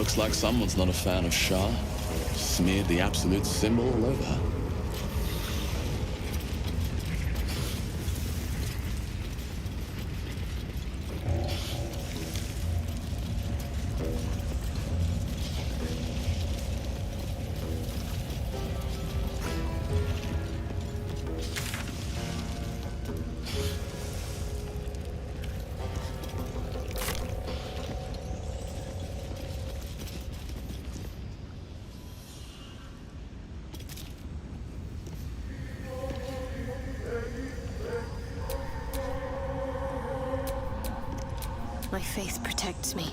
Looks like someone's not a fan of Shah. Smeared the absolute symbol all over her. My faith protects me.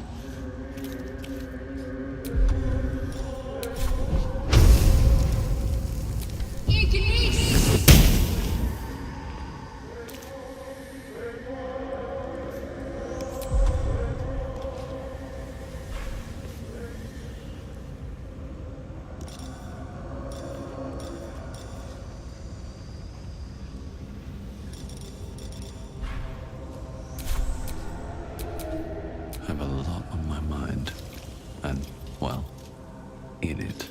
I have a lot on my mind. And, well, in it.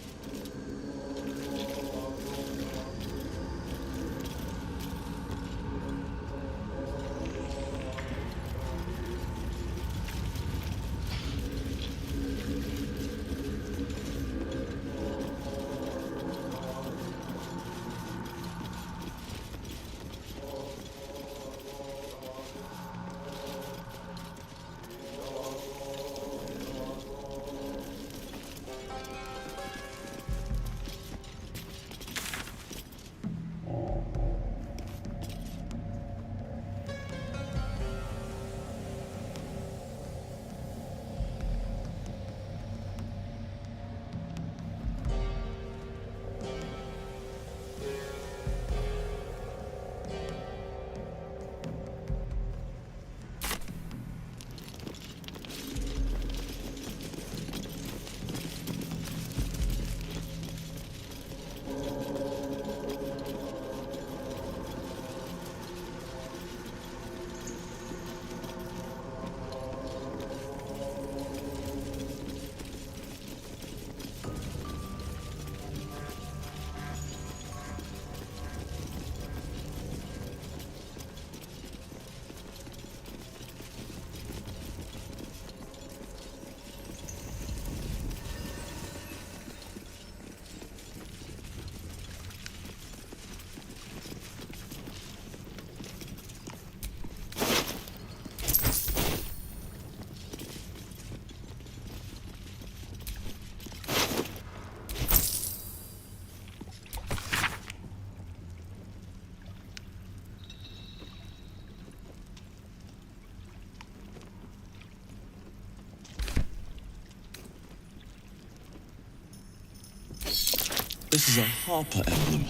This is a Harper emblem.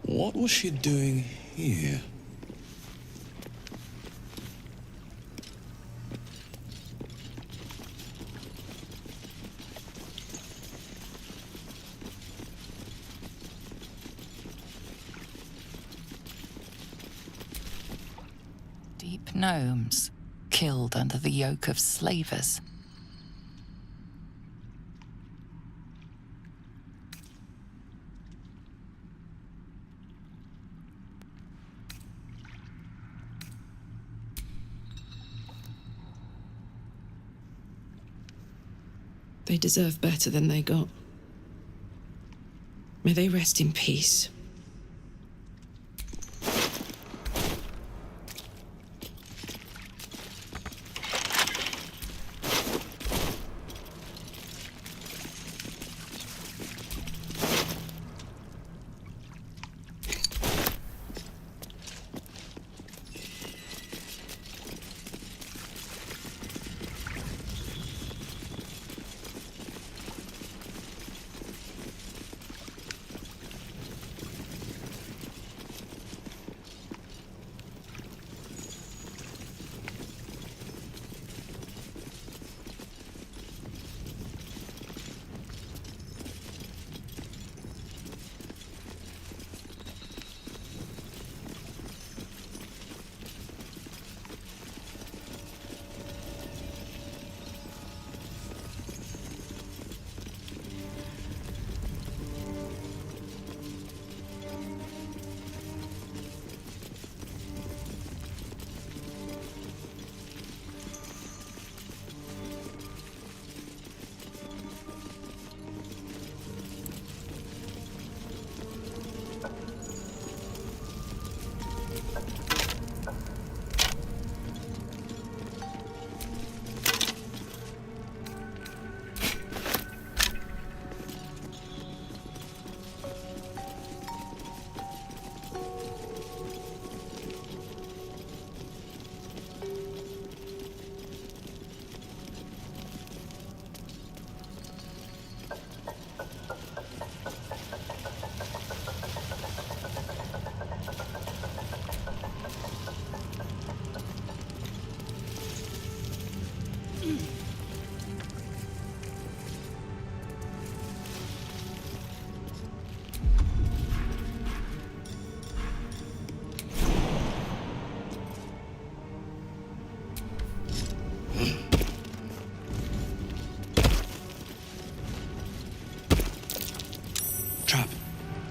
What was she doing here? Deep gnomes, killed under the yoke of slavers. They deserve better than they got. May they rest in peace.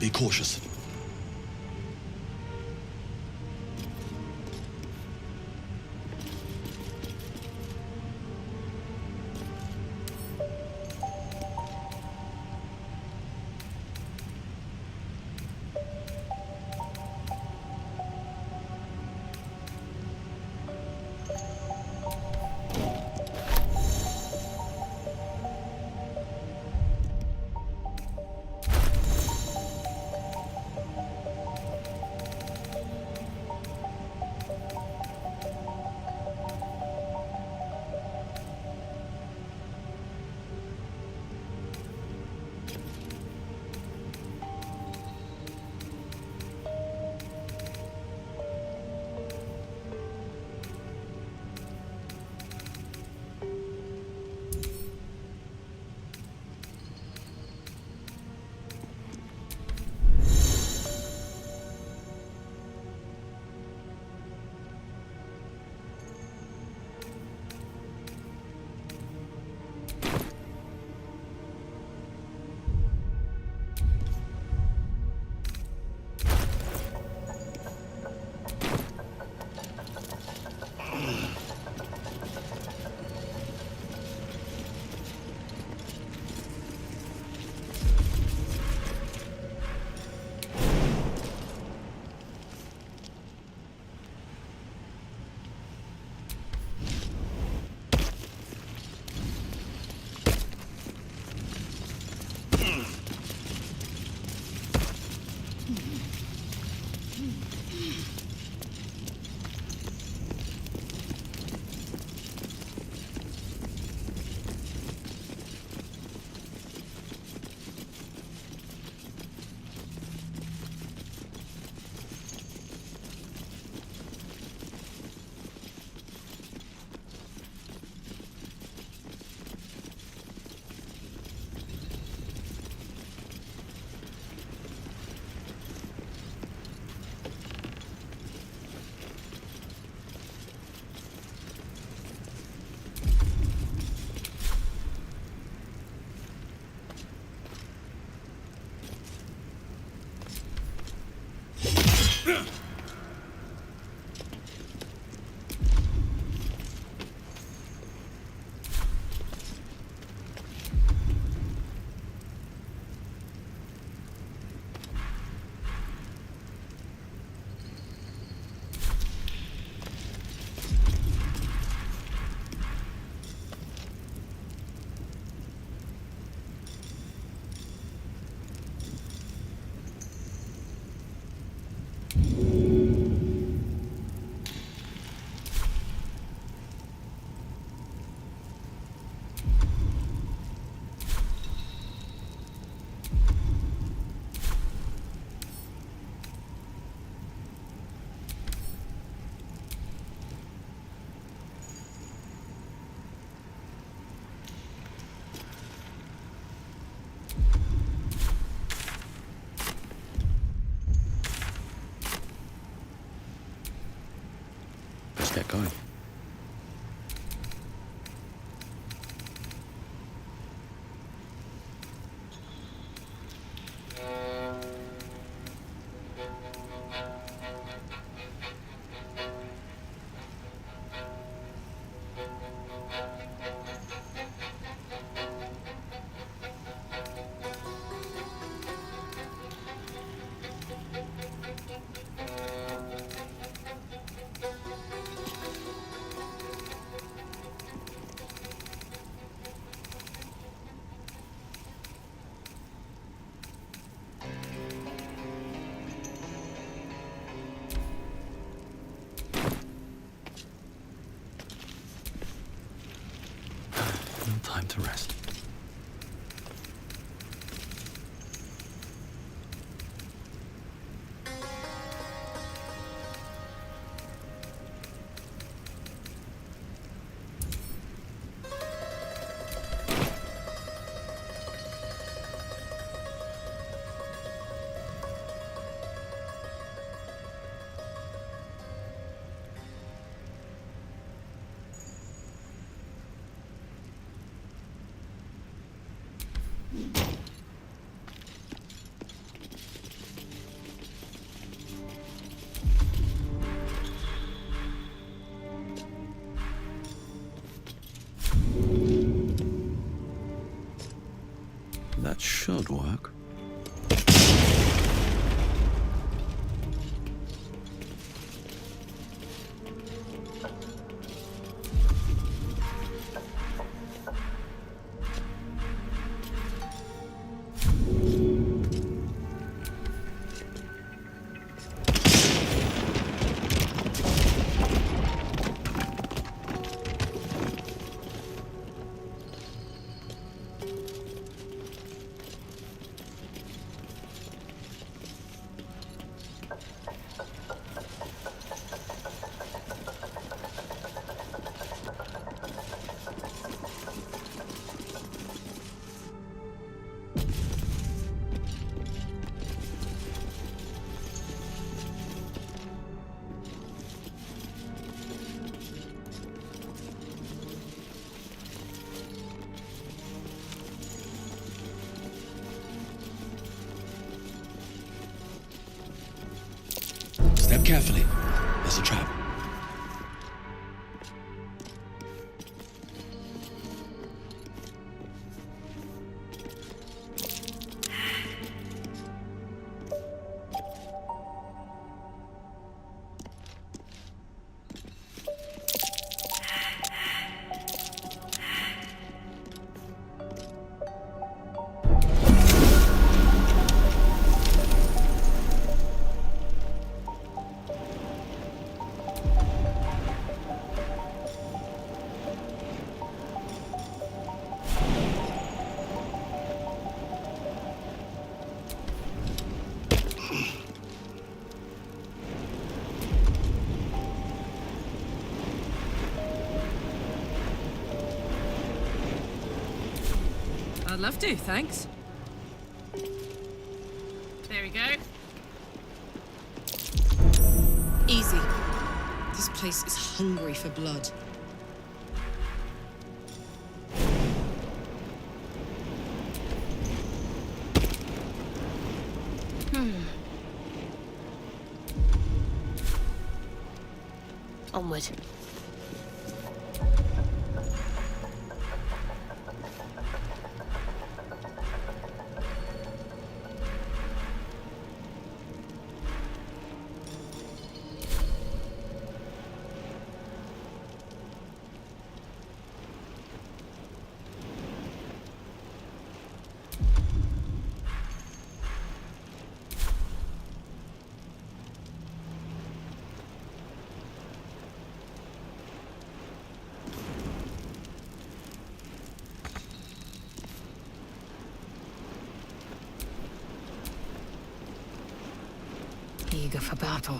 Be cautious. Let's get going. No time to rest. That should work. Step carefully. There's a trap. I'd love to, thanks. There we go. Easy. This place is hungry for blood. Onward. Eager for battle.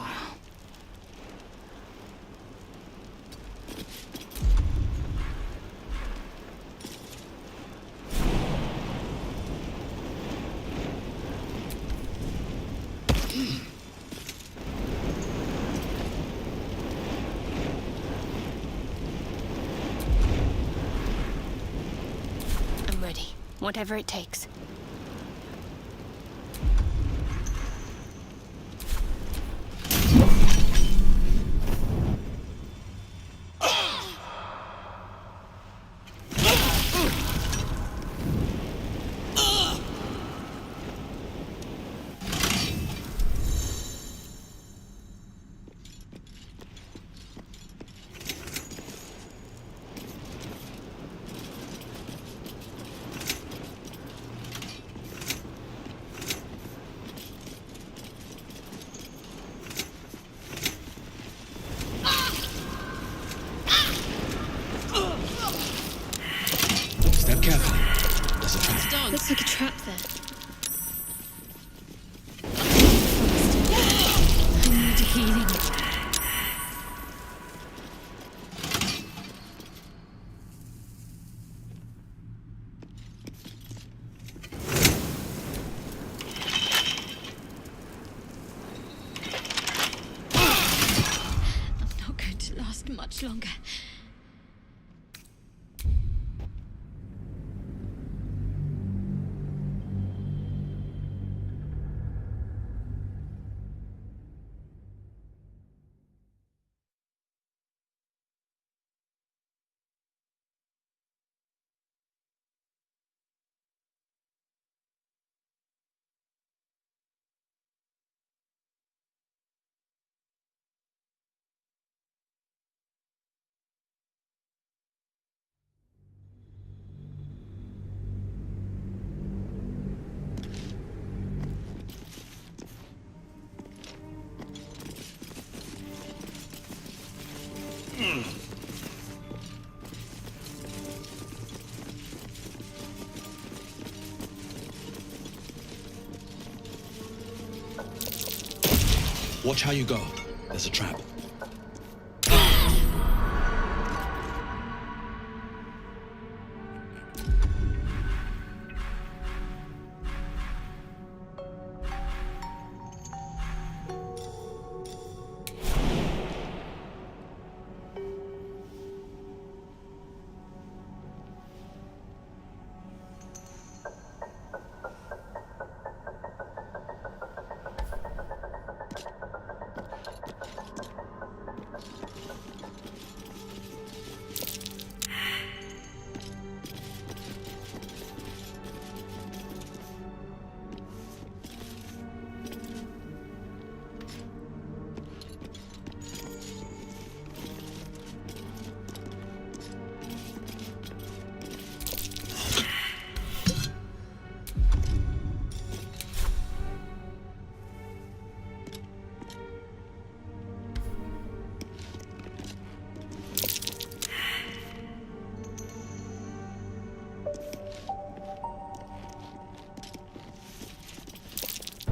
I'm ready. Whatever it takes. Step carefully. There's a trap. Done. Looks like a trap there. I need healing. I'm not going to last much longer. Watch how you go. There's a trap.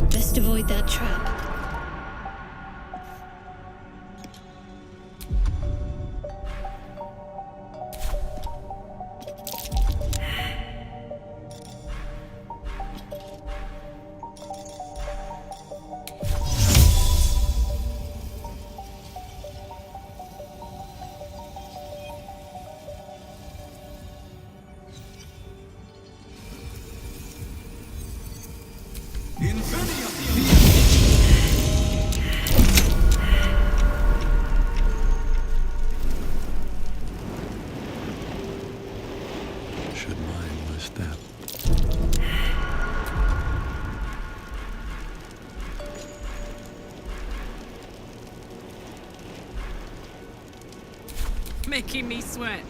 Best avoid that trap. Should mind my step. Making me sweat.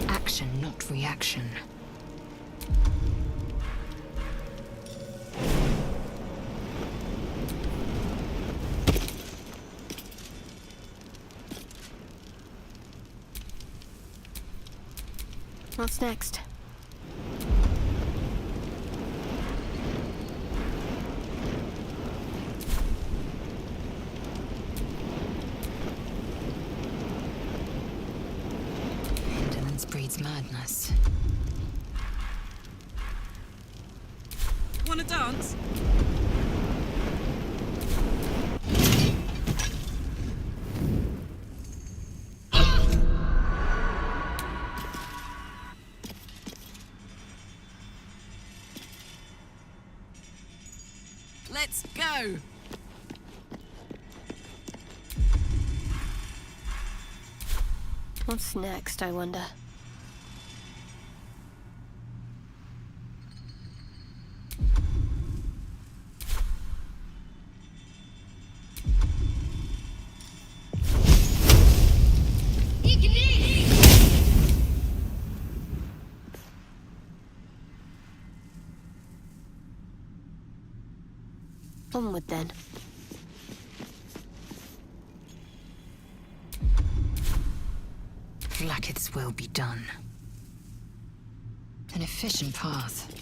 Action, not reaction. What's next? Indolence breeds madness. Wanna dance? Let's go! What's next, I wonder? Onward then. Blacketh's will be done. An efficient path.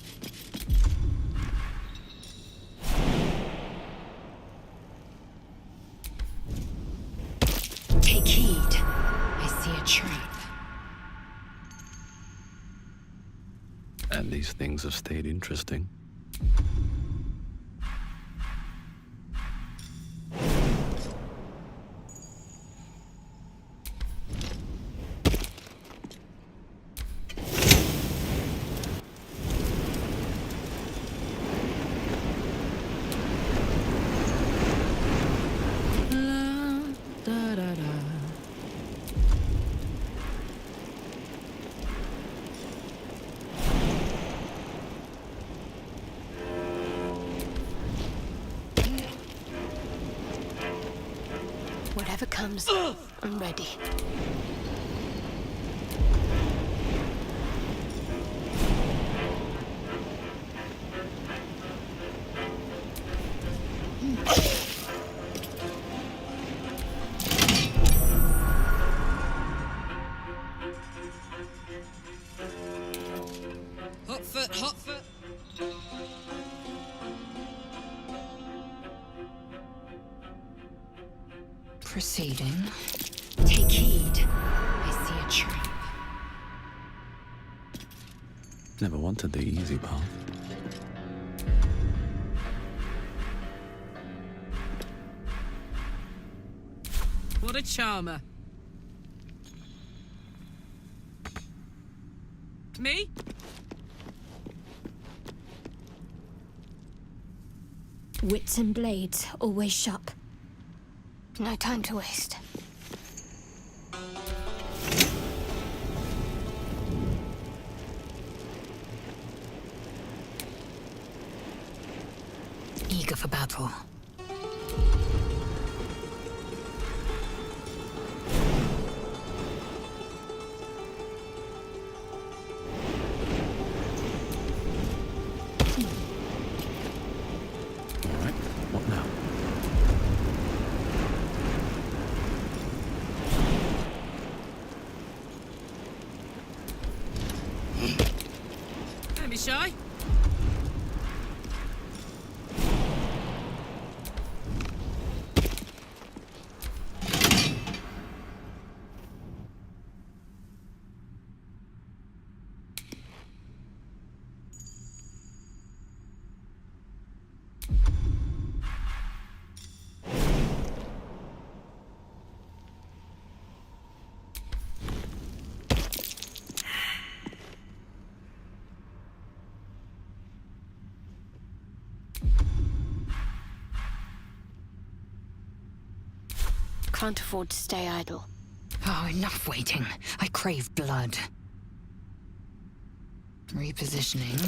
Take heed. I see a trap. And these things have stayed interesting. Whatever comes, I'm ready. Hot foot, hot foot. Proceeding. Take heed. I see a trap. Never wanted the easy path. What a charmer. Me? Wits and blades, always sharp. No time to waste. Eager for battle. All right, what now? Don't be shy. Can't afford to stay idle. Oh, enough waiting. I crave blood. Repositioning.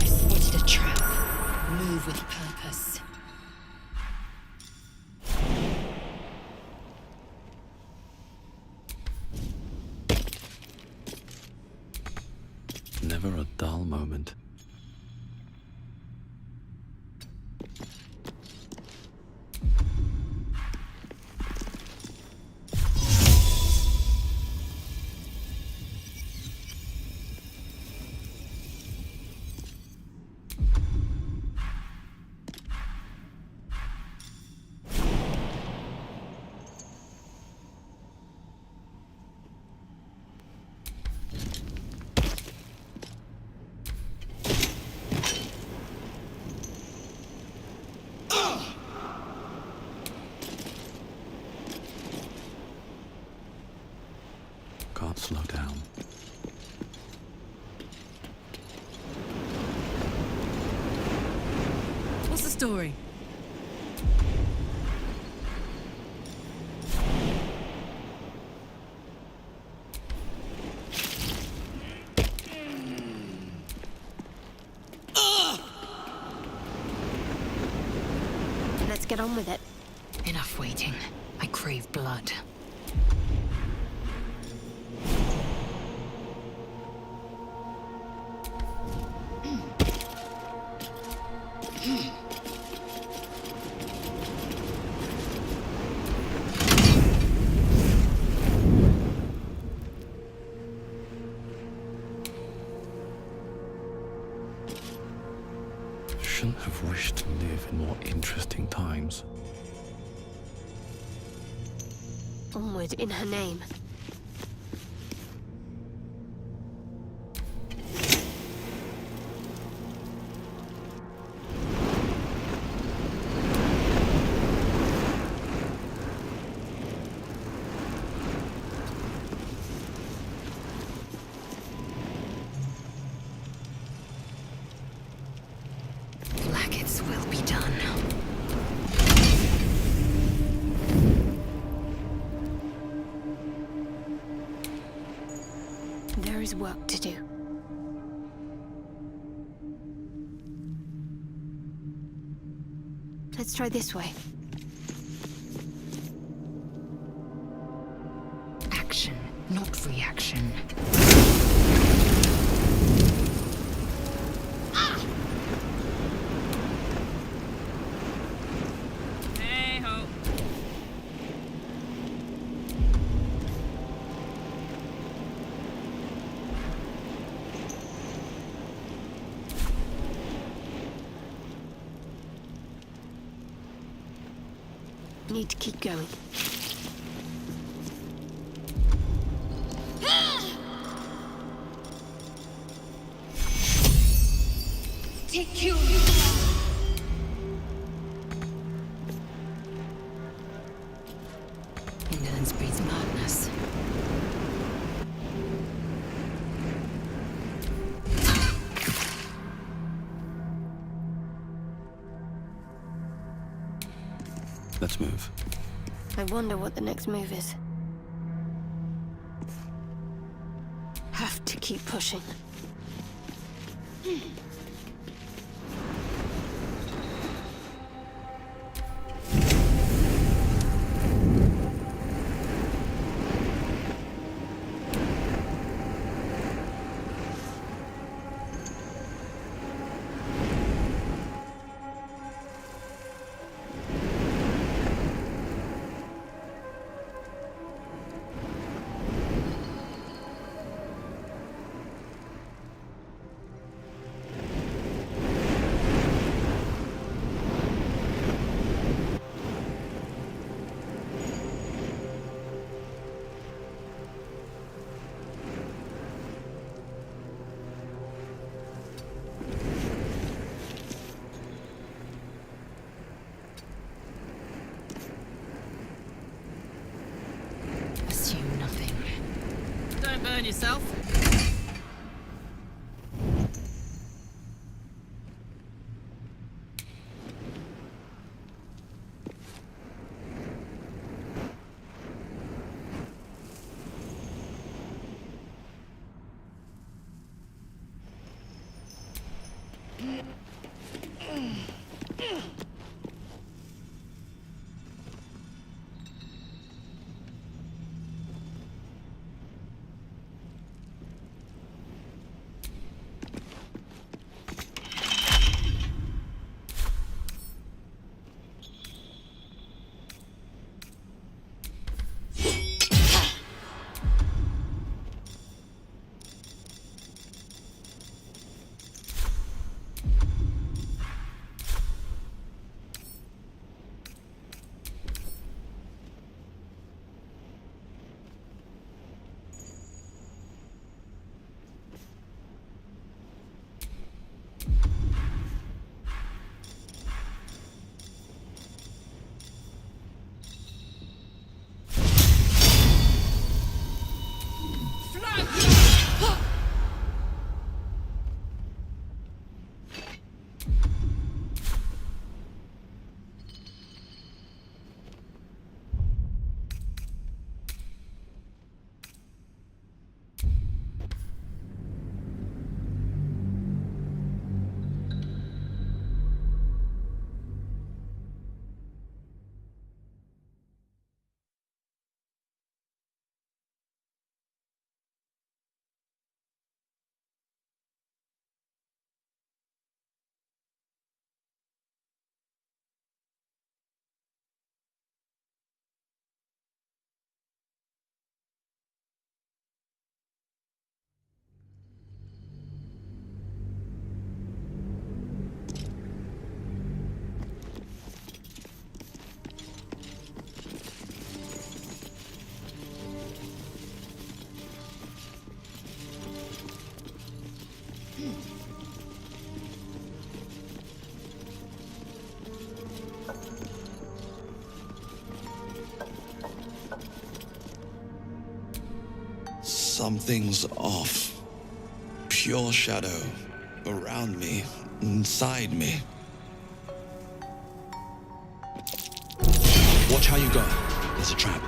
I spotted a trap. Move with purpose. Never a dull moment. Can't slow down. What's the story? Let's get on with it. Enough waiting. I crave blood. Shouldn't have wished to live in more interesting times. Onward in her name. Blackets will be done. There is work to do. Let's try this way. Action, not reaction. Hey ho. Need to keep going. Take you. Indolence breeds madness. Let's move. I wonder what the next move is. Have to keep pushing. Assume nothing. Don't burn yourself. Something's off. Pure shadow. Around me. Inside me. Watch how you go. There's a trap.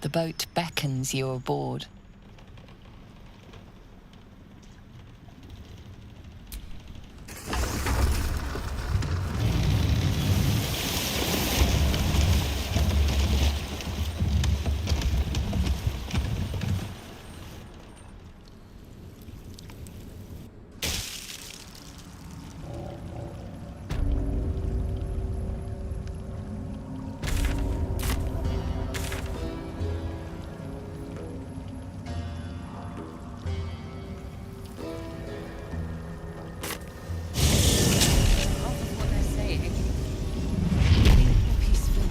The boat beckons you aboard. What they're saying. They're peaceful.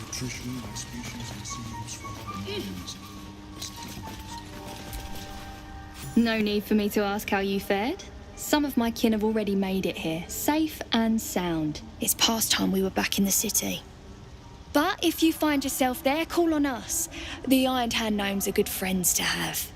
Nutrition my species receives from other minds is difficult. No need for me to ask how you fared. Some of my kin have already made it here, safe and sound. It's past time we were back in the city. But if you find yourself there, call on us. The Iron Hand gnomes are good friends to have.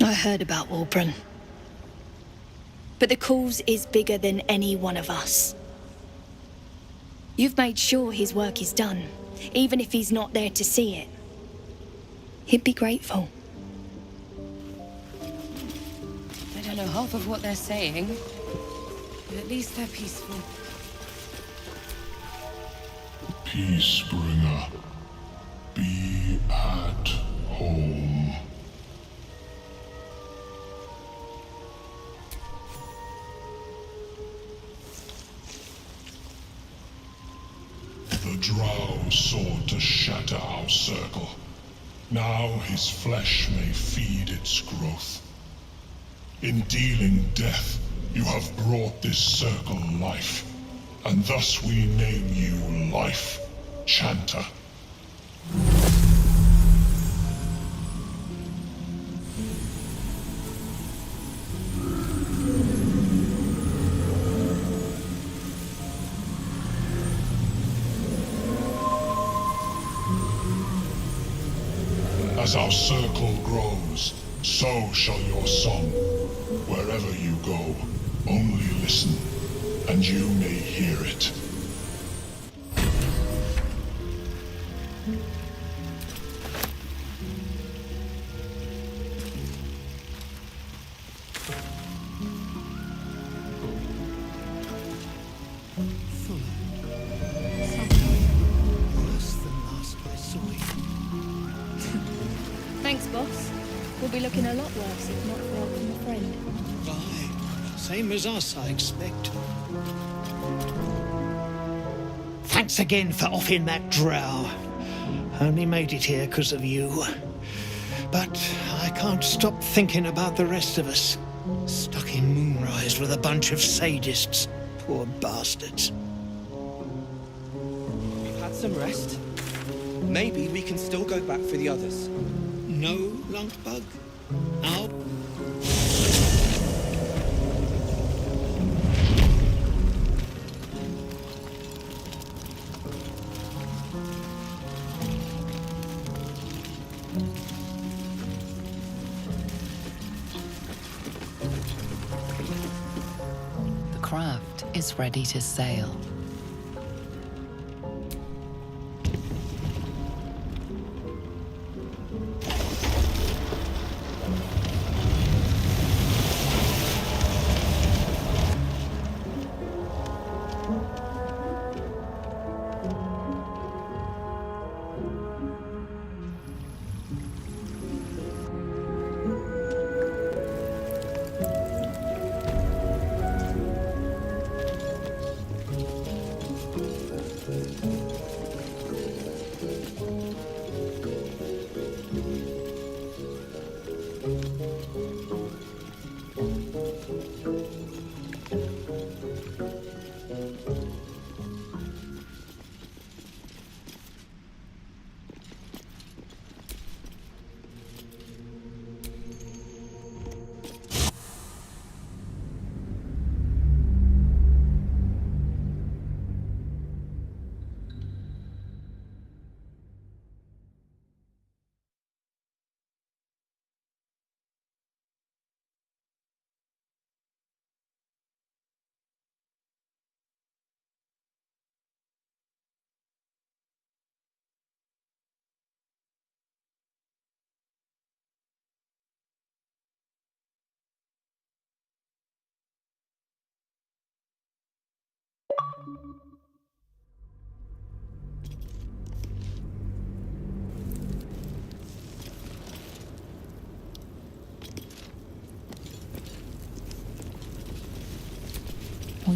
I heard about Walbrun. But the cause is bigger than any one of us. You've made sure his work is done, even if he's not there to see it. He'd be grateful. I don't know half of what they're saying, but at least they're peaceful. Peacebringer, be at home. The Drow sought to shatter our circle. Now his flesh may feed its growth. In dealing death, you have brought this circle life, and thus we name you Life Chanter. As our circle grows, so shall your song. Wherever you go, only listen, and you may hear it. Worse than last I saw you. Thanks, boss. We'll be looking a lot worse if not for help from a friend. Aye, same as us, I expect. Thanks again for offing that drow. Only made it here because of you. But I can't stop thinking about the rest of us. Stuck in Moonrise with a bunch of sadists. Poor bastards. We've had some rest. Maybe we can still go back for the others. No, Lunkbug? Our The craft is ready to sail.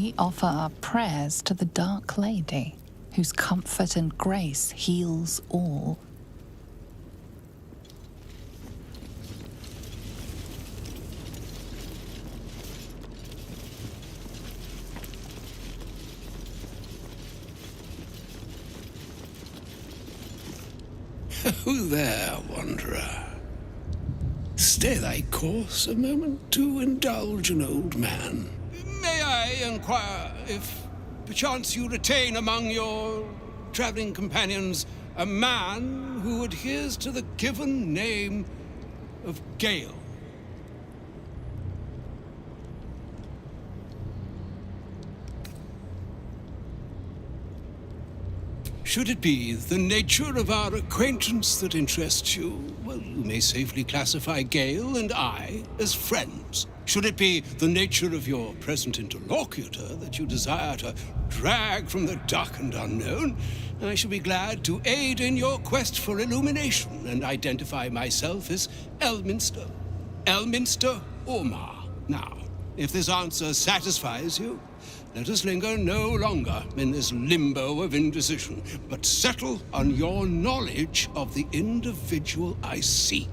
we offer our prayers to the Dark Lady, whose comfort and grace heals all. Who there, wanderer? Stay thy course a moment to indulge an old man. May I inquire if perchance you retain among your traveling companions a man who adheres to the given name of Gale? Should it be the nature of our acquaintance that interests you, well, you may safely classify Gale and I as friends. Should it be the nature of your present interlocutor that you desire to drag from the dark and unknown, I shall be glad to aid in your quest for illumination and identify myself as Elminster. Elminster Ormar. Now, if this answer satisfies you, let us linger no longer in this limbo of indecision, but settle on your knowledge of the individual I seek.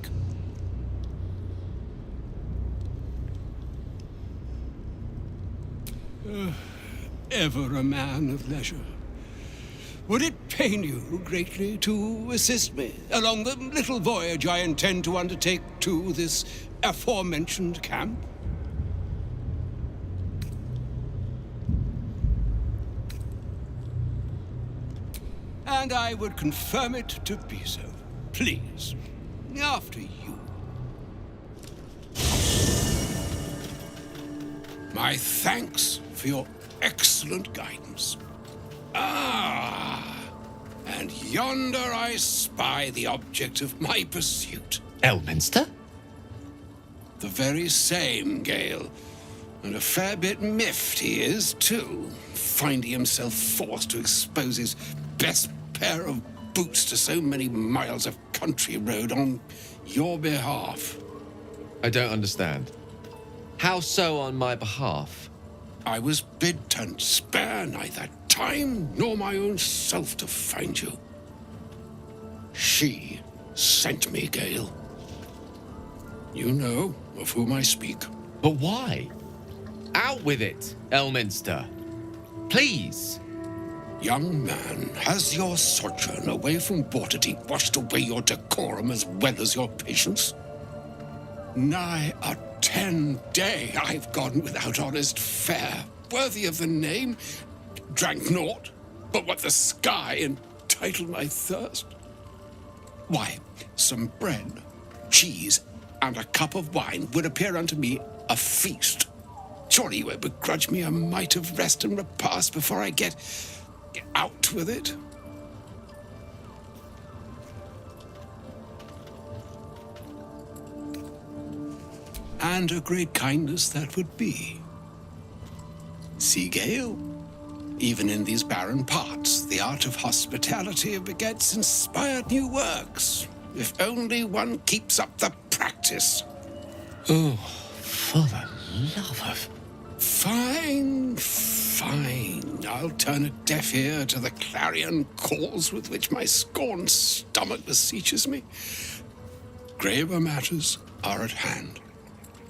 Ever a man of leisure. Would it pain you greatly to assist me along the little voyage I intend to undertake to this aforementioned camp? And I would confirm it to be so. Please, after you. My thanks for your excellent guidance. And yonder I spy the object of my pursuit. Elminster? The very same, Gale. And a fair bit miffed he is, too, finding himself forced to expose his best pair of boots to so many miles of country road on your behalf. I don't understand. How so on my behalf? I was bid to spare neither time nor my own self to find you. She sent me, Gale. You know of whom I speak. But why? Out with it, Elminster. Please. Young man, has your sojourn away from Waterdeep washed away your decorum as well as your patience? Nigh a 10-day I've gone without honest fare, worthy of the name, drank naught but what the sky entitled my thirst. Why, some bread, cheese, and a cup of wine would appear unto me a feast. Surely you won't begrudge me a mite of rest and repast before I get out with it. And a great kindness that would be. See, Gale, even in these barren parts, the art of hospitality begets inspired new works, if only one keeps up the practice. Oh, for the love of... Fine. I'll turn a deaf ear to the clarion calls with which my scorned stomach beseeches me. Graver matters are at hand.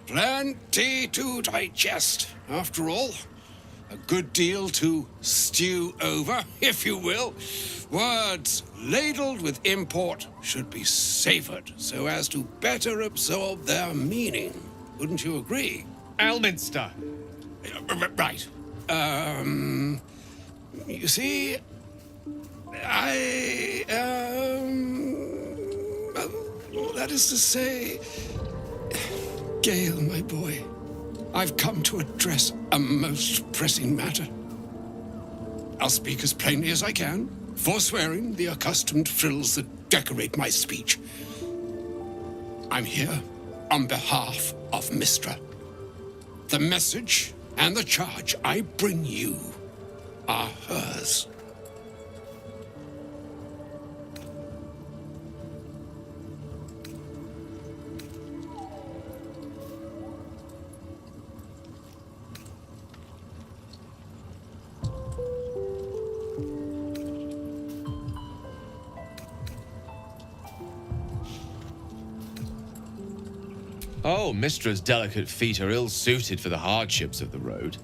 Plenty to digest, after all. A good deal to stew over, if you will. Words ladled with import should be savored so as to better absorb their meaning. Wouldn't you agree? Elminster! Right. You see, that is to say, Gale, my boy, I've come to address a most pressing matter. I'll speak as plainly as I can, forswearing the accustomed frills that decorate my speech. I'm here on behalf of Mistra. The message and the charge I bring you are hers. Oh, Mistra's delicate feet are ill-suited for the hardships of the road.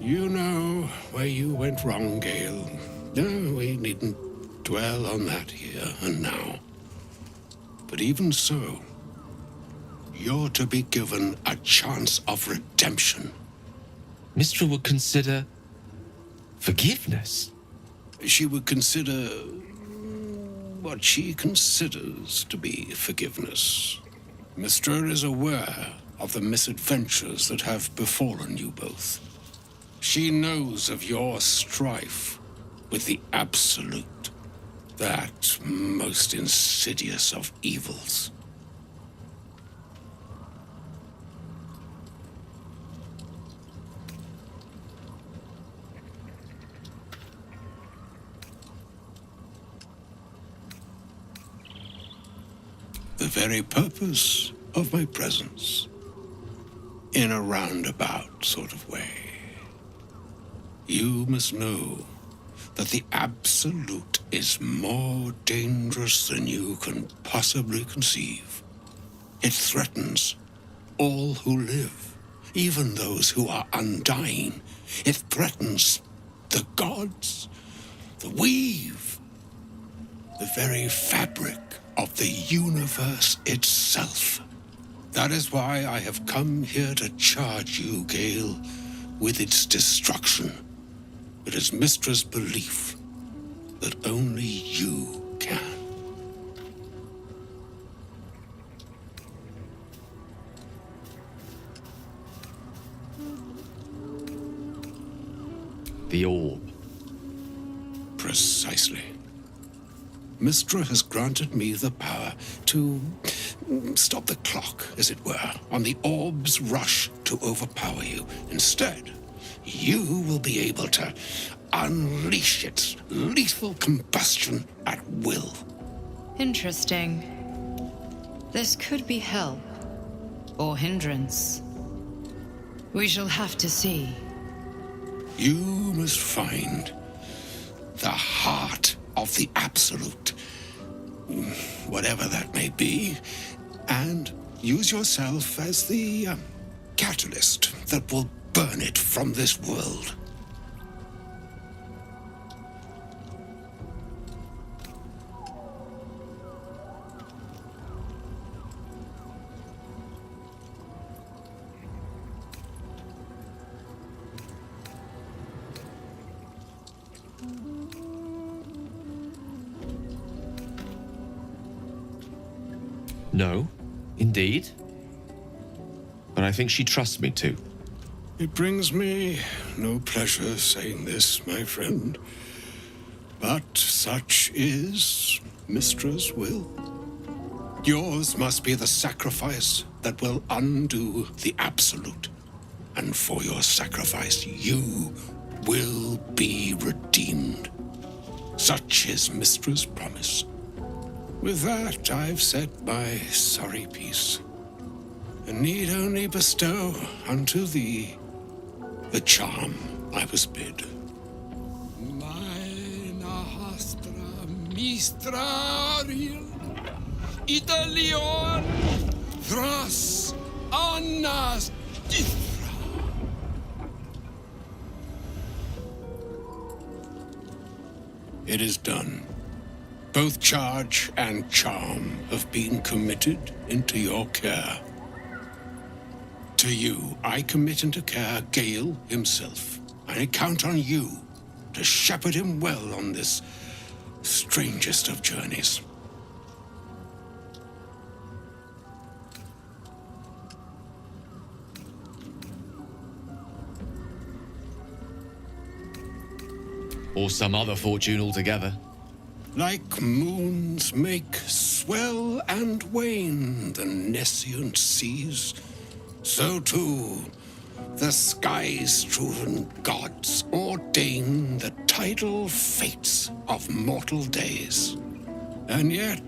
You know where you went wrong, Gale. No, we needn't dwell on that here and now. But even so, you're to be given a chance of redemption. Mistra would consider forgiveness. She would consider what she considers to be forgiveness. Mistra is aware of the misadventures that have befallen you both. She knows of your strife with the Absolute, that most insidious of evils. The very purpose of my presence, in a roundabout sort of way. You must know that the Absolute is more dangerous than you can possibly conceive. It threatens all who live, even those who are undying. It threatens the gods, the weave, the very fabric of the universe itself. That is why I have come here to charge you, Gale, with its destruction. It is Mistra's belief that only you can. The orb. Precisely. Mistra has granted me the power to stop the clock, as it were, on the orb's rush to overpower you. Instead, you will be able to unleash its lethal combustion at will. Interesting. This could be help, or hindrance. We shall have to see. You must find the heart of the Absolute, whatever that may be, and use yourself as the catalyst that will burn it from this world. No, indeed. But I think she trusts me too. It brings me no pleasure saying this, my friend, but such is Mistra's will. Yours must be the sacrifice that will undo the Absolute, and for your sacrifice you will be redeemed. Such is Mistra's promise. With that, I've said my sorry piece, and need only bestow unto thee the charm I was bid. Mina hastra mistraril, Italion thras annas dithra. It is done. Both charge and charm have been committed into your care. To you, I commit into care Gale himself. I count on you to shepherd him well on this strangest of journeys. Or some other fortune altogether. Like moons make swell and wane the nescient seas, so too the skies-strewn gods ordain the tidal fates of mortal days. And yet,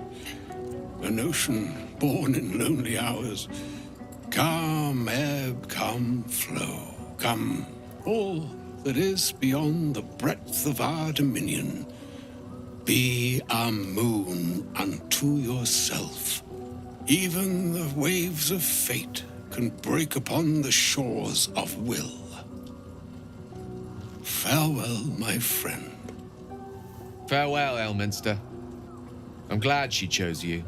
an ocean born in lonely hours, come ebb, come flow, come all that is beyond the breadth of our dominion. Be a moon unto yourself Even the waves of fate can break upon the shores of will. Farewell, my friend. Farewell, Elminster. I'm glad she chose you.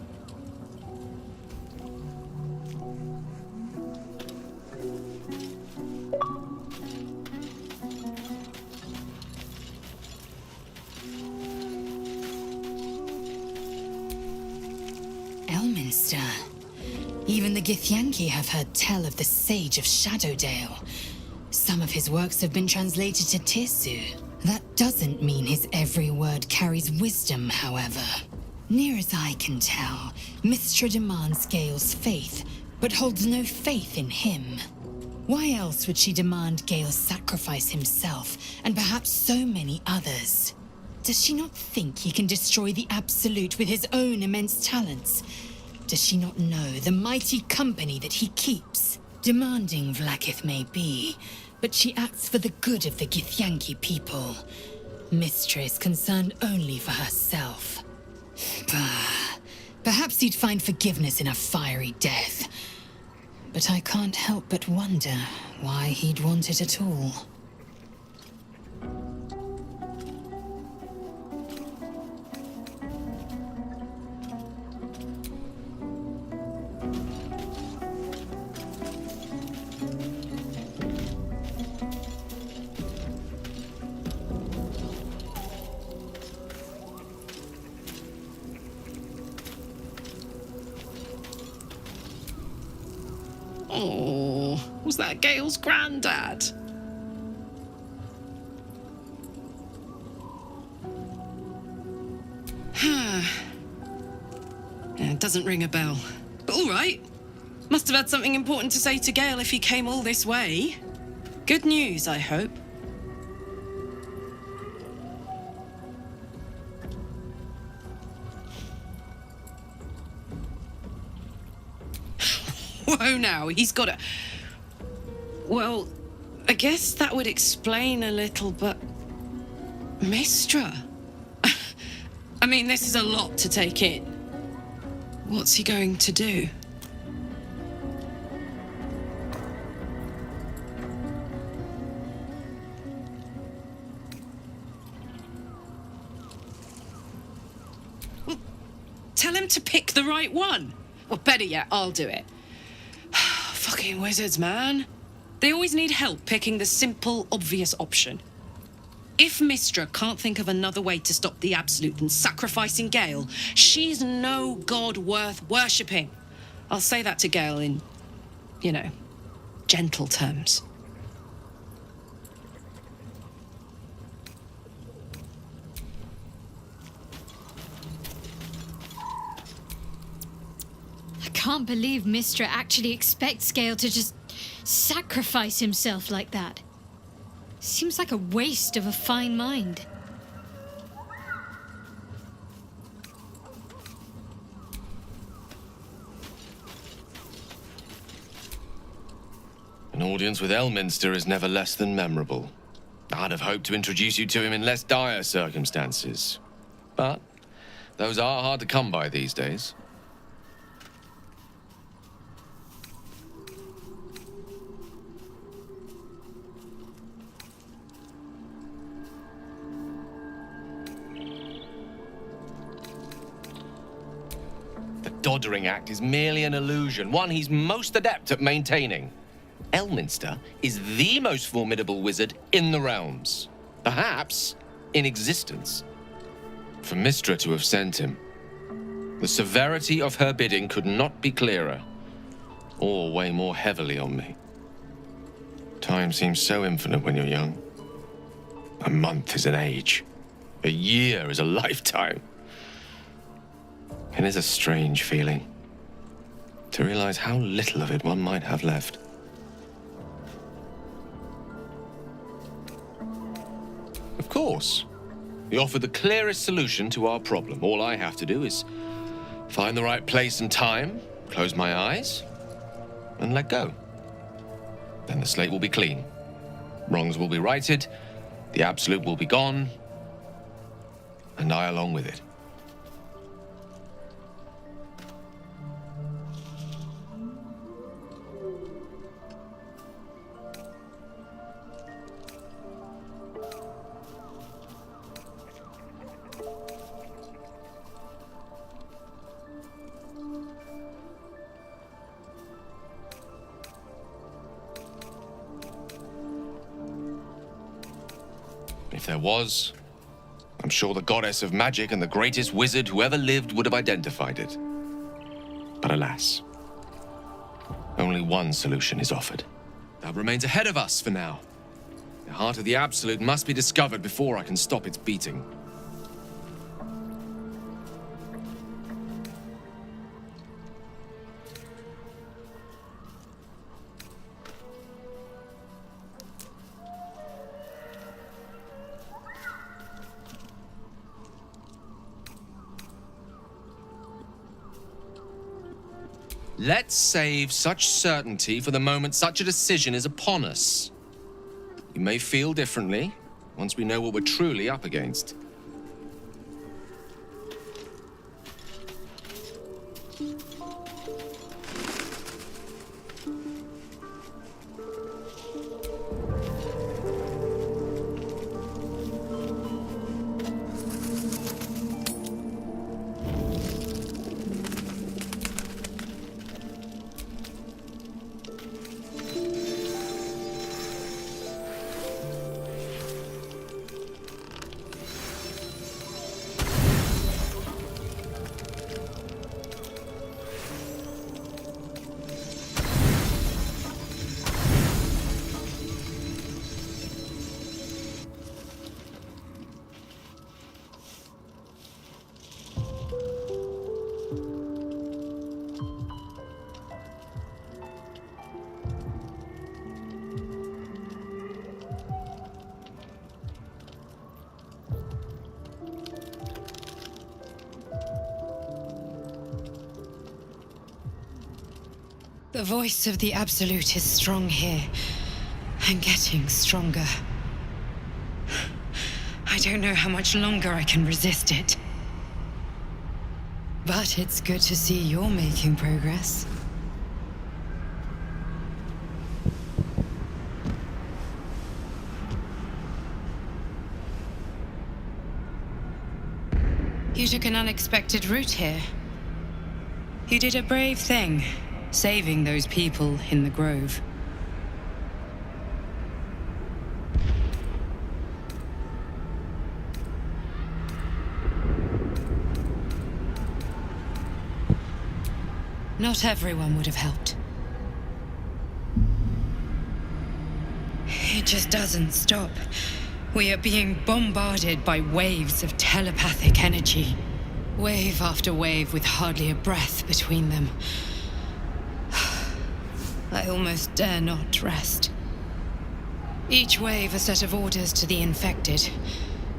Elminster. Even the Githyanki have heard tell of the Sage of Shadowdale. Some of his works have been translated to Tirsu. That doesn't mean his every word carries wisdom, however. Near as I can tell, Mystra demands Gale's faith, but holds no faith in him. Why else would she demand Gale sacrifice himself, and perhaps so many others? Does she not think he can destroy the Absolute with his own immense talents? Does she not know the mighty company that he keeps? Demanding Vlaakith may be, but she acts for the good of the Githyanki people. Mystra is concerned only for herself. Perhaps he'd find forgiveness in a fiery death. But I can't help but wonder why he'd want it at all. Oh, was that Gale's granddad? It doesn't ring a bell. But all right. Must have had something important to say to Gale if he came all this way. Good news, I hope. Whoa now, he's got a... Well, I guess that would explain a little, but... Mystra? I mean, this is a lot to take in. What's he going to do? Well, tell him to pick the right one. Or better yet, I'll do it. Fucking wizards, man. They always need help picking the simple, obvious option. If Mystra can't think of another way to stop the Absolute than sacrificing Gale, she's no god worth worshipping. I'll say that to Gale in, gentle terms. I can't believe Mystra actually expects Gale to just sacrifice himself like that. Seems like a waste of a fine mind. An audience with Elminster is never less than memorable. I'd have hoped to introduce you to him in less dire circumstances. But those are hard to come by these days. Doddering act is merely an illusion, one he's most adept at maintaining. Elminster is the most formidable wizard in the realms, perhaps in existence. For Mystra to have sent him, the severity of her bidding could not be clearer, or weigh more heavily on me. Time seems so infinite when you're young. A month is an age. A year is a lifetime. It is a strange feeling to realize how little of it one might have left. Of course, we offer the clearest solution to our problem. All I have to do is find the right place and time, close my eyes, and let go. Then the slate will be clean. Wrongs will be righted, the Absolute will be gone, and I along with it. If there was, I'm sure the goddess of magic and the greatest wizard who ever lived would have identified it. But alas, only one solution is offered. That remains ahead of us for now. The heart of the Absolute must be discovered before I can stop its beating. Let's save such certainty for the moment such a decision is upon us. You may feel differently once we know what we're truly up against. The voice of the Absolute is strong here, and getting stronger. I don't know how much longer I can resist it. But it's good to see you're making progress. You took an unexpected route here. You did a brave thing, saving those people in the grove. Not everyone would have helped. It just doesn't stop. We are being bombarded by waves of telepathic energy. Wave after wave with hardly a breath between them. I almost dare not rest. Each wave a set of orders to the infected.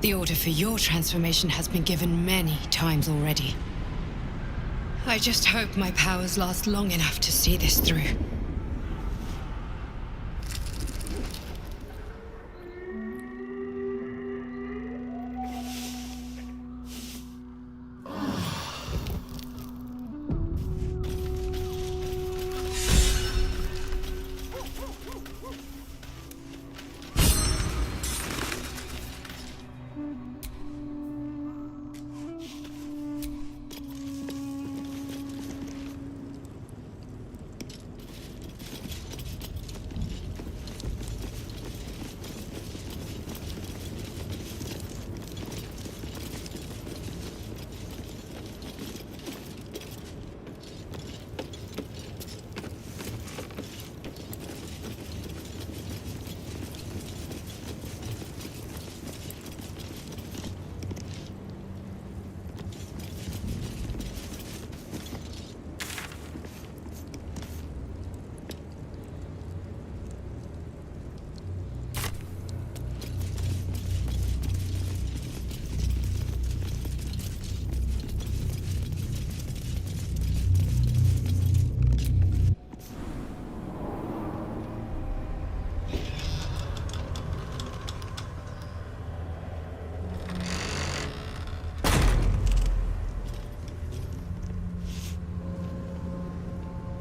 The order for your transformation has been given many times already. I just hope my powers last long enough to see this through.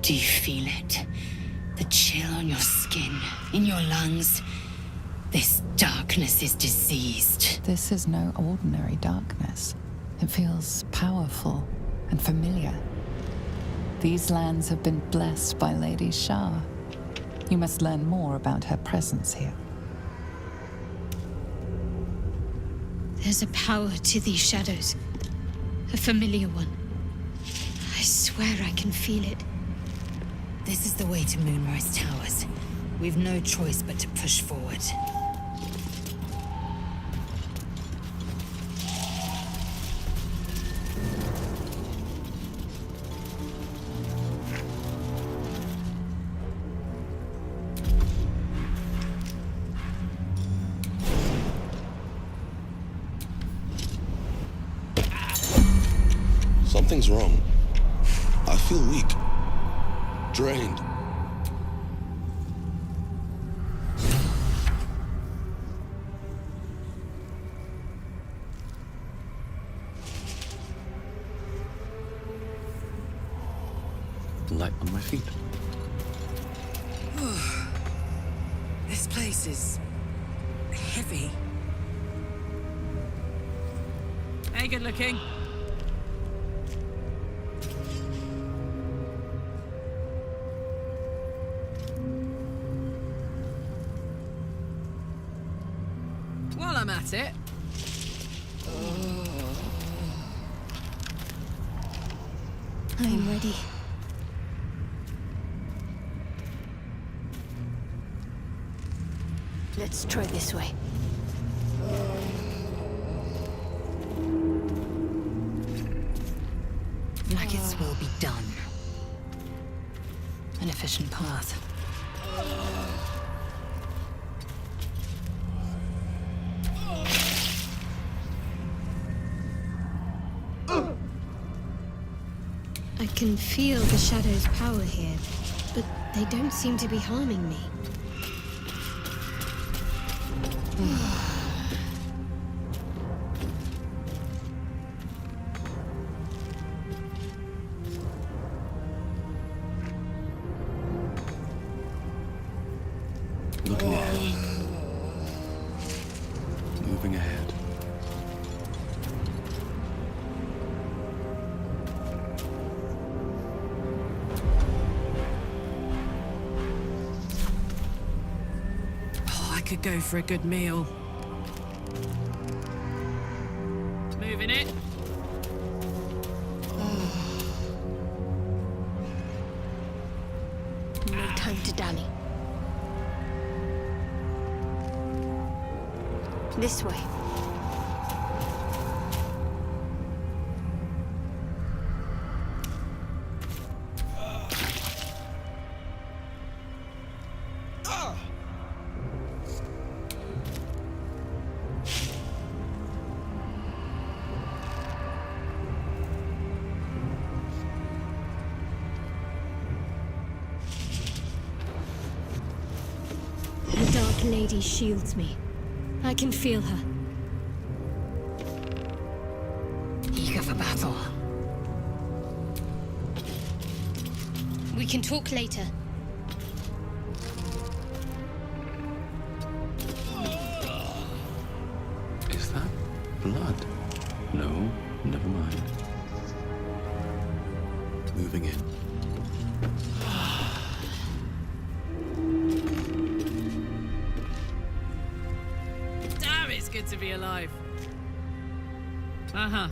Do you feel it? The chill on your skin, in your lungs. This darkness is diseased. This is no ordinary darkness. It feels powerful and familiar. These lands have been blessed by Lady Shah. You must learn more about her presence here. There's a power to these shadows. A familiar one. I swear I can feel it. This is the way to Moonrise Towers. We've no choice but to push forward. Something's wrong. I feel weak. Drained. Light on my feet. This place is heavy. Hey, good looking. While I'm at it. I'm ready. Let's try this way. Maggots will be done. An efficient path. I can feel the shadow's power here, but they don't seem to be harming me. Looking ahead. Moving ahead. Oh, I could go for a good meal. Moving it. No time to dally. This way. The Dark Lady shields me. I can feel her. Eager for battle. We can talk later. Is that blood? No, never mind. Moving in. Damn, it's good to be alive. Uh-huh.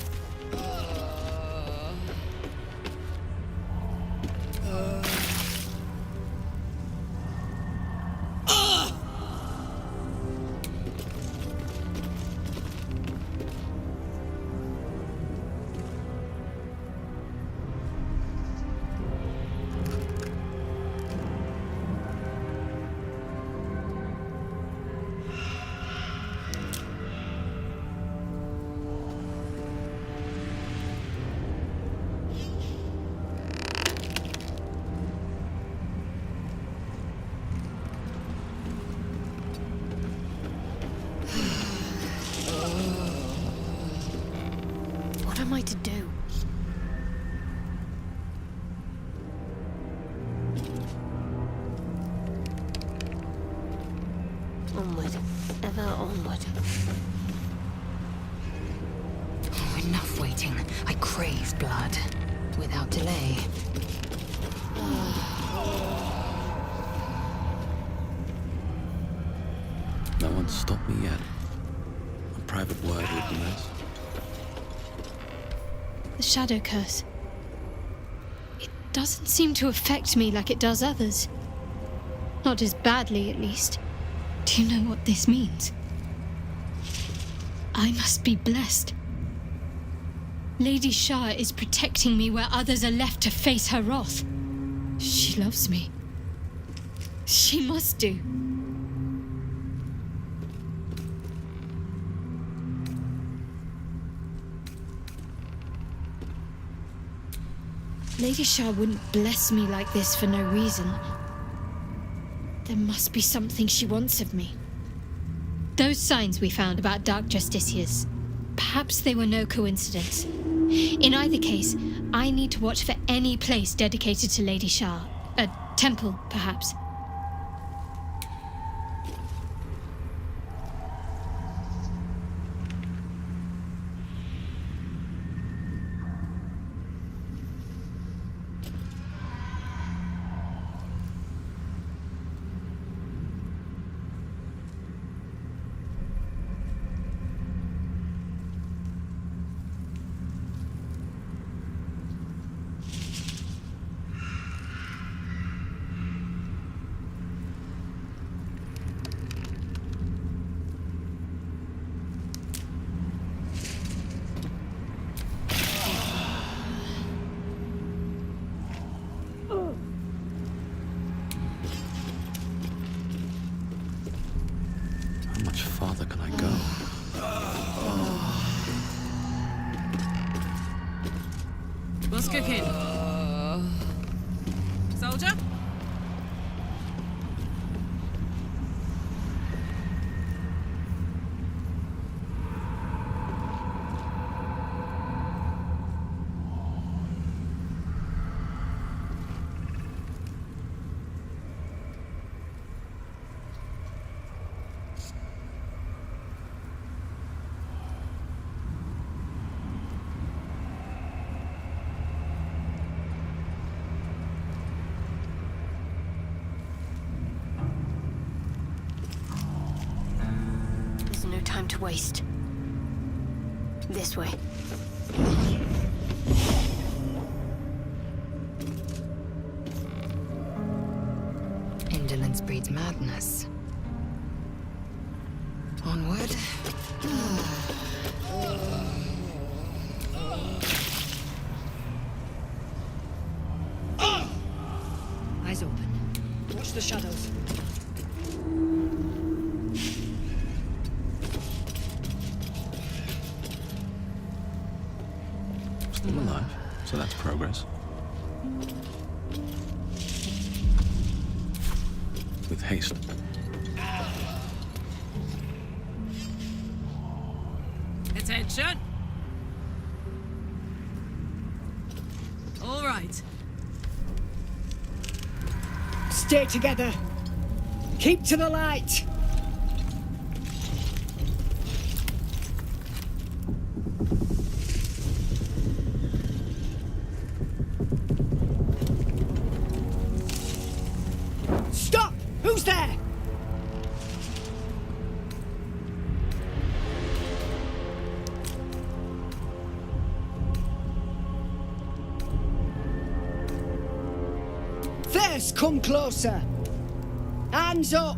What am I to do? Onward. Ever onward. Oh, enough waiting. I crave blood. Without delay. No one's stopped me yet. I private word with the nurse? The shadow curse. It doesn't seem to affect me like it does others. Not as badly, at least. Do you know what this means? I must be blessed. Lady Shah is protecting me where others are left to face her wrath. She loves me. She must do. Lady Shah wouldn't bless me like this for no reason. There must be something she wants of me. Those signs we found about Dark Justiciars, perhaps they were no coincidence. In either case, I need to watch for any place dedicated to Lady Shah. A temple, perhaps. How much farther can I go? What's cooking? Soldier? There's no time to waste. This way. Indolence breeds madness. Onward. Eyes open. Watch the shadows. Still alive, so that's progress. With haste. Attention! All right. Stay together. Keep to the light. Stop! Who's there? First, come closer. Hands up.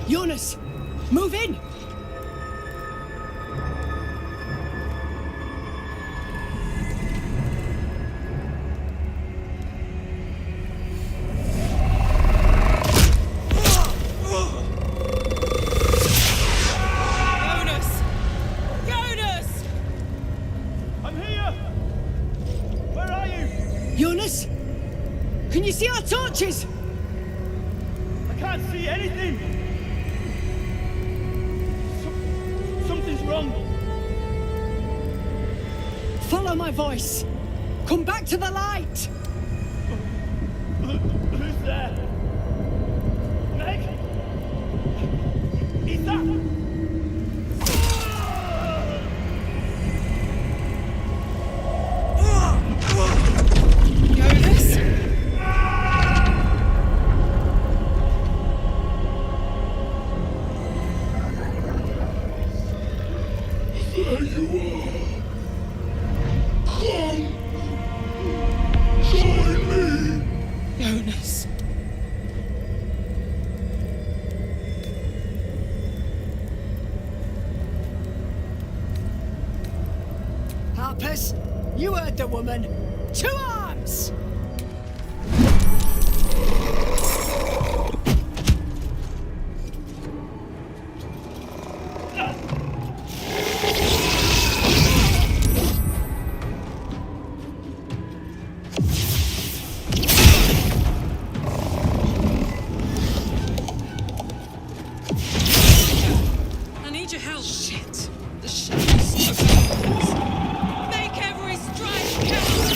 Jonas, move in. Jonas? Can you see our torches? I can't see anything! Something's wrong! Follow my voice! Come back to the light! Who's there? Meg? Ethan? Jonas? There you are. Come. Join me. Jonas. Harpers, you heard the woman. To arms! I need your help. Shit. The shadows. Make every strike count.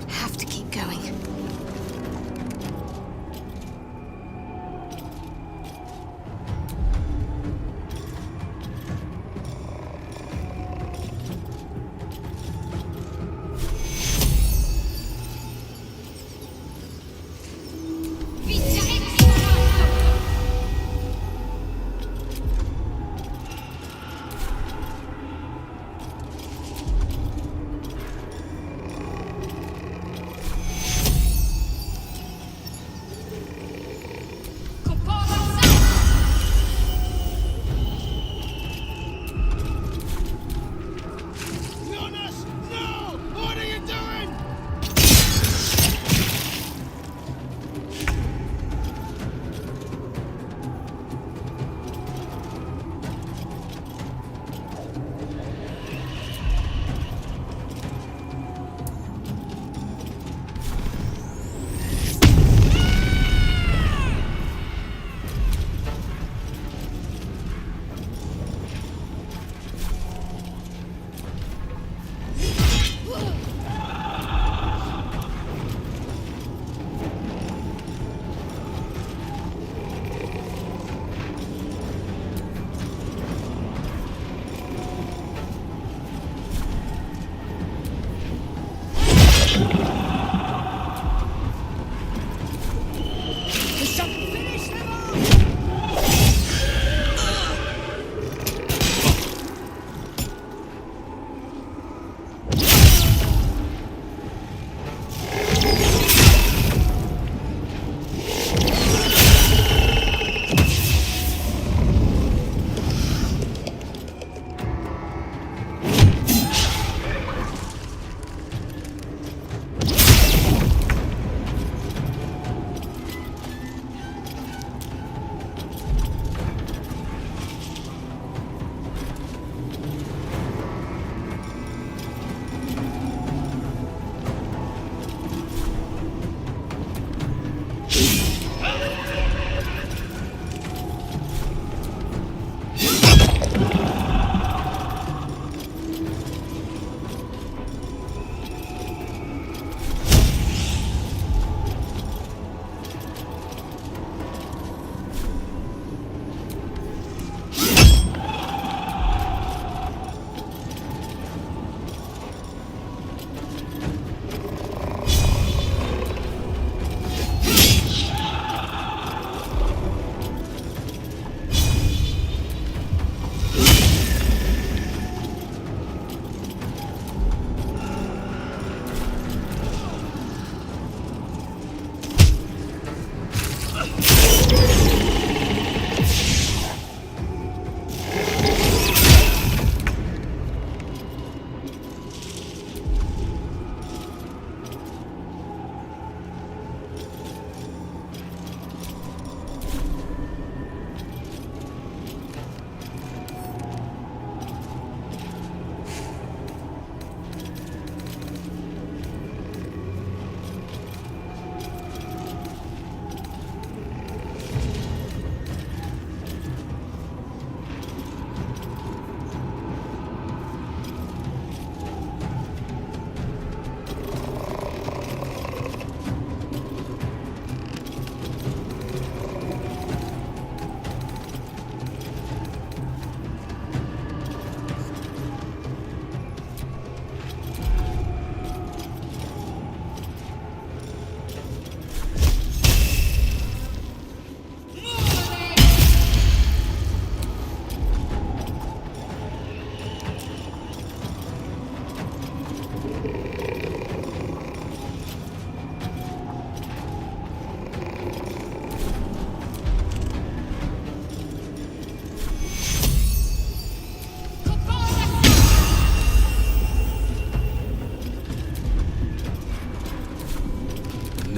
Have to keep going.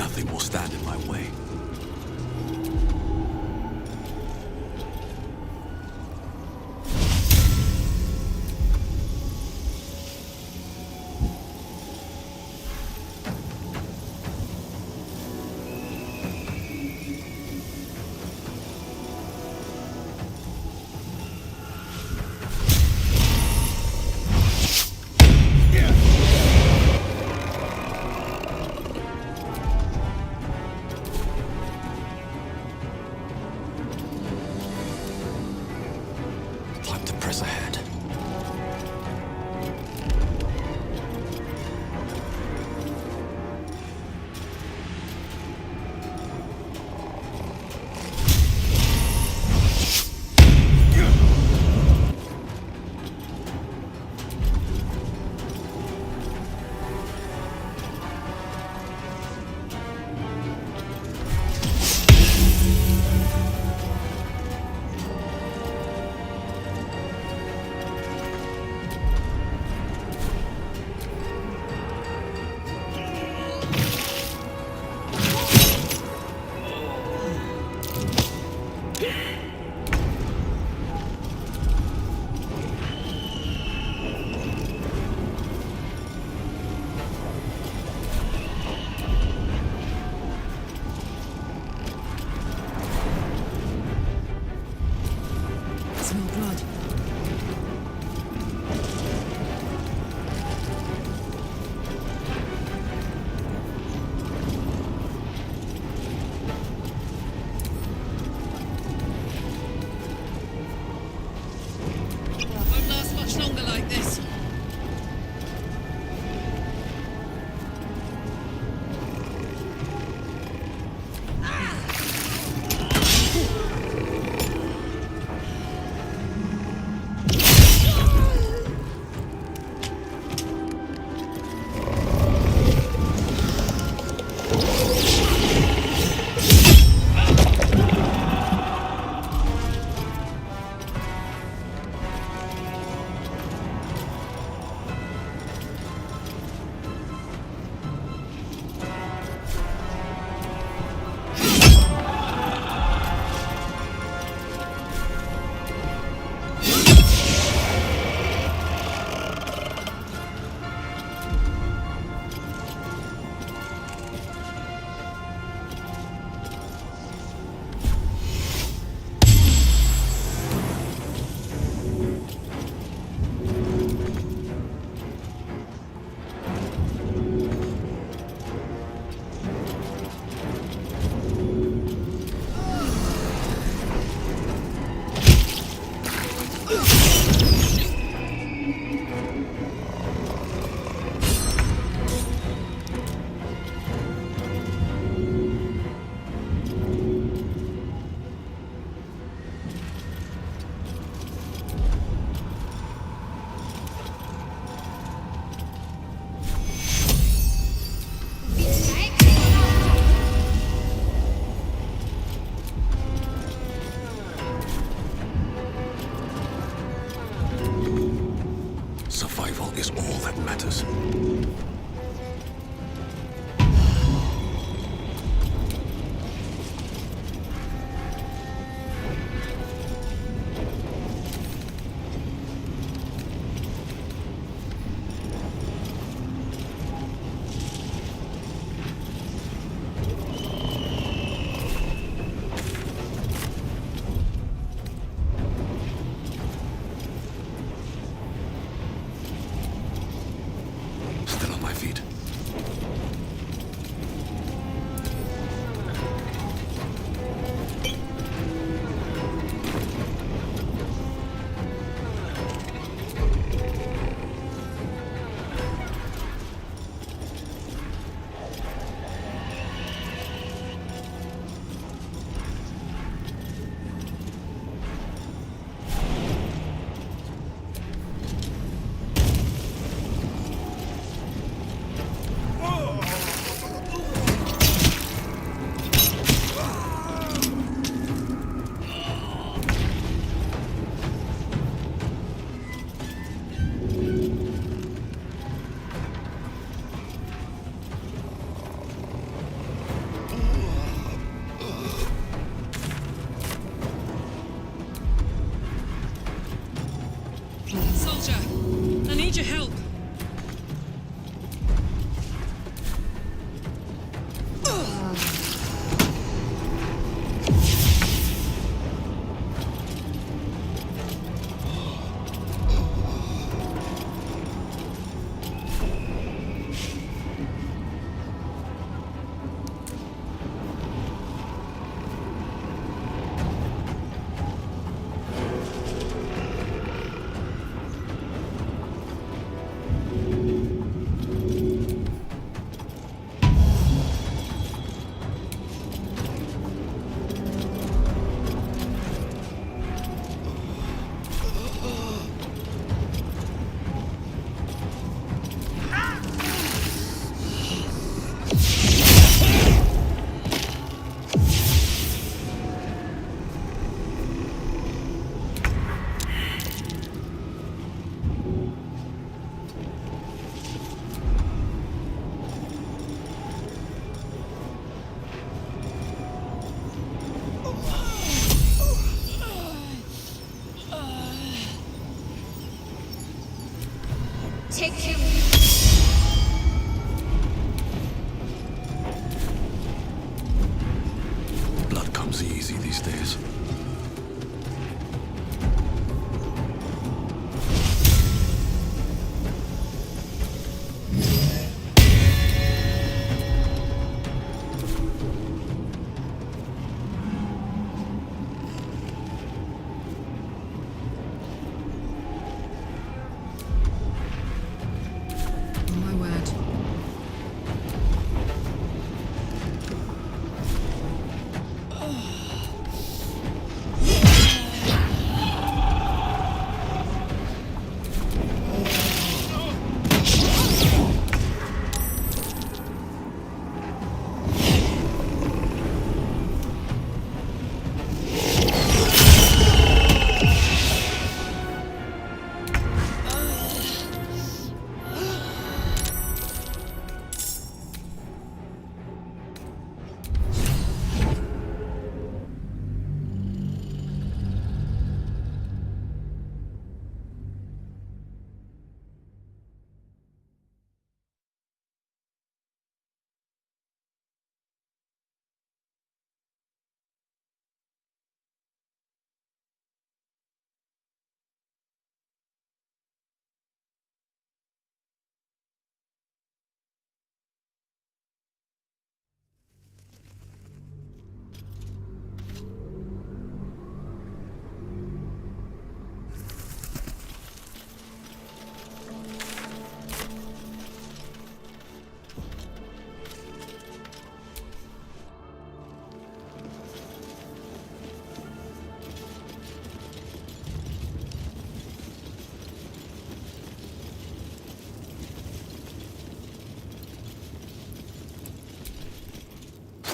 Nothing will stand in my way.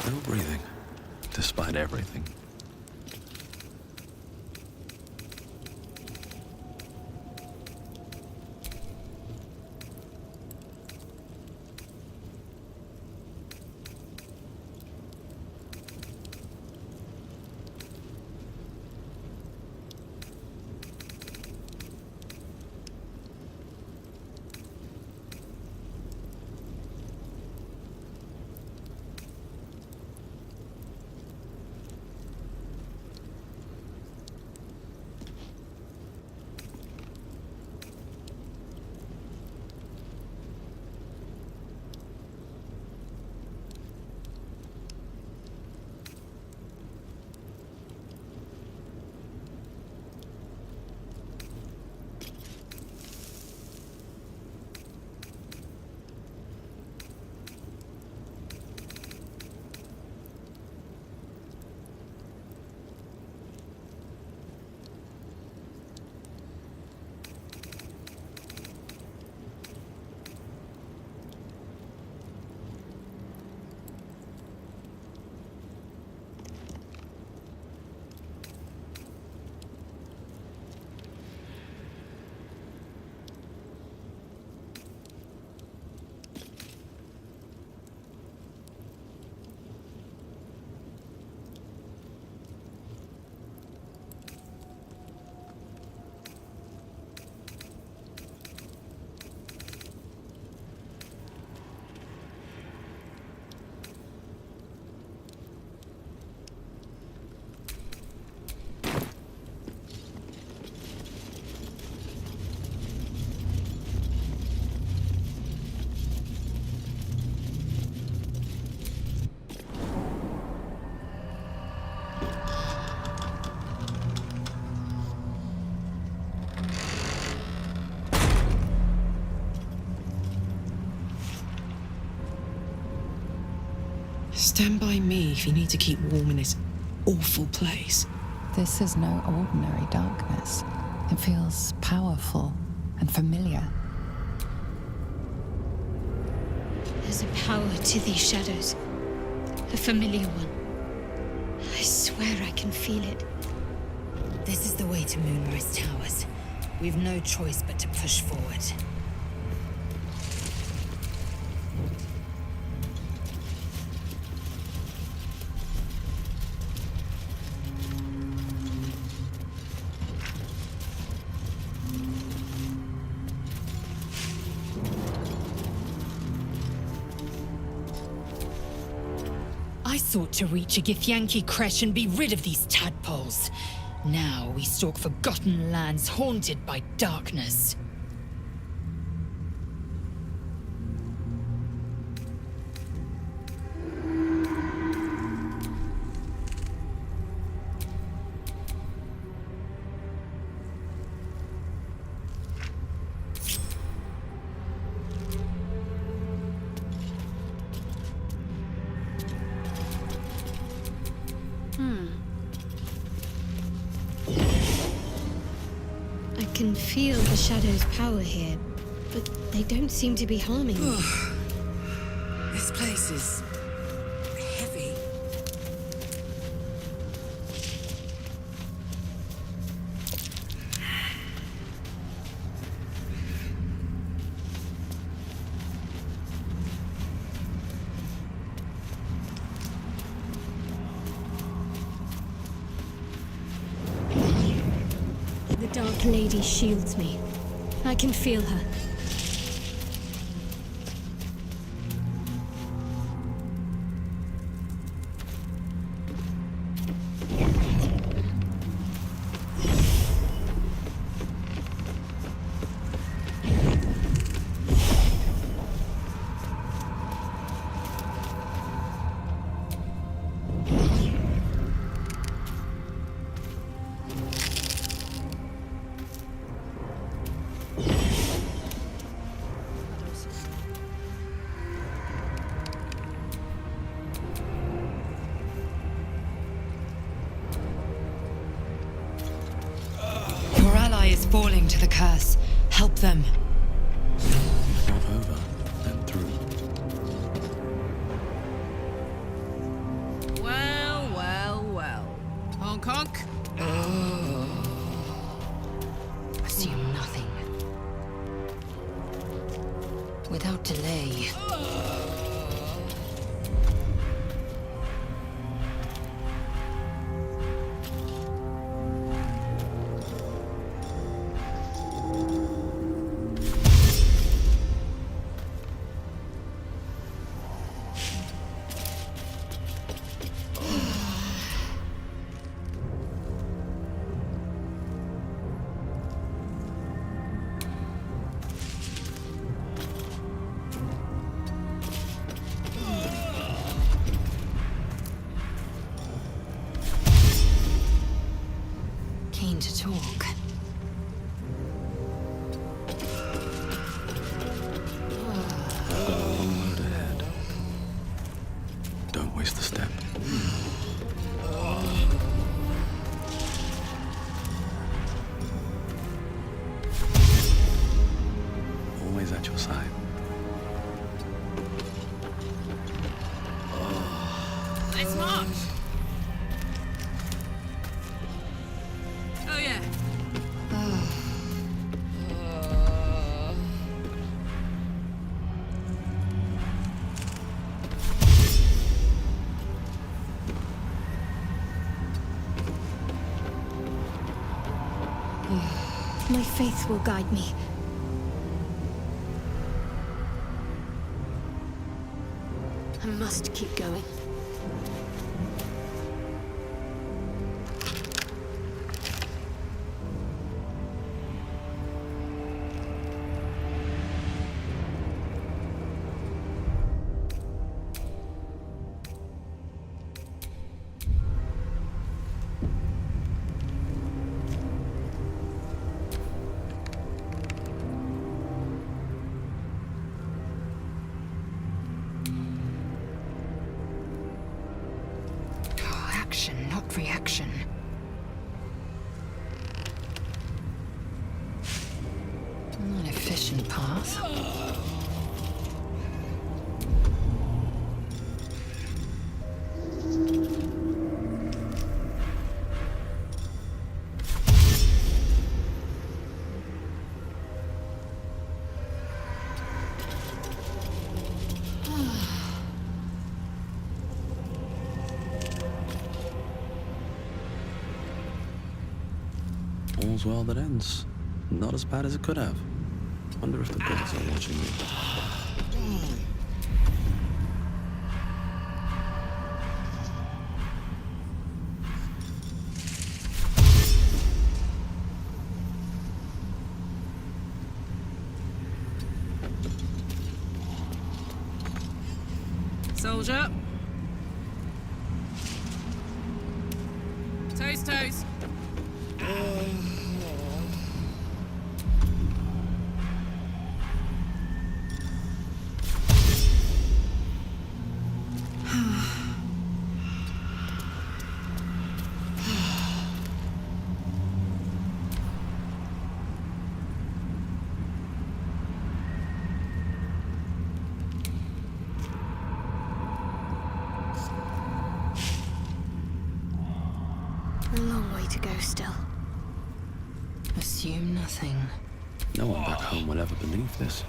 Still breathing, despite everything. Stand by me if you need to keep warm in this awful place. This is no ordinary darkness. It feels powerful and familiar. There's a power to these shadows. A familiar one. I swear I can feel it. This is the way to Moonrise Towers. We've no choice but to push forward. I sought to reach a Githyanki creche and be rid of these tadpoles. Now we stalk forgotten lands haunted by darkness. I can feel the shadow's power here, but they don't seem to be harming me. This place is heavy. The Dark Lady shields me. I can feel her. Is falling to the curse. Help them. Not over and through. Always the step. Always at your side. Let's march! Oh, yeah. My faith will guide me. I must keep going. Action, not reaction. An efficient path. All's well that ends. Not as bad as it could have. Wonder if the gods are watching me. Soldier. Toast, toast. A long way to go still. Assume nothing. No one back home will ever believe this.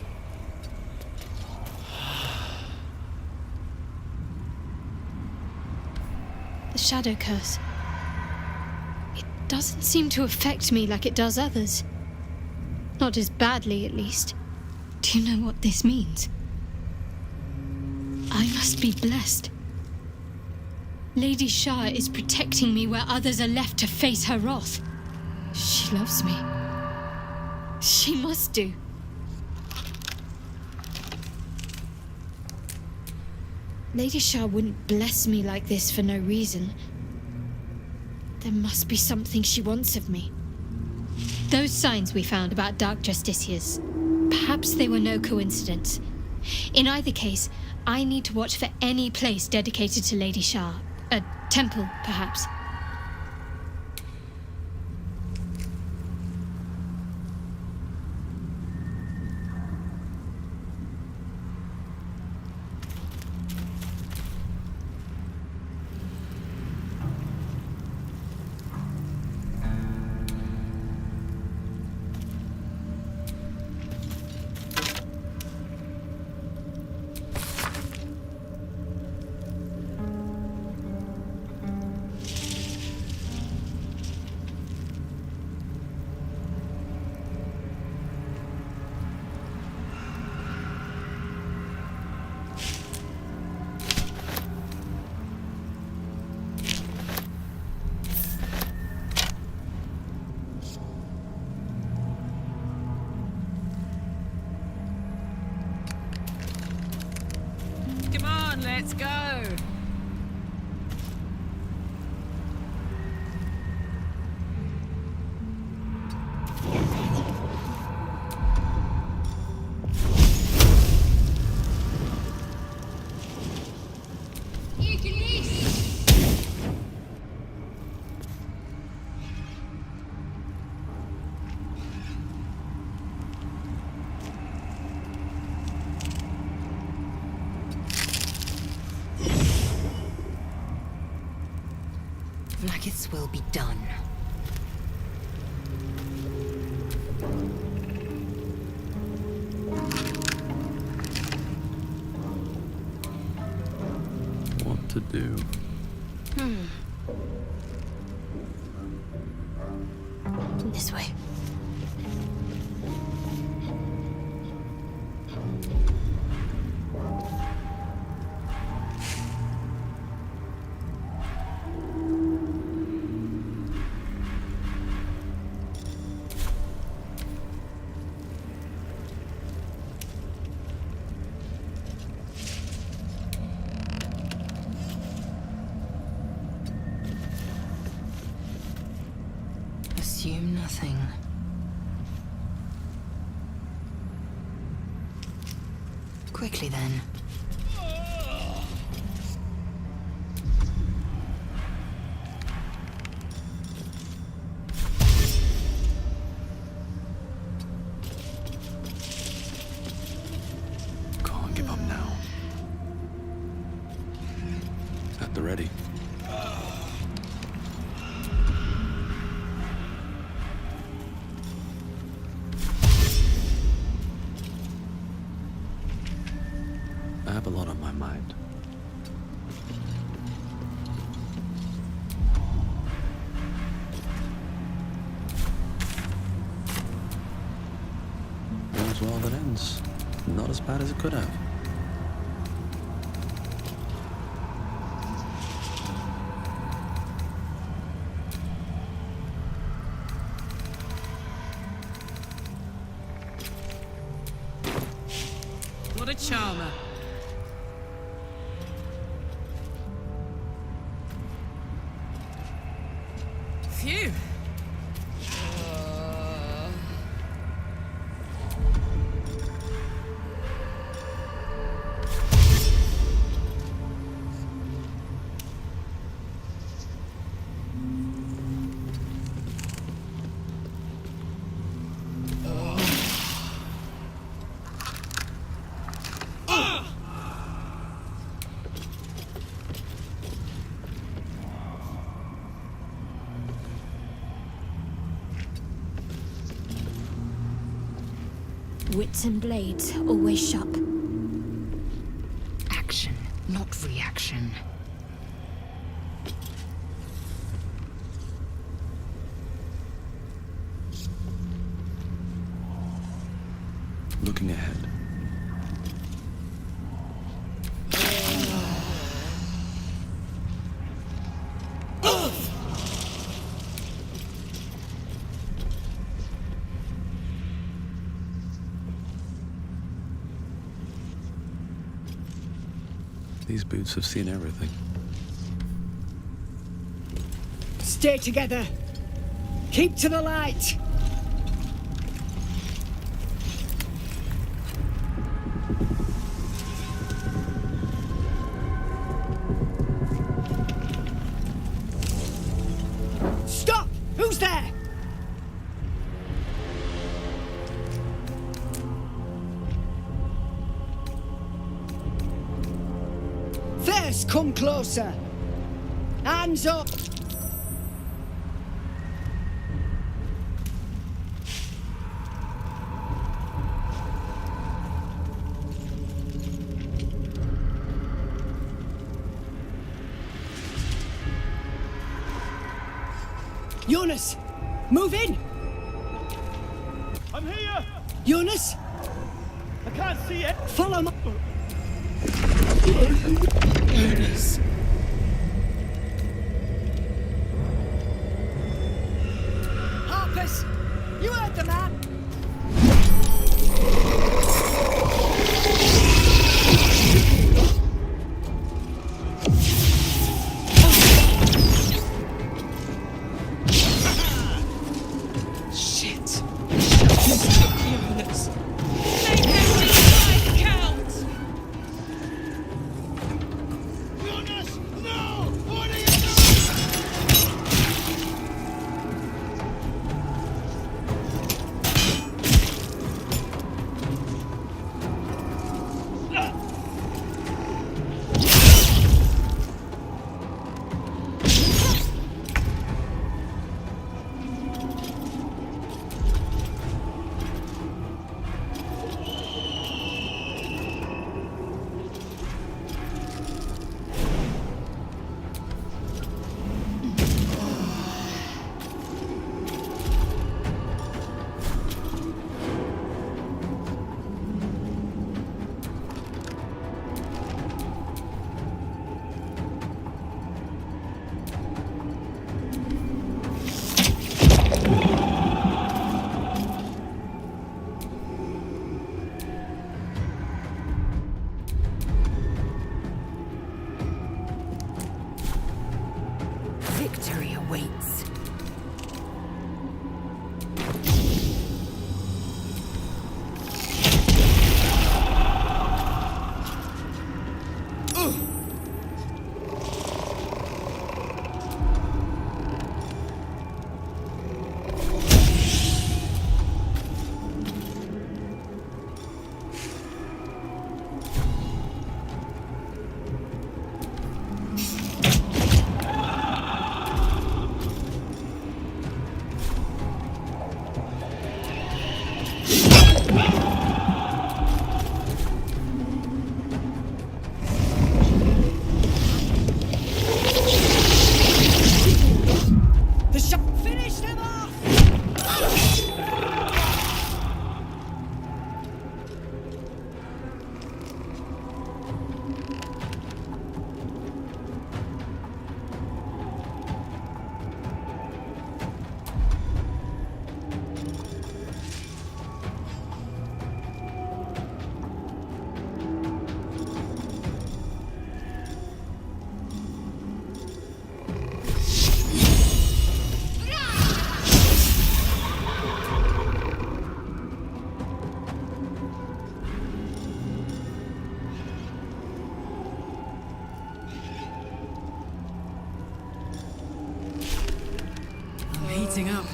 The shadow curse. It doesn't seem to affect me like it does others. Not as badly, at least. Do you know what this means? I must be blessed. Lady Shah is protecting me where others are left to face her wrath. She loves me. She must do. Lady Shah wouldn't bless me like this for no reason. There must be something she wants of me. Those signs we found about Dark Justiciars, perhaps they were no coincidence. In either case, I need to watch for any place dedicated to Lady Shah. A temple, perhaps. Come on, let's go. Vlaakith's will be done. What to do? This way. Assume nothing. Quickly then. Can't give up now. At the ready. I have a lot on my mind. All's well that ends. Not as bad as it could have. What a charmer. Phew. Wits and blades, always sharp. Action, not reaction. Looking ahead. These boots have seen everything. Stay together. Keep to the light. Stop! Who's there? First, come closer. Hands up. Jonas, move in. I'm here! Jonas, I can't see it! follow me. Jonas. Harpers, you heard the man. Shit. Jonas. Make every life count! Jonas! victory awaits. Finish them off! I'm heating up.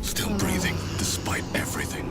Still breathing, despite everything.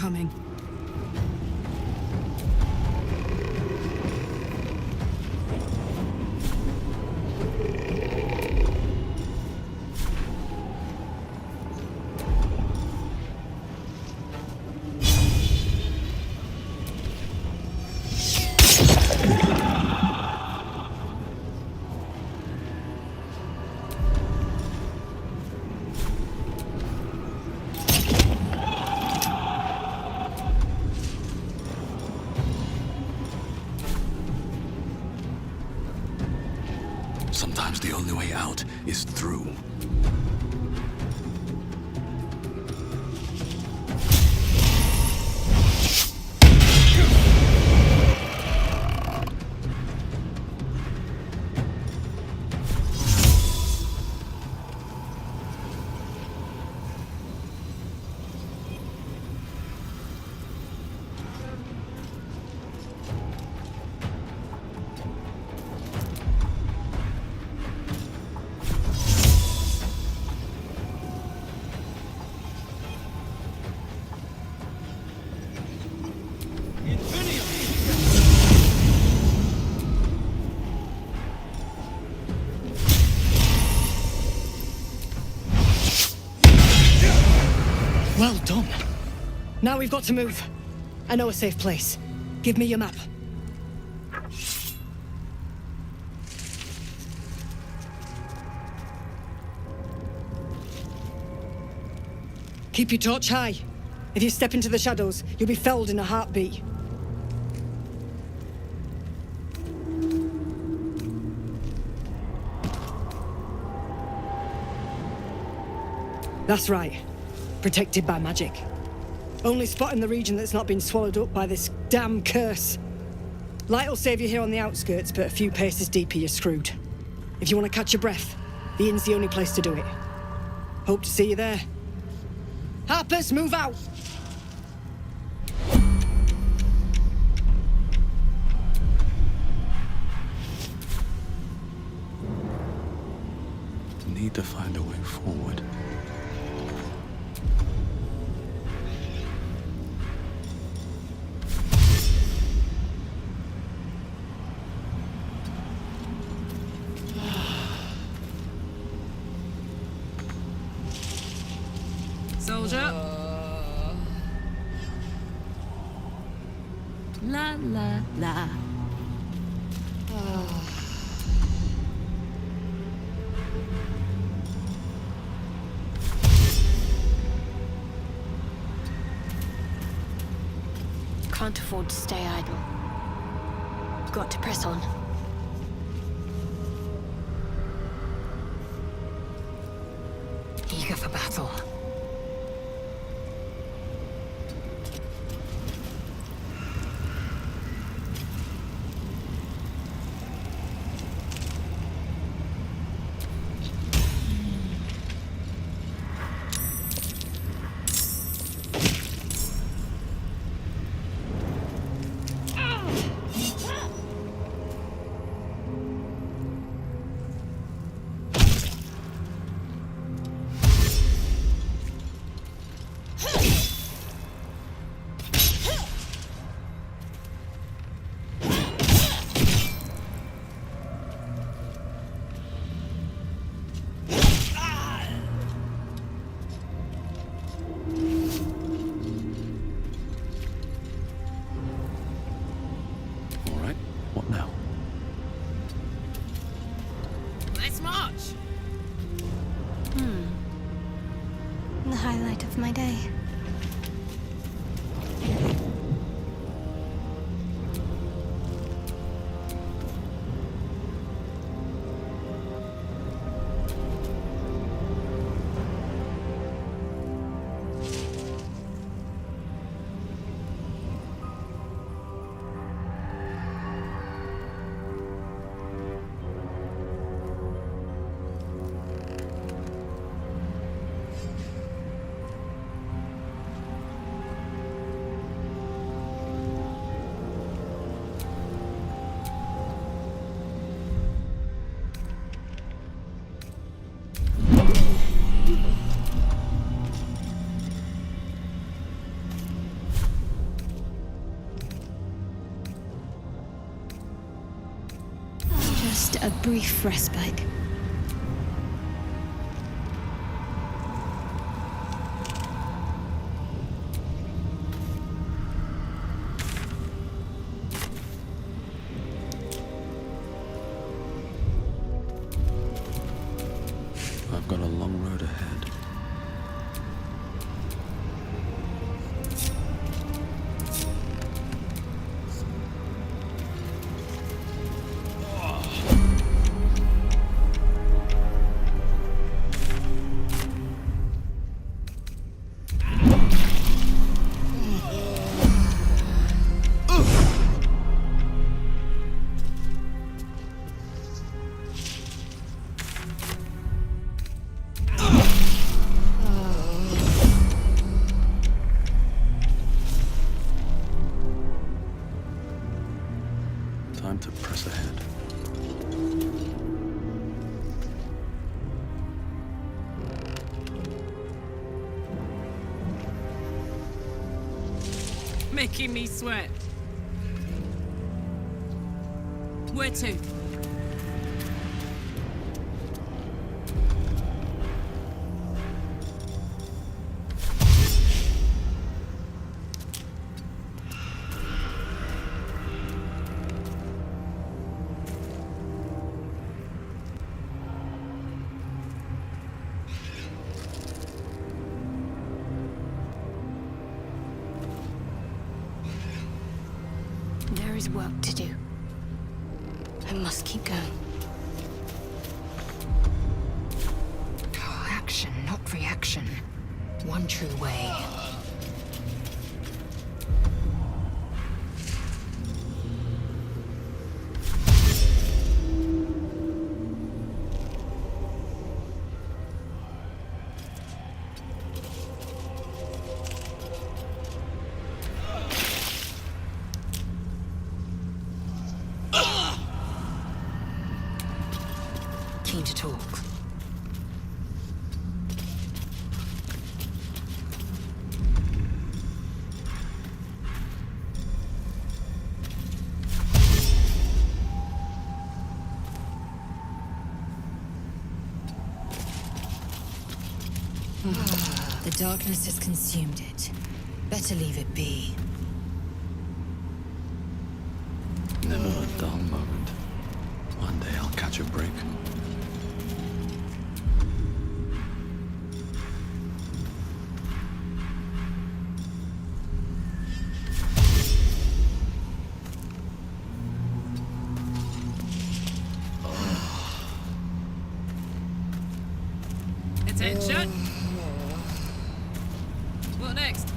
coming. Sometimes the only way out is through. Well done. Now we've got to move. I know a safe place. Give me your map. Keep your torch high. If you step into the shadows, you'll be felled in a heartbeat. That's right. Protected by magic. Only spot in the region that's not been swallowed up by this damn curse. Light will save you here on the outskirts, but a few paces deeper you're screwed. If you want to catch your breath, the inn's the only place to do it. Hope to see you there. Harpers, move out! Need to find a way forward. Soldier. La la la. Can't afford to stay idle. Got to press on. Eager for battle. What now? Let's march! The highlight of my day. Just a brief respite. I've got a long road ahead. Time to press ahead. Making me sweat. Where to? There is work to do. I must keep going. Action, not reaction. One true way. Keen to talk. The darkness has consumed it. Better leave it be. Never a dull moment. One day I'll catch a break. Attention. What next?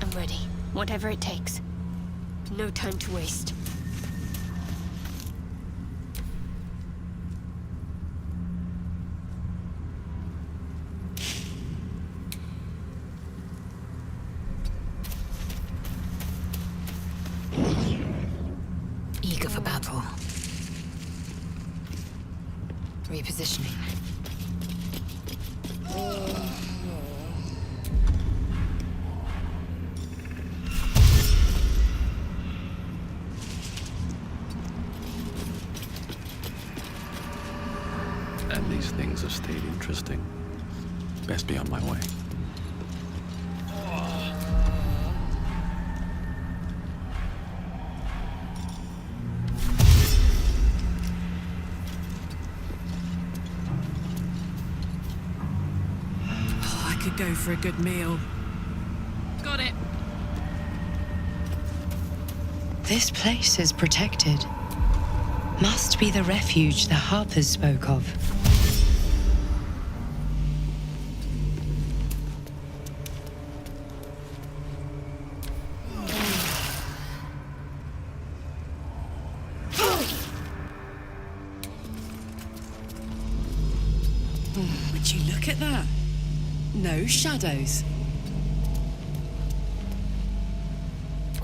I'm ready. Whatever it takes. No time to waste. Eager for battle. Repositioning. And these things have stayed interesting. Best be on my way. I could go for a good meal. Got it. This place is protected. Must be the refuge the Harpers spoke of. Would you look at that? No shadows.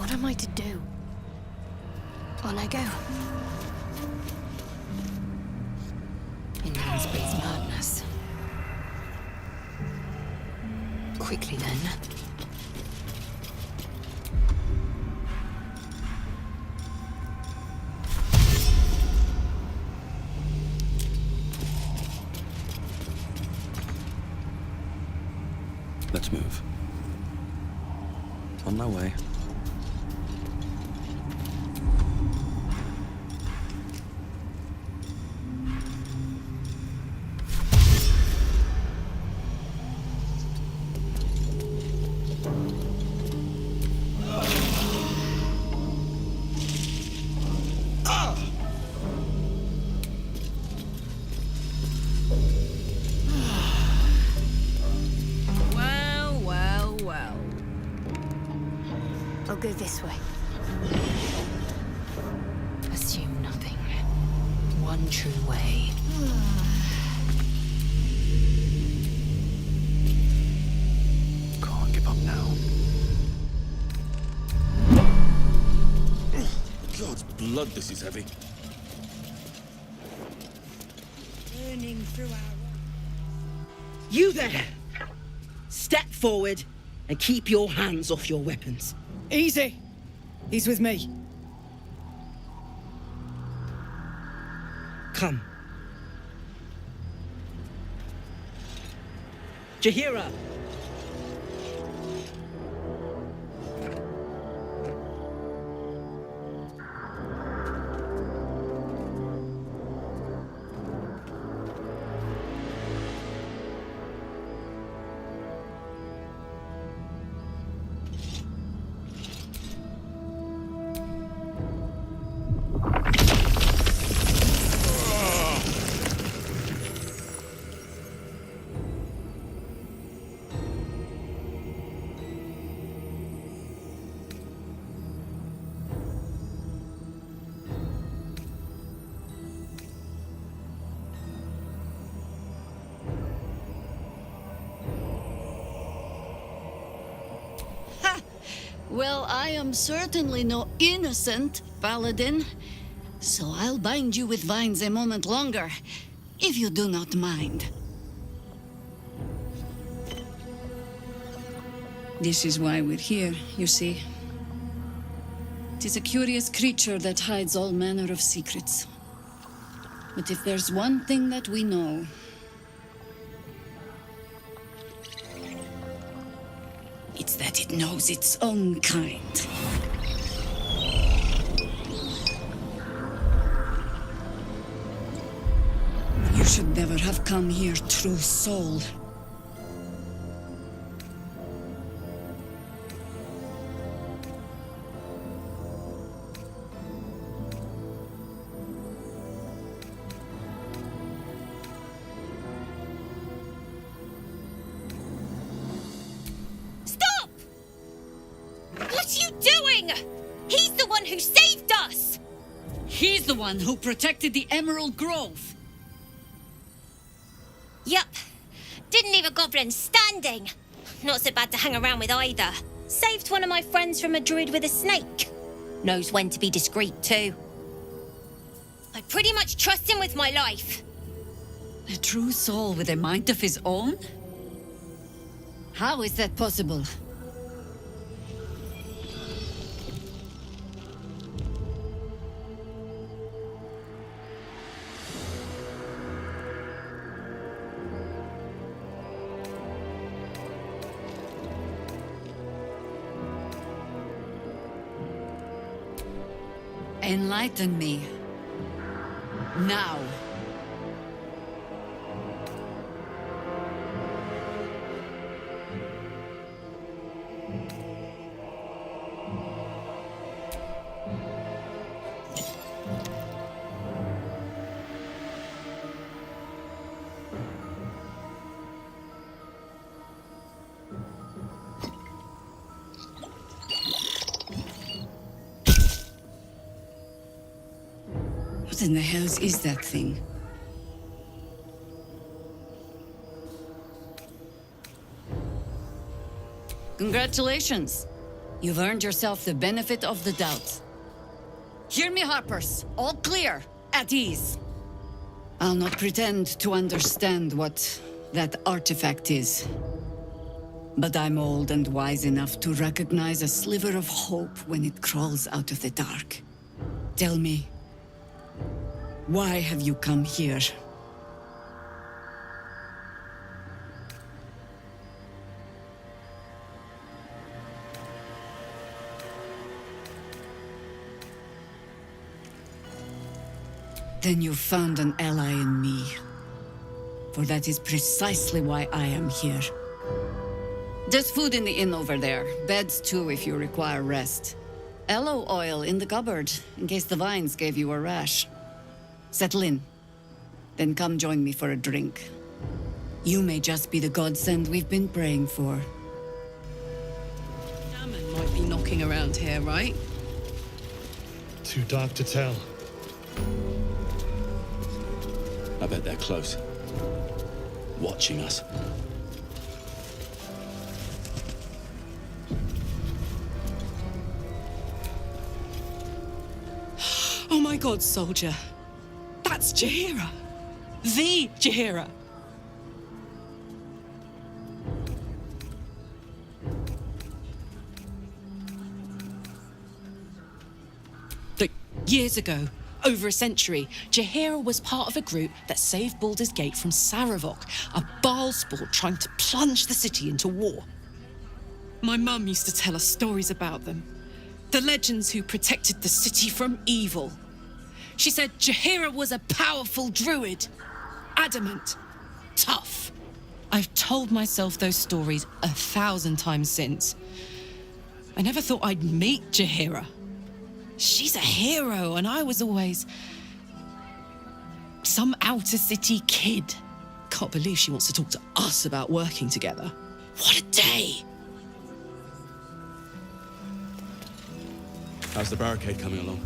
What am I to do? On I go. In Lansbury's madness. Quickly then. Let's move. On my way. Well, well, well. I'll go this way. Assume nothing. One true way. Can't give up now. God's blood, this is heavy. Burning through our... You there! Step forward and keep your hands off your weapons. Easy. He's with me. Come. Jahira! Well, I am certainly no innocent paladin, so I'll bind you with vines a moment longer, if you do not mind. This is why we're here, you see. It is a curious creature that hides all manner of secrets. But if there's one thing that we know, it's that it knows its own kind. You should never have come here, true soul. What are you doing? He's the one who saved us! He's the one who protected the Emerald Grove. Yup. Didn't leave a goblin standing. Not so bad to hang around with either. Saved one of my friends from a druid with a snake. Knows when to be discreet too. I pretty much trust him with my life. A true soul with a mind of his own? How is that possible? Enlighten me. Now. What in the hells is that thing? Congratulations. You've earned yourself the benefit of the doubt. Hear me, Harpers. All clear. At ease. I'll not pretend to understand what that artifact is. But I'm old and wise enough to recognize a sliver of hope when it crawls out of the dark. Tell me, why have you come here? Then you've found an ally in me. For that is precisely why I am here. There's food in the inn over there. Beds too if you require rest. Aloe oil in the cupboard, in case the vines gave you a rash. Settle in. Then come join me for a drink. You may just be the godsend we've been praying for. Gammon might be knocking around here, right? Too dark to tell. I bet they're close. Watching us. Oh my god, soldier. That's Jaheira. The Jaheira. Look, years ago, over a century, Jaheira was part of a group that saved Baldur's Gate from Saravok, a Baalspawn trying to plunge the city into war. My mum used to tell us stories about them. The legends who protected the city from evil. She said Jaheira was a powerful druid. Adamant. Tough. I've told myself those stories 1,000 times since. I never thought I'd meet Jaheira. She's a hero, and I was always some outer city kid. Can't believe she wants to talk to us about working together. What a day! How's the barricade coming along?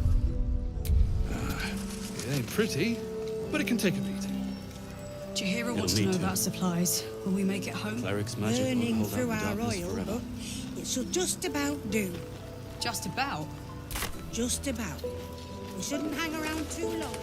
It ain't pretty, but it can take a beating. Jaheira wants to know about supplies. Will we make it home? Cleric's magic won't Burning hold out through the our darkness oil, forever. but it should just about do. Just about? Just about. We shouldn't hang around too long.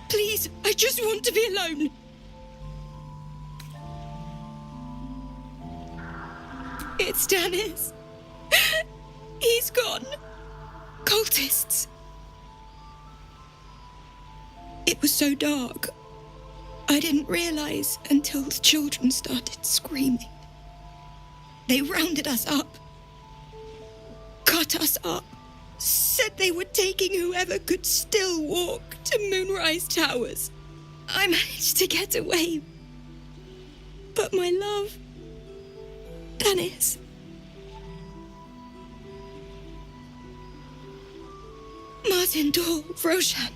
Please, I just want to be alone. It's Dennis. He's gone. Cultists. It was so dark. I didn't realize until the children started screaming. They rounded us up. Cut us up. Said they were taking whoever could still walk to Moonrise Towers. I managed to get away. But my love, Dennis. Martin Dahl, Roshan.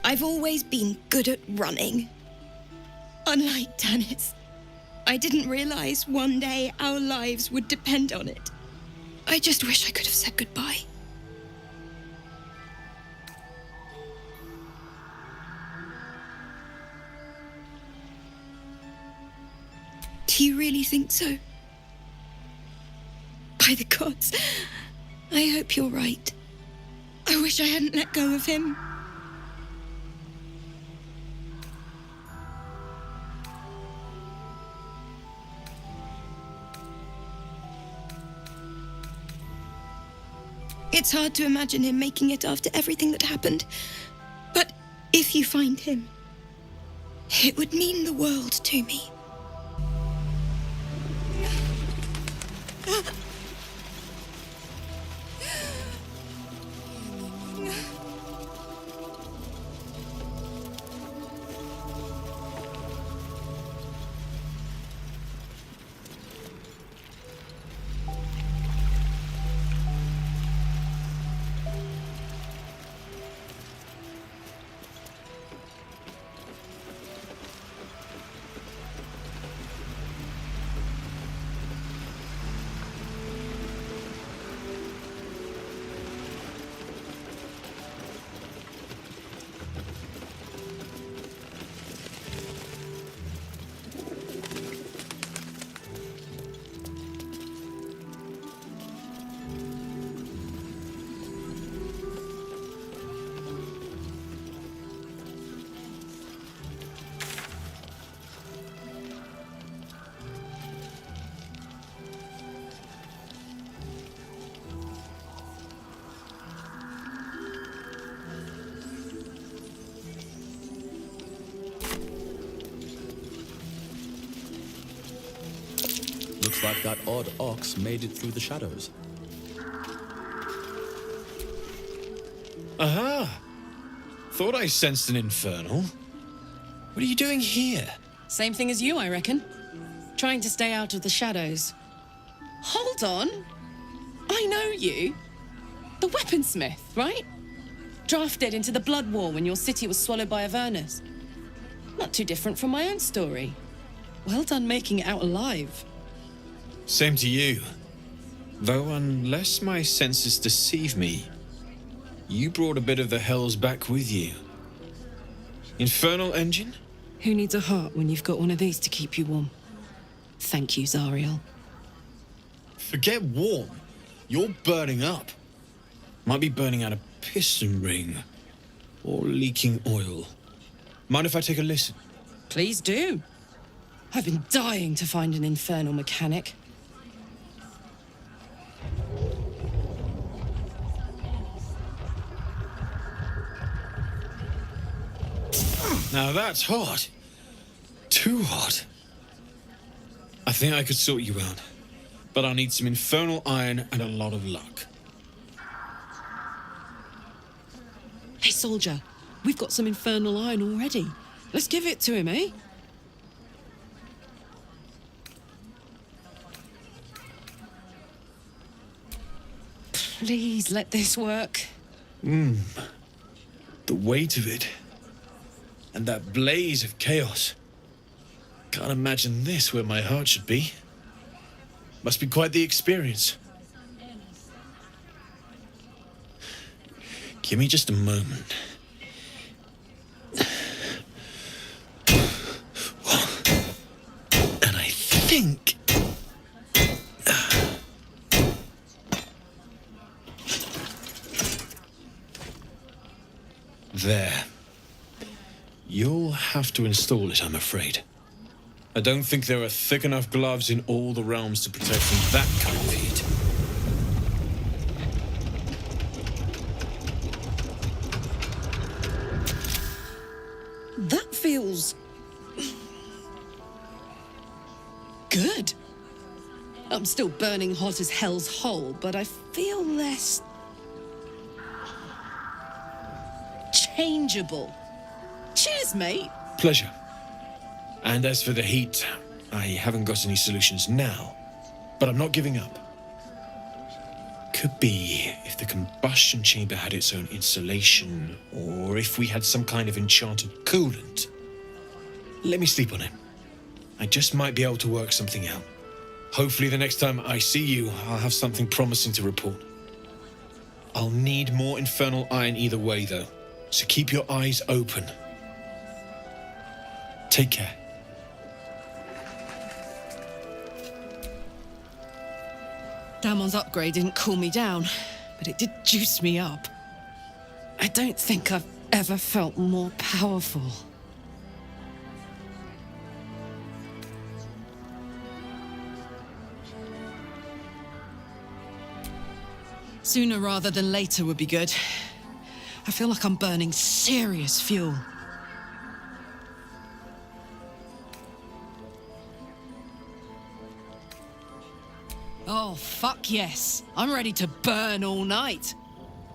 I've always been good at running. Unlike Dennis, I didn't realize one day our lives would depend on it. I just wish I could have said goodbye. Do you really think so? By the gods, I hope you're right. I wish I hadn't let go of him. It's hard to imagine him making it after everything that happened. But if you find him, it would mean the world to me. Looks like that odd ox made it through the shadows. Aha! Thought I sensed an infernal. What are you doing here? Same thing as you, I reckon. Trying to stay out of the shadows. Hold on. I know you. The weaponsmith, right? Drafted into the Blood War when your city was swallowed by Avernus. Not too different from my own story. Well done making it out alive. Same to you. Though unless my senses deceive me, you brought a bit of the hells back with you. Infernal engine? Who needs a heart when you've got one of these to keep you warm? Thank you, Zariel. Forget warm. You're burning up. Might be burning out a piston ring. Or leaking oil. Mind if I take a listen? Please do. I've been dying to find an infernal mechanic. Now that's hot. Too hot. I think I could sort you out. But I'll need some infernal iron and a lot of luck. Hey, soldier. We've got some infernal iron already. Let's give it to him, eh? Please let this work. The weight of it. And that blaze of chaos. Can't imagine this where my heart should be. Must be quite the experience. Give me just a moment. And I think... There. You'll have to install it, I'm afraid. I don't think there are thick enough gloves in all the realms to protect from that kind of heat. That feels... good. I'm still burning hot as hell's hole, but I feel less... changeable. Cheers, mate. Pleasure. And as for the heat, I haven't got any solutions now, but I'm not giving up. Could be if the combustion chamber had its own insulation, or if we had some kind of enchanted coolant. Let me sleep on it. I just might be able to work something out. Hopefully the next time I see you, I'll have something promising to report. I'll need more infernal iron either way, though, so keep your eyes open. Take care. Damon's upgrade didn't cool me down, but it did juice me up. I don't think I've ever felt more powerful. Sooner rather than later would be good. I feel like I'm burning serious fuel. Oh, fuck yes. I'm ready to burn all night.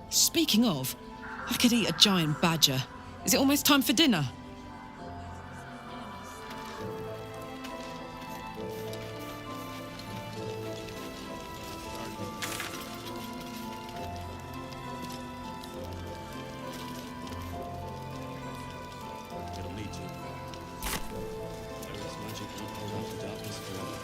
Speaking of, I could eat a giant badger. Is it almost time for dinner? It'll need to. There is magic not hold out the darkness forever.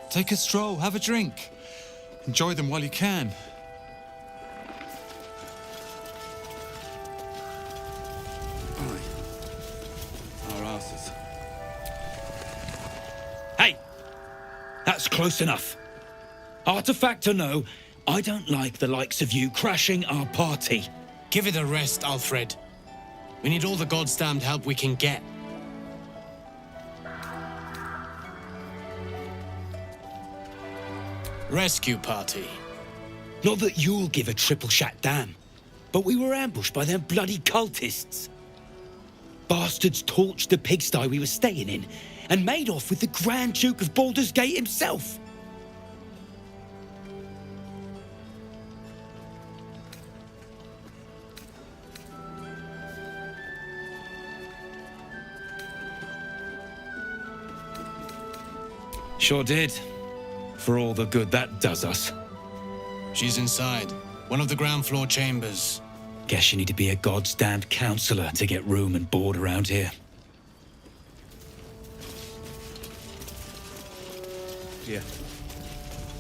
Take a stroll, have a drink. Enjoy them while you can. Our asses. Hey! That's close enough. Artifact or no, I don't like the likes of you crashing our party. Give it a rest, Alfred. We need all the goddamned help we can get. Rescue party. Not that you'll give a triple shot damn, but we were ambushed by them bloody cultists. Bastards torched the pigsty we were staying in and made off with the Grand Duke of Baldur's Gate himself. Sure did. For all the good that does us. She's inside. One of the ground floor chambers. Guess you need to be a goddamned counselor to get room and board around here. Yeah.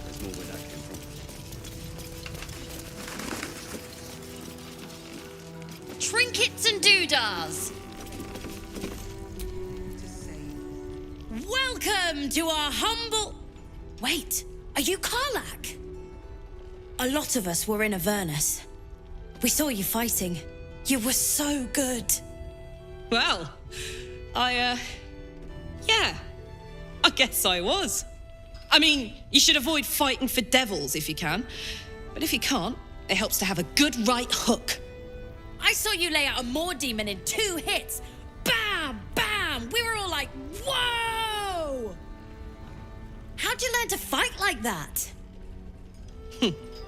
There's more where that came from. Trinkets and doodahs. Welcome to our humble... Wait, are you Karlach? A lot of us were in Avernus. We saw you fighting. You were so good. Well, yeah, I guess I was. I mean, you should avoid fighting for devils if you can. But if you can't, it helps to have a good right hook. I saw you lay out a Moor demon in 2 hits. Bam, bam! We were all like, whoa! How'd you learn to fight like that?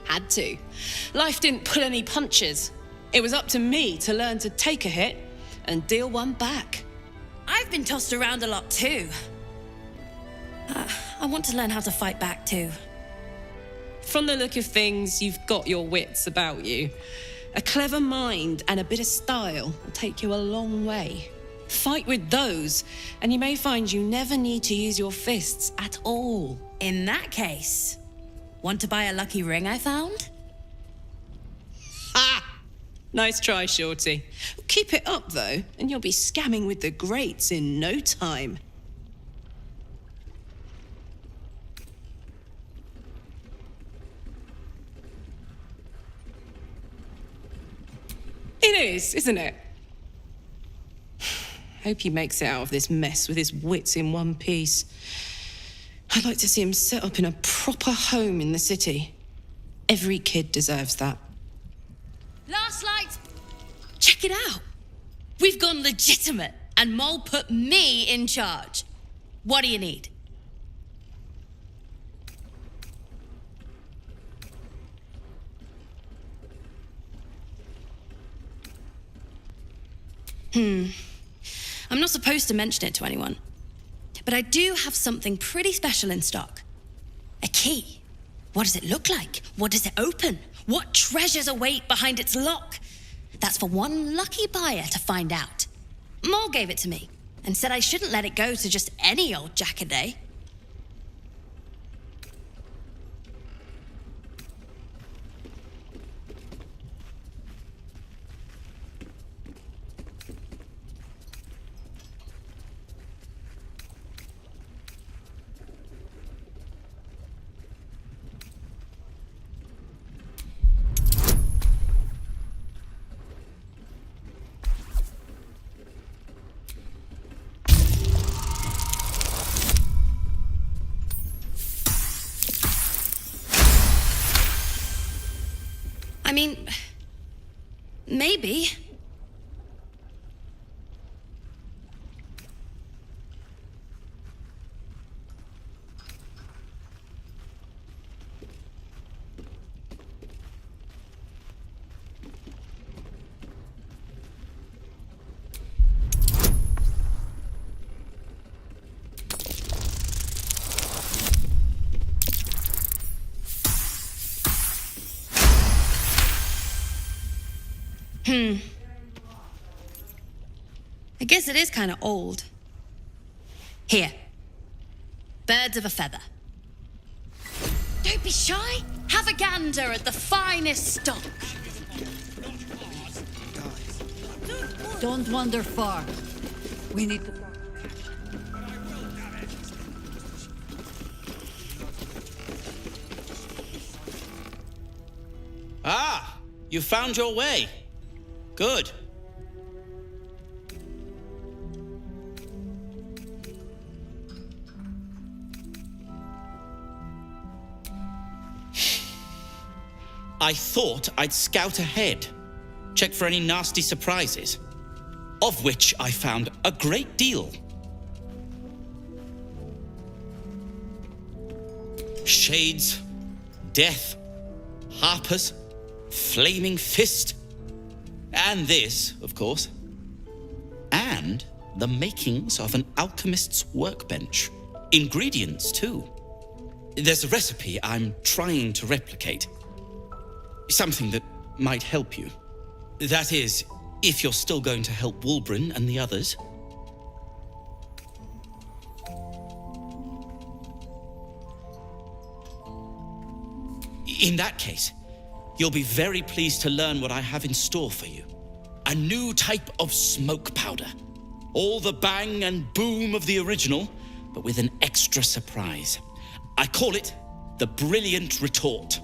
Had to. Life didn't pull any punches. It was up to me to learn to take a hit and deal one back. I've been tossed around a lot too. I want to learn how to fight back too. From the look of things, you've got your wits about you. A clever mind and a bit of style will take you a long way. Fight with those, and you may find you never need to use your fists at all. In that case, want to buy a lucky ring I found? Ha! Nice try, Shorty. Keep it up, though, and you'll be scamming with the greats in no time. It is, isn't it? Hope he makes it out of this mess with his wits in one piece. I'd like to see him set up in a proper home in the city. Every kid deserves that. Last light! Check it out! We've gone legitimate, and Mole put me in charge. What do you need? I'm not supposed to mention it to anyone, but I do have something pretty special in stock. A key. What does it look like? What does it open? What treasures await behind its lock? That's for one lucky buyer to find out. Mole gave it to me and said I shouldn't let it go to just any old jackaday. I mean, maybe. I guess it is kind of old. Here. Birds of a feather. Don't be shy. Have a gander at the finest stock. Don't wander far. We need to... You found your way. Good. I thought I'd scout ahead, check for any nasty surprises, of which I found a great deal. Shades, death, harpers, flaming fist, and this, of course, and the makings of an alchemist's workbench. Ingredients, too. There's a recipe I'm trying to replicate. Something that might help you. That is, if you're still going to help Wulbren and the others. In that case, you'll be very pleased to learn what I have in store for you. A new type of smoke powder. All the bang and boom of the original, but with an extra surprise. I call it the Brilliant Retort.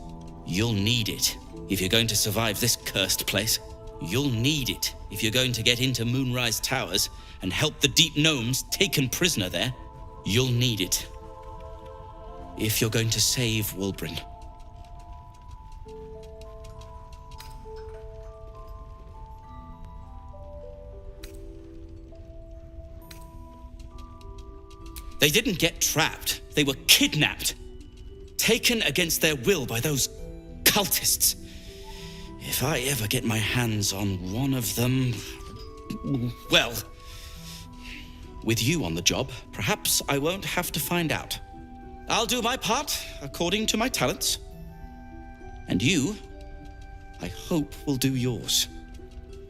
You'll need it if you're going to survive this cursed place. You'll need it if you're going to get into Moonrise Towers and help the Deep Gnomes taken prisoner there. You'll need it if you're going to save Wulbren. They didn't get trapped. They were kidnapped. Taken against their will by those cultists. If I ever get my hands on one of them... Well, with you on the job, perhaps I won't have to find out. I'll do my part according to my talents. And you, I hope, will do yours.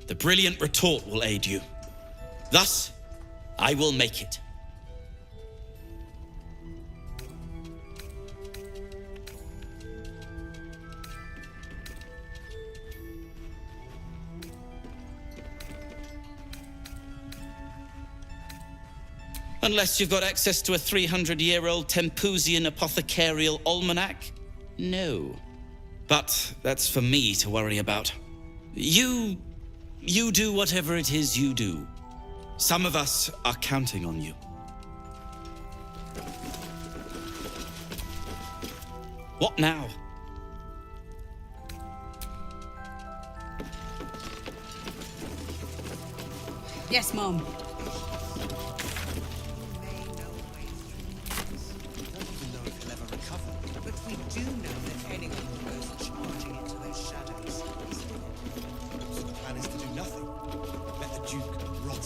The Brilliant Retort will aid you. Thus, I will make it. Unless you've got access to a 300-year-old Tempusian apothecarial almanac? No. But that's for me to worry about. You do whatever it is you do. Some of us are counting on you. What now? Yes, Mom.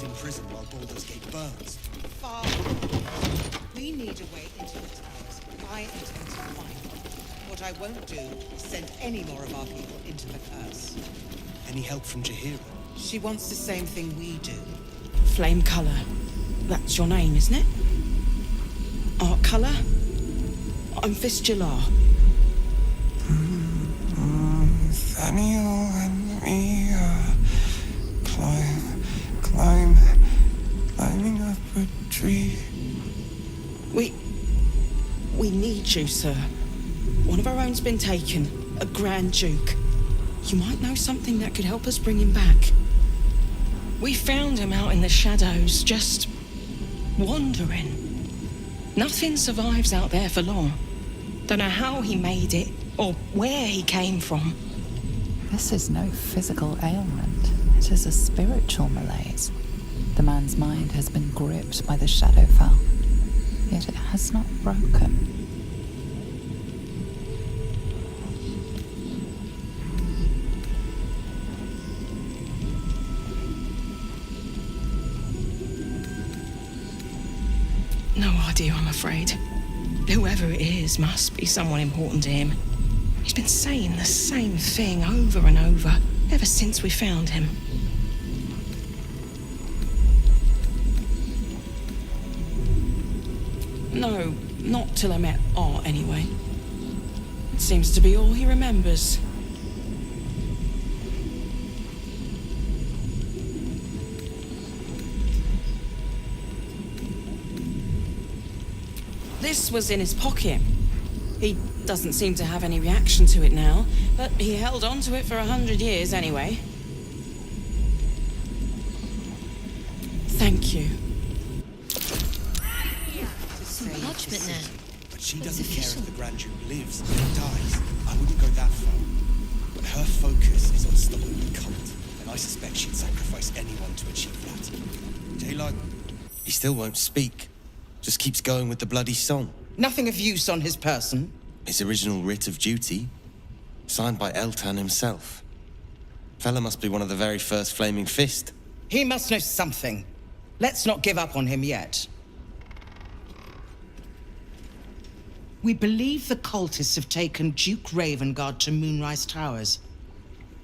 In prison while Baldur's Gate burns. Far. We need a way into the towers. I intend to find one. What I won't do is send any more of our people into the curse. Any help from Jaheira? She wants the same thing we do. Flame colour. That's your name, isn't it? Art colour? I'm Fistula. Nathaniel and me climbing up a tree. We need you, sir. One of our own's been taken, a Grand Duke. You might know something that could help us bring him back. We found him out in the shadows, just wandering. Nothing survives out there for long. Don't know how he made it, or where he came from. This is no physical ailment. It is a spiritual malaise. The man's mind has been gripped by the Shadowfell, yet it has not broken. No idea, I'm afraid. Whoever it is must be someone important to him. He's been saying the same thing over and over, ever since we found him. No, not till I met Art, anyway. It seems to be all he remembers. This was in his pocket. He doesn't seem to have any reaction to it now, but he held on to it for 100 years anyway. Thank you. Some parchment there. But she It's doesn't care official. if the Grand Duke lives or dies. I wouldn't go that far. But her focus is on stopping the cult, and I suspect she'd sacrifice anyone to achieve that. Daylight, he still won't speak. Just keeps going with the bloody song. Nothing of use on his person. His original writ of duty, signed by Eltan himself. Fella must be one of the very first Flaming Fist. He must know something. Let's not give up on him yet. We believe the cultists have taken Duke Ravengard to Moonrise Towers.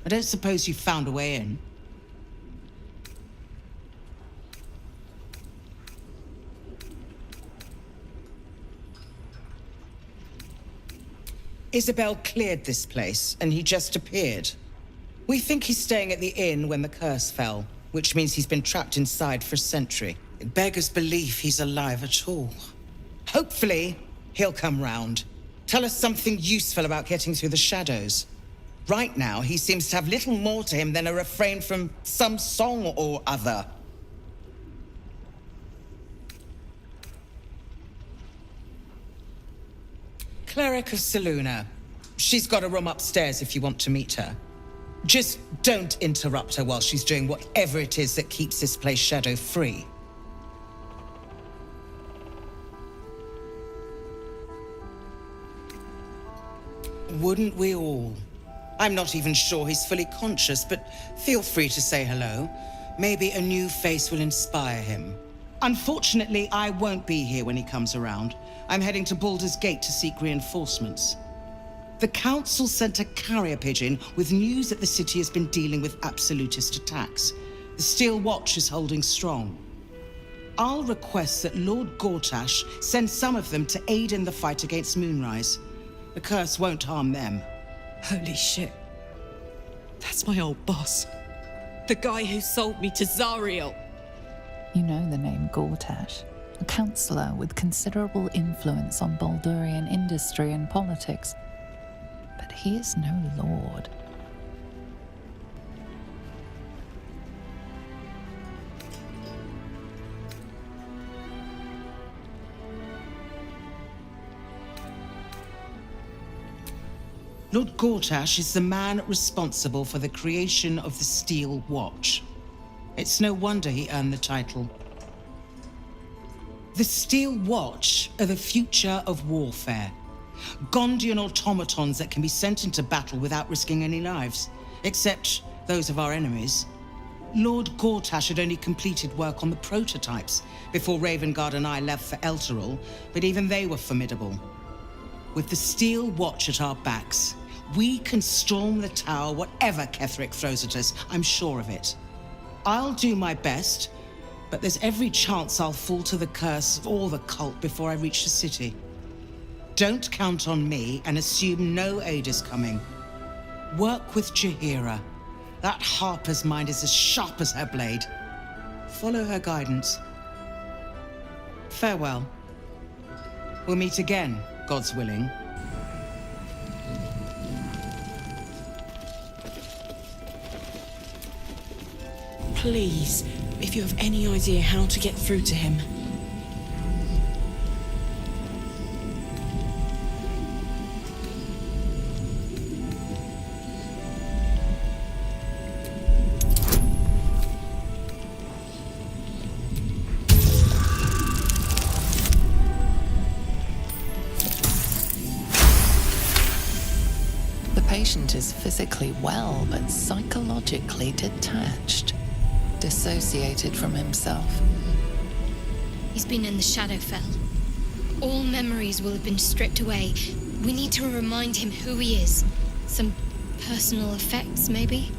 I don't suppose you found a way in. Isabel cleared this place, and he just appeared. We think he's staying at the inn when the curse fell, which means he's been trapped inside for a century. It beggars belief he's alive at all. Hopefully, he'll come round. Tell us something useful about getting through the shadows. Right now, he seems to have little more to him than a refrain from some song or other. Cleric of Seluna. She's got a room upstairs if you want to meet her. Just don't interrupt her while she's doing whatever it is that keeps this place shadow-free. Wouldn't we all? I'm not even sure he's fully conscious, but feel free to say hello. Maybe a new face will inspire him. Unfortunately, I won't be here when he comes around. I'm heading to Baldur's Gate to seek reinforcements. The Council sent a carrier pigeon with news that the city has been dealing with absolutist attacks. The Steel Watch is holding strong. I'll request that Lord Gortash send some of them to aid in the fight against Moonrise. The curse won't harm them. Holy shit. That's my old boss. The guy who sold me to Zariel. You know the name Gortash, a councillor with considerable influence on Baldurian industry and politics. But he is no lord. Lord Gortash is the man responsible for the creation of the Steel Watch. It's no wonder he earned the title. The Steel Watch are the future of warfare. Gondian automatons that can be sent into battle without risking any lives, except those of our enemies. Lord Gortash had only completed work on the prototypes before Ravengard and I left for Elturel, but even they were formidable. With the Steel Watch at our backs, we can storm the tower whatever Ketheric throws at us, I'm sure of it. I'll do my best, but there's every chance I'll fall to the curse or the cult before I reach the city. Don't count on me and assume no aid is coming. Work with Jaheira. That Harper's mind is as sharp as her blade. Follow her guidance. Farewell. We'll meet again, God's willing. Please, if you have any idea how to get through to him. The patient is physically well, but psychologically detached, dissociated from himself. He's been in the Shadowfell. All memories will have been stripped away. We need to remind him who he is. Some personal effects, maybe?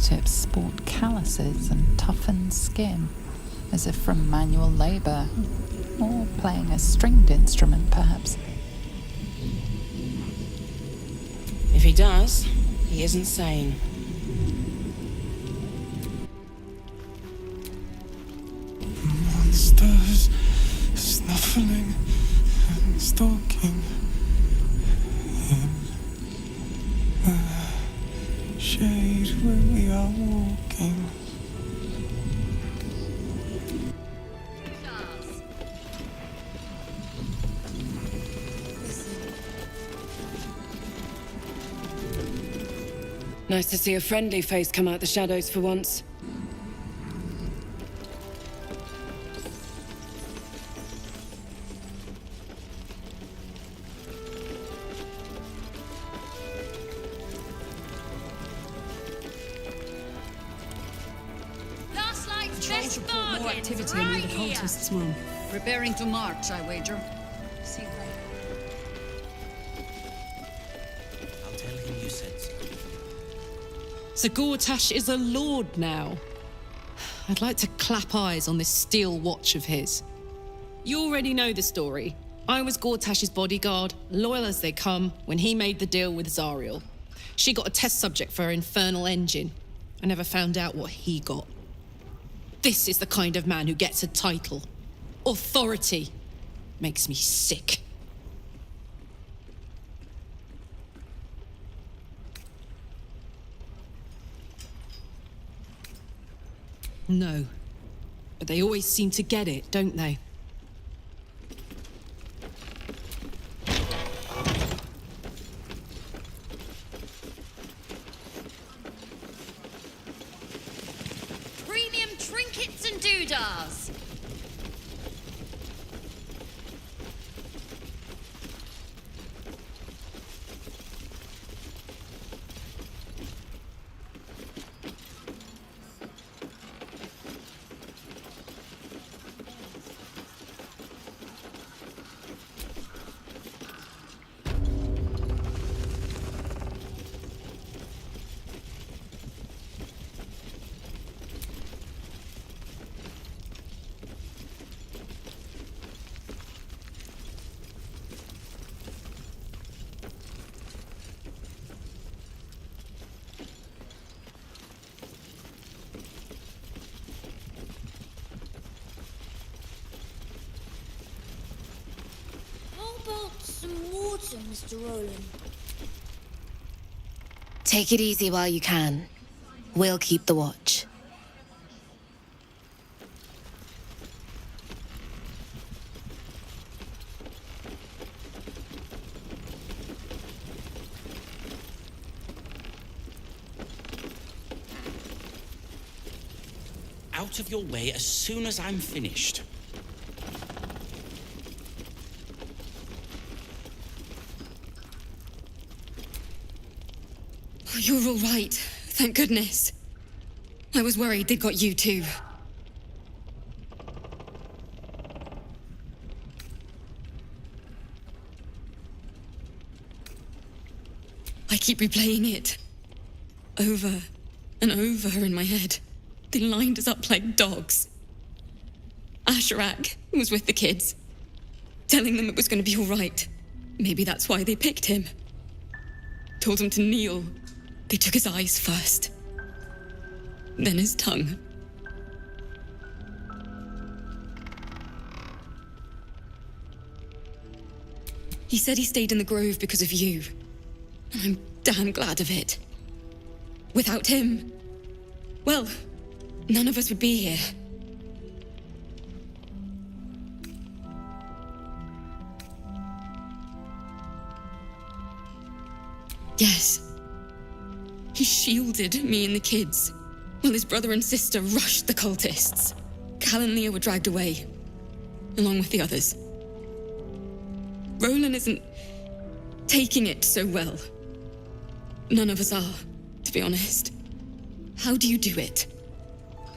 fingertips sport calluses and toughened skin, as if from manual labor, or playing a stringed instrument, perhaps. If he does, he isn't sane. Monsters snuffling and stalking in the shade where we are walking. Nice to see a friendly face come out the shadows for once. Last night's Patrols best report more bargain, activity right among the here. cultists, Mum. Preparing to march, I wager. See you later. I'll tell him you said so. So Gortash is a lord now. I'd like to clap eyes on this steel watch of his. You already know the story. I was Gortash's bodyguard, loyal as they come, when he made the deal with Zariel. She got a test subject for her infernal engine. I never found out what he got. This is the kind of man who gets a title. Authority. Makes me sick. No. But they always seem to get it, don't they? Premium trinkets and doodahs. How about some water, Mr. Roland? Take it easy while you can. We'll keep the watch. Out of your way as soon as I'm finished. Oh, you're all right. Thank goodness. I was worried they'd got you too. I keep replaying it. Over and over in my head. They lined us up like dogs. Asherak was with the kids, telling them it was going to be all right. Maybe that's why they picked him. Told him to kneel. They took his eyes first, then his tongue. He said he stayed in the grove because of you, and I'm damn glad of it. Without him, well, none of us would be here. Yes. He shielded me and the kids, while his brother and sister rushed the cultists. Cal and Leah were dragged away, along with the others. Roland isn't taking it so well. None of us are, to be honest. How do you do it?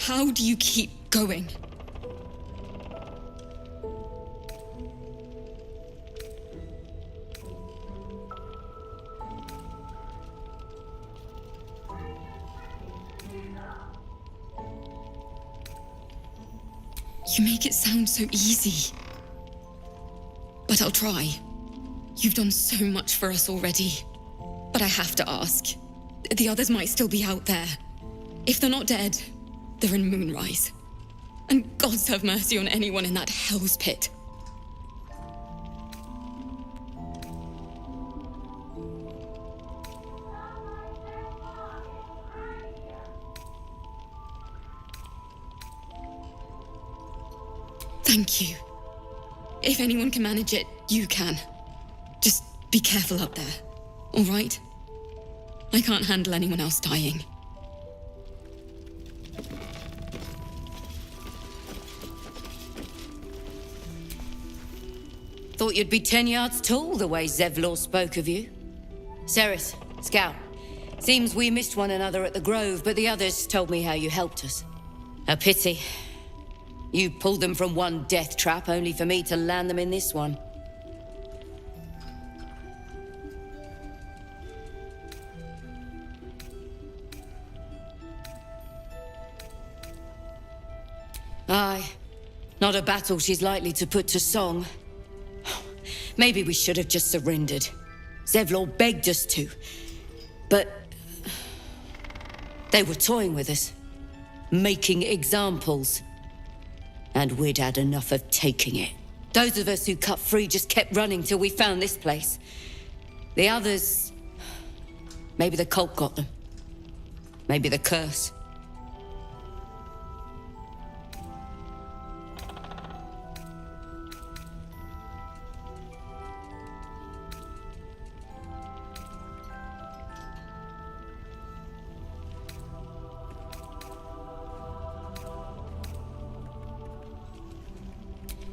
How do you keep going? You make it sound so easy. But I'll try. You've done so much for us already. But I have to ask. The others might still be out there. If they're not dead, they're in Moonrise. And gods have mercy on anyone in that hell's pit. Thank you. If anyone can manage it, you can. Just be careful up there, all right? I can't handle anyone else dying. Thought you'd be 10 yards tall the way Zevlor spoke of you. Ceres, Scout. Seems we missed one another at the Grove, but the others told me how you helped us. A pity. You pulled them from one death trap, only for me to land them in this one. Aye. Not a battle she's likely to put to song. Maybe we should have just surrendered. Zevlor begged us to. But they were toying with us. Making examples. And we'd had enough of taking it. Those of us who cut free just kept running till we found this place. The others... Maybe the cult got them. Maybe the curse.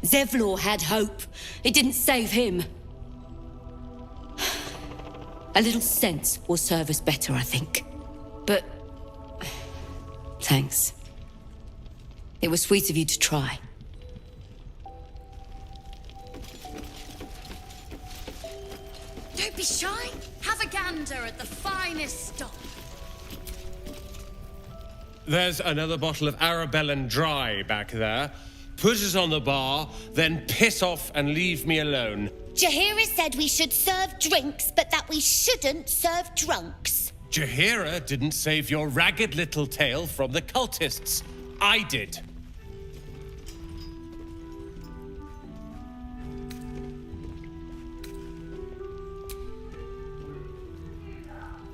Zevlor had hope. It didn't save him. A little sense will serve us better, I think. But... thanks. It was sweet of you to try. Don't be shy. Have a gander at the finest stock. There's another bottle of Arabellan Dry back there. Put it on the bar, then piss off and leave me alone. Jaheira said we should serve drinks, but that we shouldn't serve drunks. Jaheira didn't save your ragged little tail from the cultists. I did.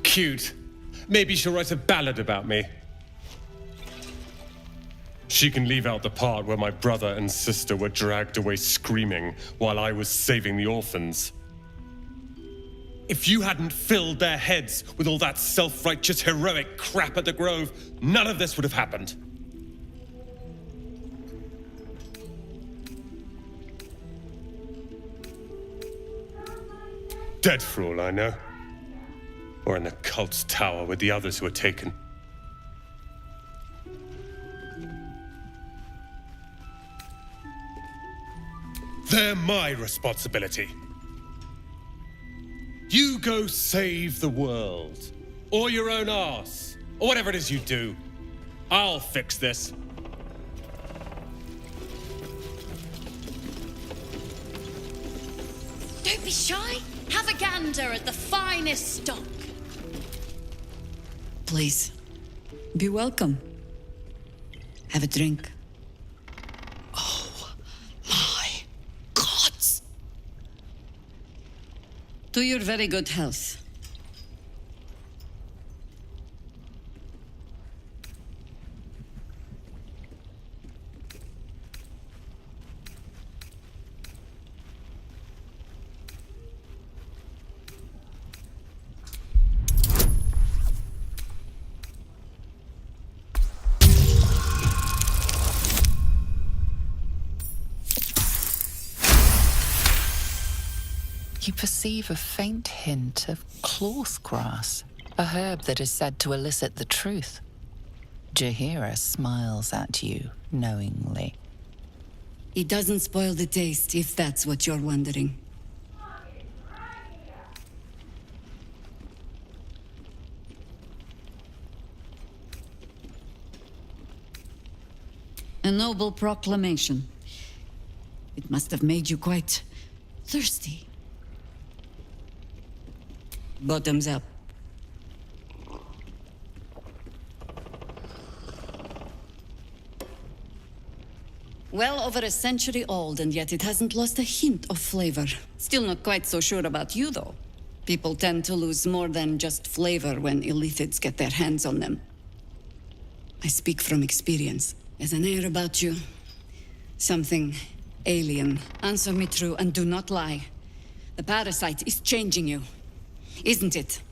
Cute. Maybe she'll write a ballad about me. She can leave out the part where my brother and sister were dragged away screaming while I was saving the orphans. If you hadn't filled their heads with all that self-righteous heroic crap at the Grove, none of this would have happened. Dead for all I know. Or in the cult's tower with the others who were taken. They're my responsibility. You go save the world. Or your own arse. Or whatever it is you do. I'll fix this. Don't be shy. Have a gander at the finest stock. Please, be welcome. Have a drink. Oh, my gods. To your very good health. You perceive a faint hint of clorse grass, a herb that is said to elicit the truth. Jaheira smiles at you knowingly. It doesn't spoil the taste, if that's what you're wondering. An noble proclamation. It must have made you quite thirsty. Bottoms up. Well over a century old, and yet it hasn't lost a hint of flavor. Still not quite so sure about you, though. People tend to lose more than just flavor when illithids get their hands on them. I speak from experience. There's an air about you. Something alien. Answer me true and do not lie. The parasite is changing you, isn't it?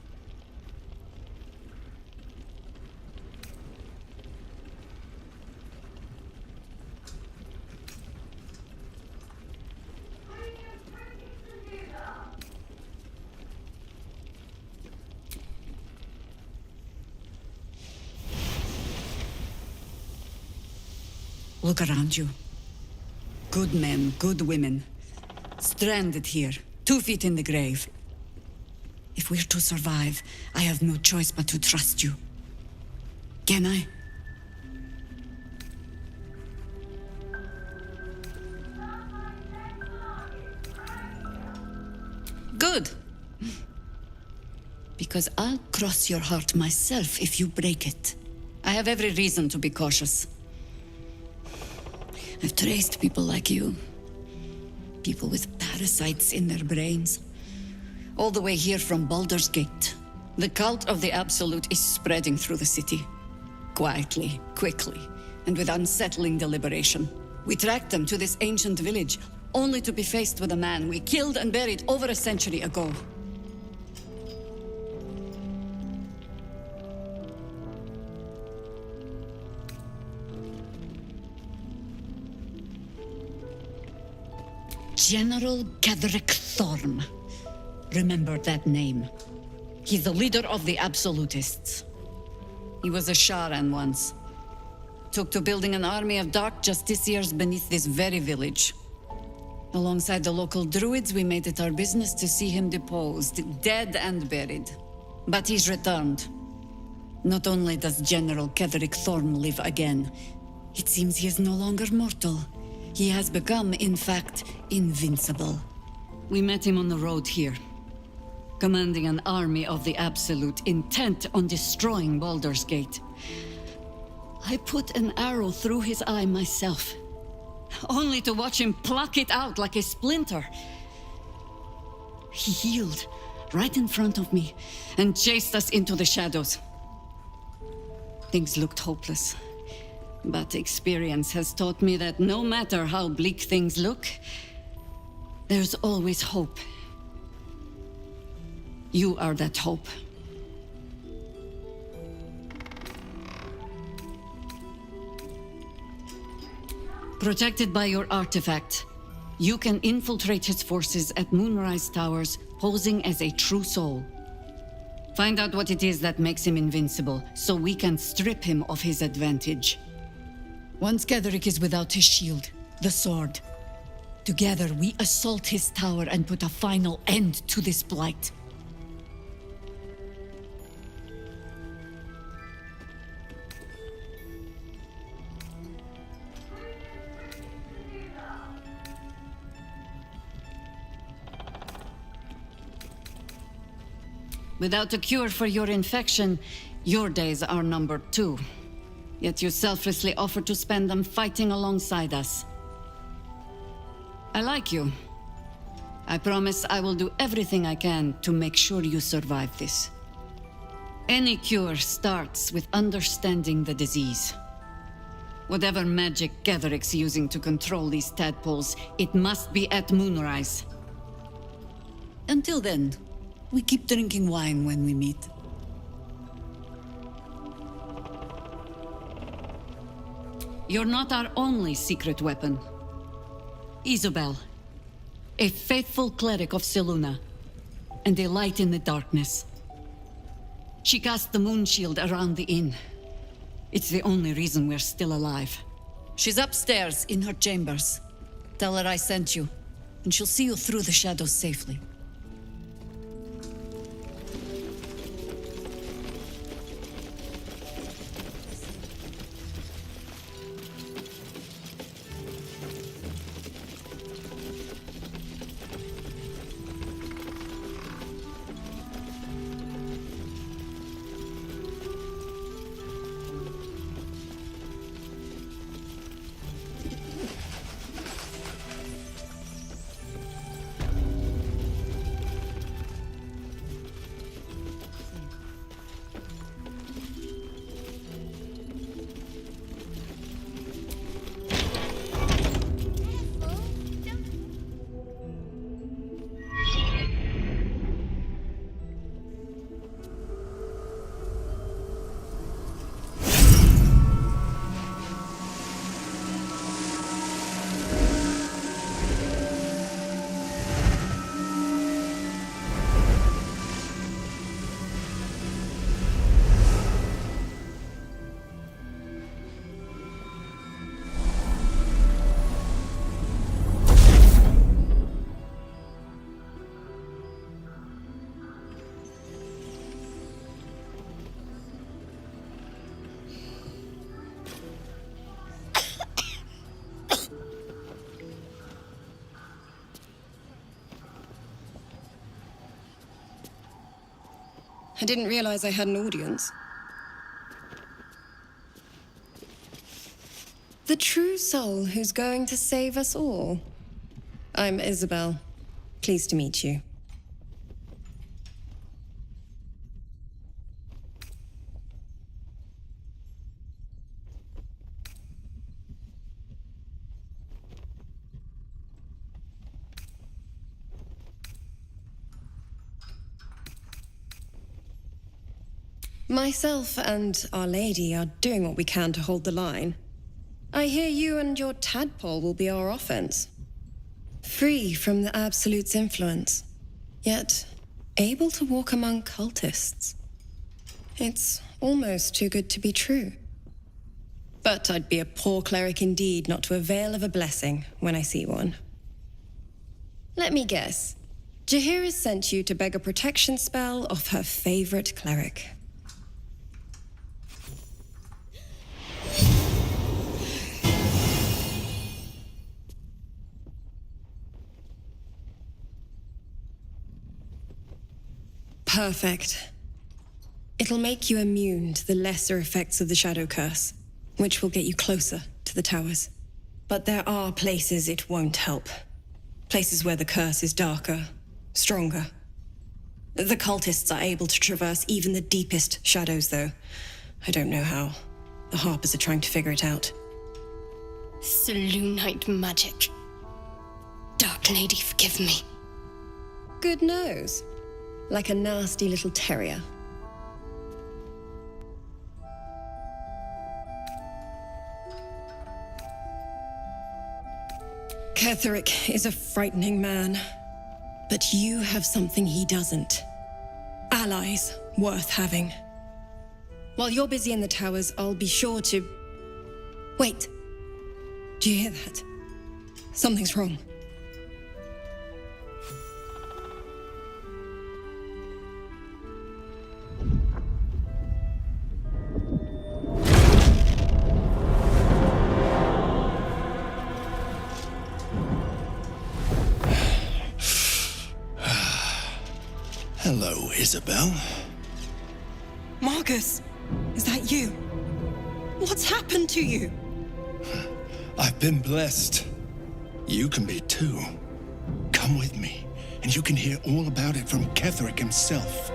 Look around you. Good men, good women. Stranded here, 2 feet in the grave. If we're to survive, I have no choice but to trust you. Can I? Good. Because I'll cross your heart myself if you break it. I have every reason to be cautious. I've traced people like you. People with parasites in their brains. All the way here from Baldur's Gate. The cult of the Absolute is spreading through the city. Quietly, quickly, and with unsettling deliberation. We tracked them to this ancient village, only to be faced with a man we killed and buried over a century ago. General Ketheric Thorm. Remember that name. He's the leader of the Absolutists. He was a Sharan once. Took to building an army of dark justiciars beneath this very village. Alongside the local druids, we made it our business to see him deposed, dead and buried. But he's returned. Not only does General Ketheric Thorm live again, it seems he is no longer mortal. He has become, in fact, invincible. We met him on the road here, commanding an army of the Absolute, intent on destroying Baldur's Gate. I put an arrow through his eye myself, only to watch him pluck it out like a splinter. He healed right in front of me and chased us into the shadows. Things looked hopeless. But experience has taught me that no matter how bleak things look, there's always hope. You are that hope. Protected by your artifact, you can infiltrate his forces at Moonrise Towers, posing as a true soul. Find out what it is that makes him invincible, so we can strip him of his advantage. Once Ketheric is without his shield, the sword, together we assault his tower and put a final end to this blight. Without a cure for your infection, your days are numbered too. Yet you selflessly offer to spend them fighting alongside us. I like you. I promise I will do everything I can to make sure you survive this. Any cure starts with understanding the disease. Whatever magic Ketheric's using to control these tadpoles, it must be at Moonrise. Until then, we keep drinking wine when we meet. You're not our only secret weapon. Isobel, a faithful cleric of Selûne, and a light in the darkness. She cast the moon shield around the inn. It's the only reason we're still alive. She's upstairs in her chambers. Tell her I sent you, and she'll see you through the shadows safely. I didn't realize I had an audience. The true soul who's going to save us all. I'm Isabel. Pleased to meet you. Myself and Our Lady are doing what we can to hold the line. I hear you and your tadpole will be our offense. Free from the Absolute's influence, yet able to walk among cultists. It's almost too good to be true. But I'd be a poor cleric indeed not to avail of a blessing when I see one. Let me guess. Jaheira sent you to beg a protection spell off her favorite cleric. Perfect. It'll make you immune to the lesser effects of the Shadow Curse, which will get you closer to the towers. But there are places it won't help. Places where the curse is darker, stronger. The cultists are able to traverse even the deepest shadows, though. I don't know how. The Harpers are trying to figure it out. Selûnite magic. Dark Lady, forgive me. Good nose. Like a nasty little terrier. Ketheric is a frightening man, but you have something he doesn't. Allies worth having. While you're busy in the towers, I'll be sure to... Wait. Do you hear that? Something's wrong. Hello, Isabel. Marcus, is that you? What's happened to you? I've been blessed. You can be too. Come with me, and you can hear all about it from Ketheric himself.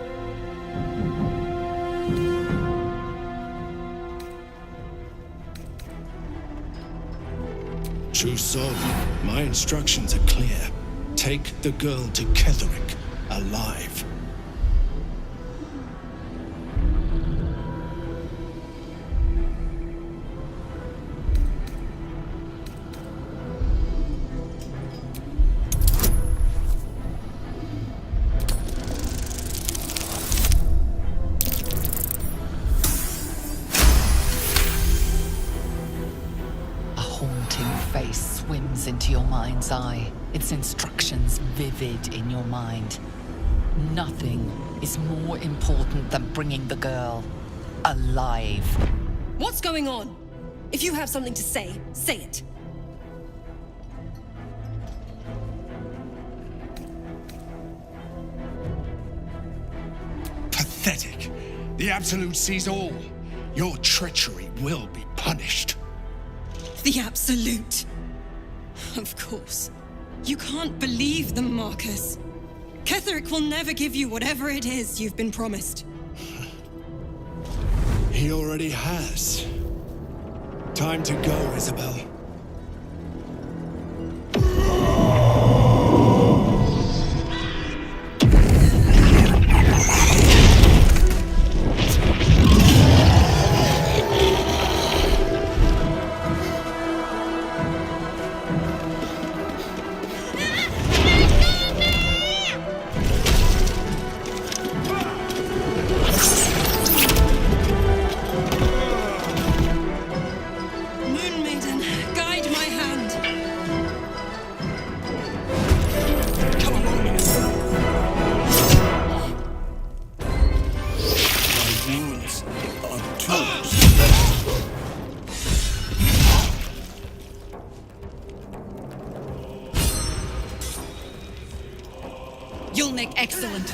True soul, my instructions are clear. Take the girl to Ketheric, alive. Into your mind's eye, its instructions vivid in your mind. Nothing is more important than bringing the girl alive. What's going on? If you have something to say, say it. Pathetic. The Absolute sees all. Your treachery will be punished. The Absolute. Of course. You can't believe them, Marcus. Ketheric will never give you whatever it is you've been promised. He already has. Time to go, Isabel. You'll make excellent.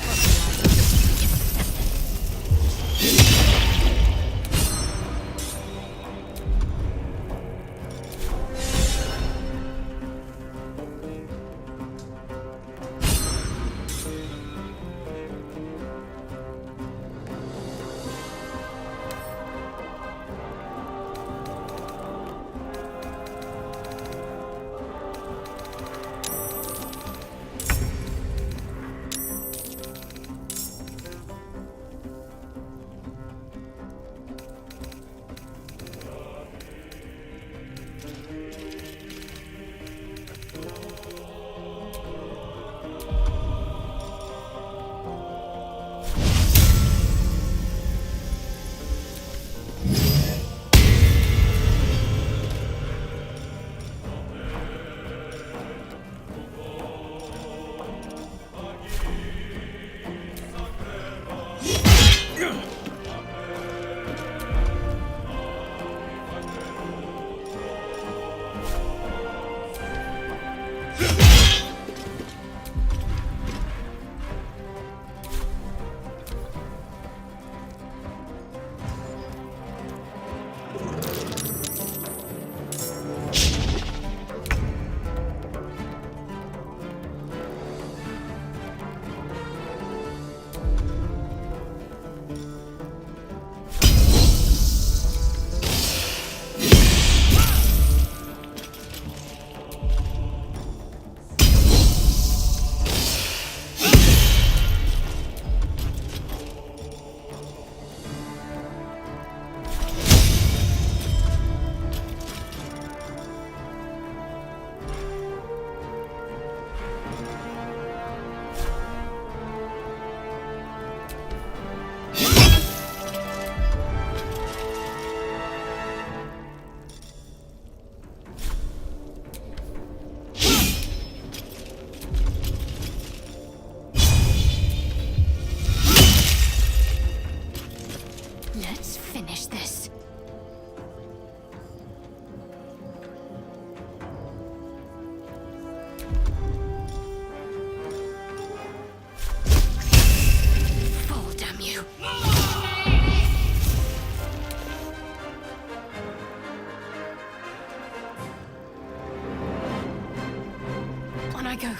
go.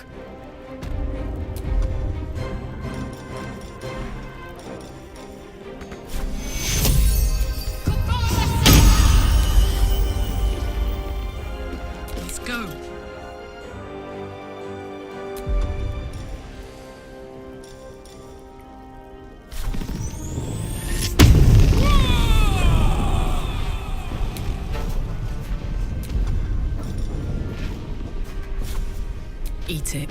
Let's go. Eat it.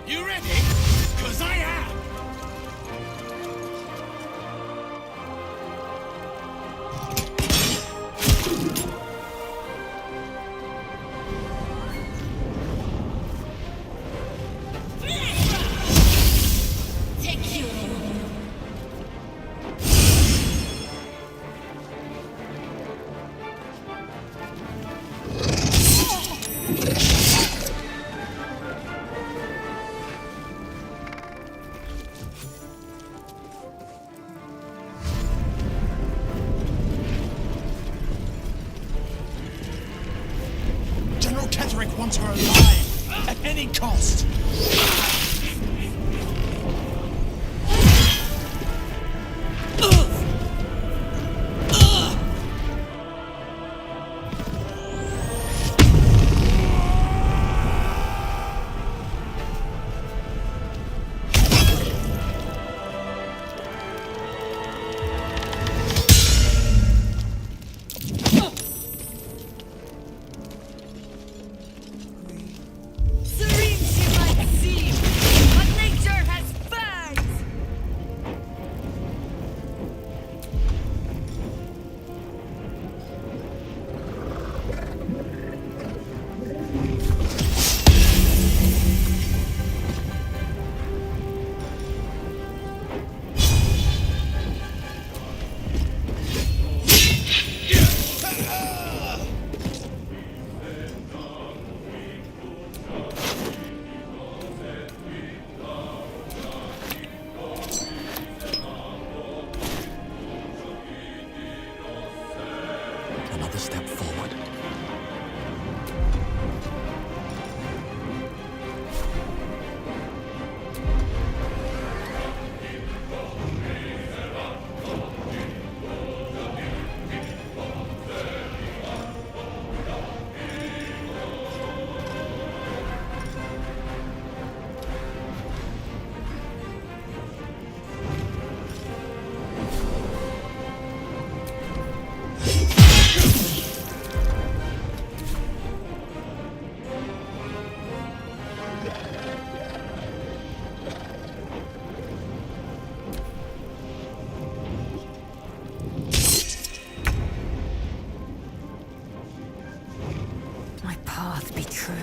You ready? 'Cause I am! General Ketherick wants her alive, at any cost. Serene she might seem, step forward. My path be true.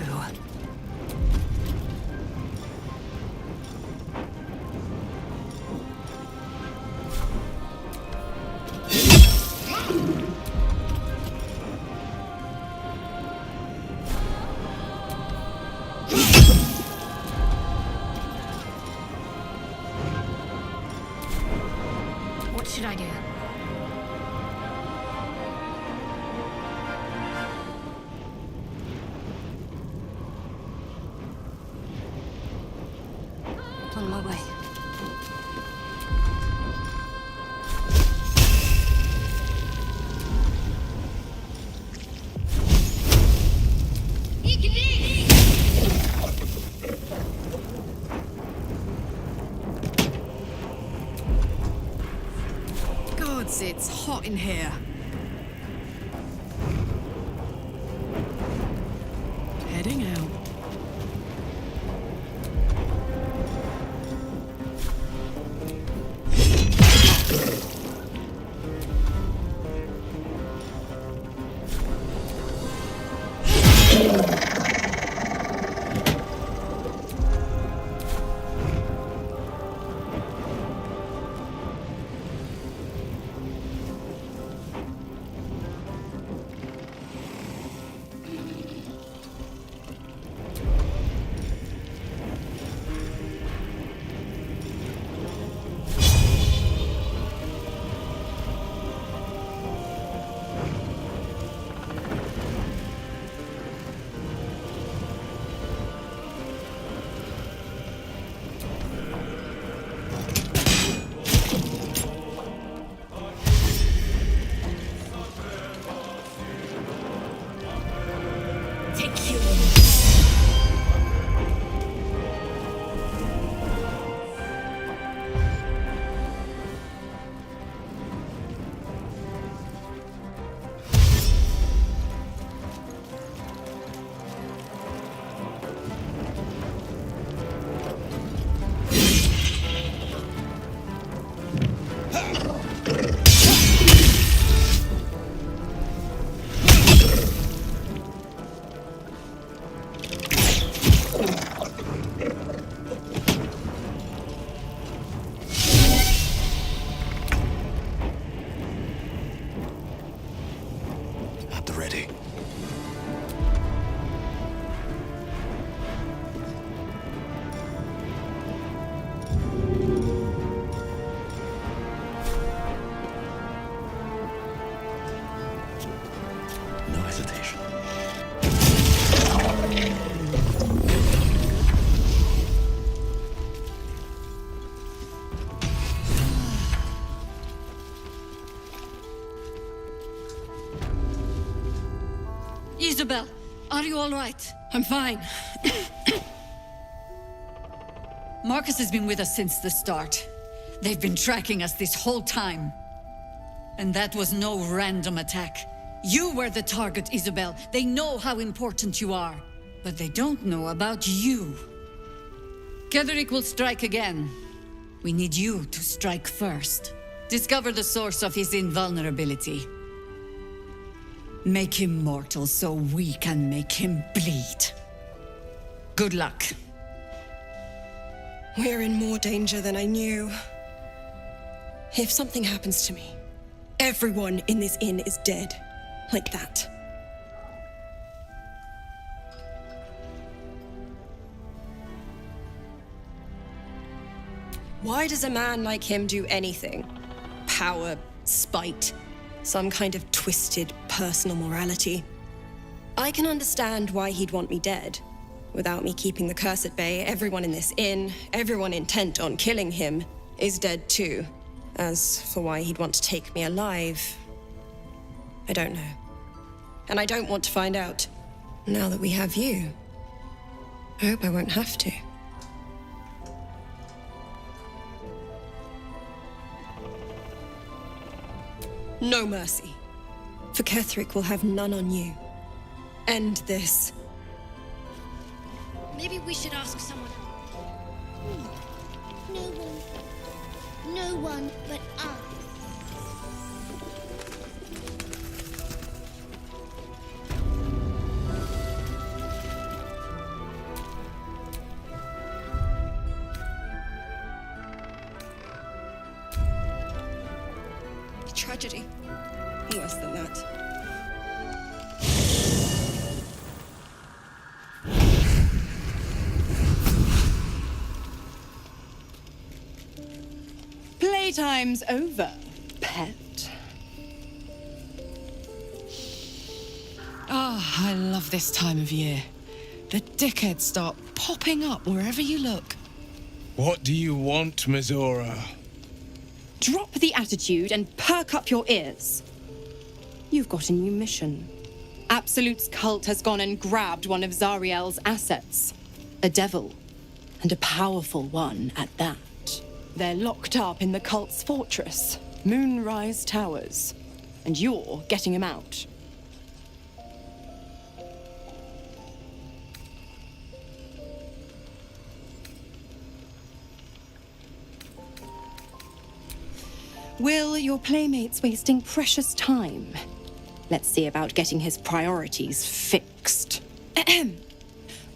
What should I do? On my way. Gods, it's hot in here. Heading out. At the ready. No hesitation. Isabel, are you all right? I'm fine. Marcus has been with us since the start. They've been tracking us this whole time. And that was no random attack. You were the target, Isabel. They know how important you are. But they don't know about you. Ketheric will strike again. We need you to strike first. Discover the source of his invulnerability. Make him mortal so we can make him bleed. Good luck. We're in more danger than I knew. If something happens to me, everyone in this inn is dead. Like that. Why does a man like him do anything? Power, spite, Some kind of twisted personal morality. I can understand why he'd want me dead. Without me keeping the curse at bay, everyone in this inn, everyone intent on killing him, is dead too. As for why he'd want to take me alive, I don't know. And I don't want to find out. Now that we have you, I hope I won't have to. No mercy. For Ketherick will have none on you. End this. Maybe we should ask someone else. No one. No one but us. Tragedy. Worse than that. Playtime's over, pet. Ah, I love this time of year. The dickheads start popping up wherever you look. What do you want, Mizora? Drop the attitude and perk up your ears. You've got a new mission. Absolute's cult has gone and grabbed one of Zariel's assets. A devil. And a powerful one at that. They're locked up in the cult's fortress, Moonrise Towers. And you're getting him out. Will, your playmate's wasting precious time. Let's see about getting his priorities fixed. Ahem.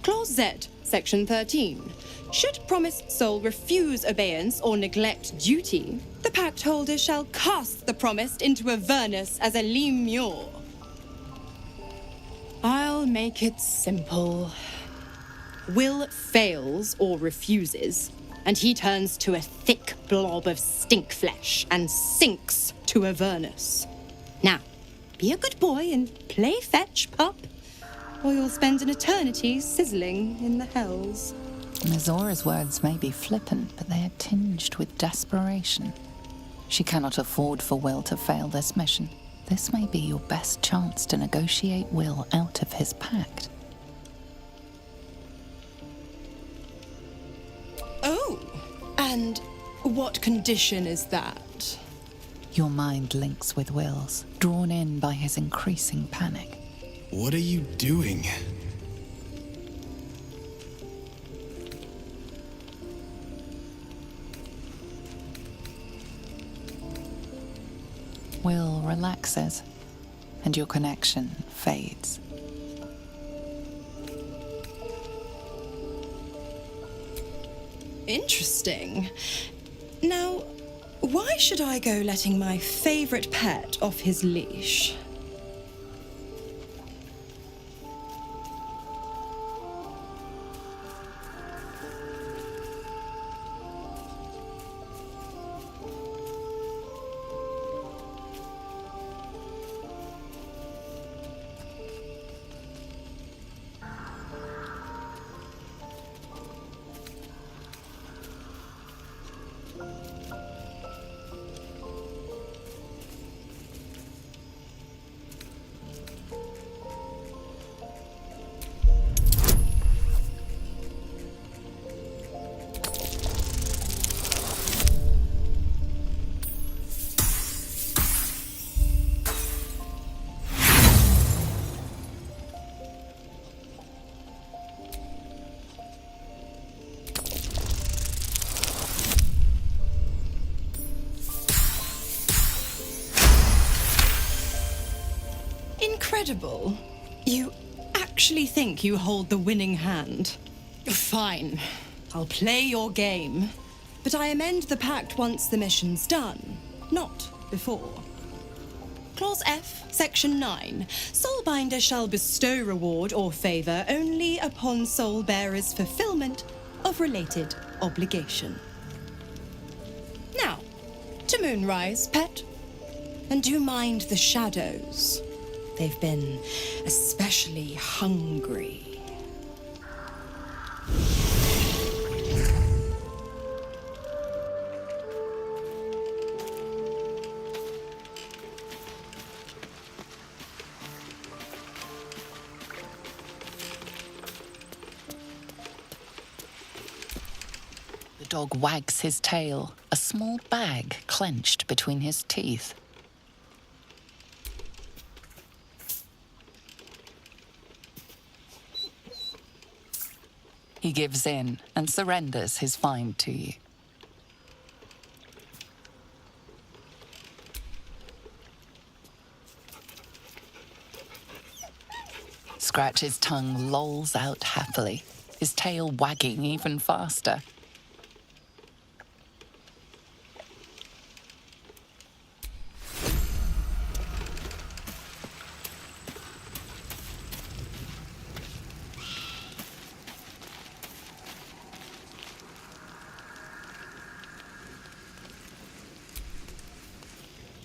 Clause Z, Section 13. Should promised soul refuse obeyance or neglect duty, the pact holder shall cast the promised into Avernus as a lemure. I'll make it simple. Will fails or refuses, and he turns to a thick blob of stink flesh and sinks to Avernus. Now, be a good boy and play fetch, pup, or you'll spend an eternity sizzling in the hells. Mizora's words may be flippant, but they are tinged with desperation. She cannot afford for Will to fail this mission. This may be your best chance to negotiate Will out of his pact. Oh, and what condition is that? Your mind links with Will's, drawn in by his increasing panic. What are you doing? Will relaxes, and your connection fades. Interesting. Now, why should I go letting my favorite pet off his leash? Incredible. You actually think you hold the winning hand? Fine. I'll play your game. But I amend the pact once the mission's done, not before. Clause F, Section 9. Soulbinder shall bestow reward or favor only upon soul bearer's fulfillment of related obligation. Now, to Moonrise, pet. And do mind the shadows. They've been especially hungry. The dog wags his tail, a small bag clenched between his teeth. He gives in and surrenders his find to you. Scratch's tongue lolls out happily, his tail wagging even faster.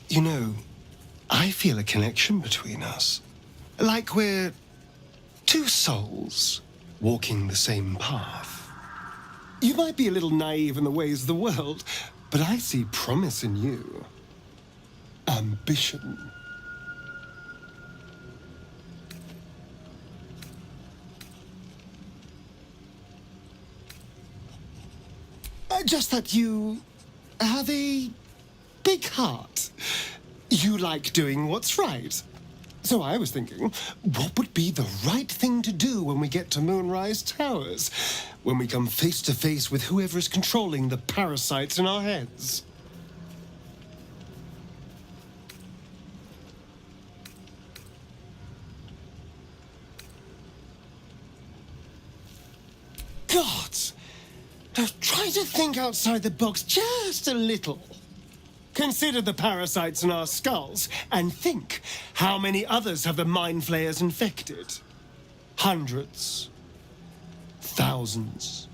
You know, I feel a connection between us. Like we're two souls walking the same path. You might be a little naive in the ways of the world, but I see promise in you. Ambition. Just that you have a big heart. You like doing what's right. So I was thinking, what would be the right thing to do when we get to Moonrise Towers? When we come face to face with whoever is controlling the parasites in our heads? Gods! Now try to think outside the box just a little. Consider the parasites in our skulls and think how many others have the mind flayers infected. Hundreds. Thousands.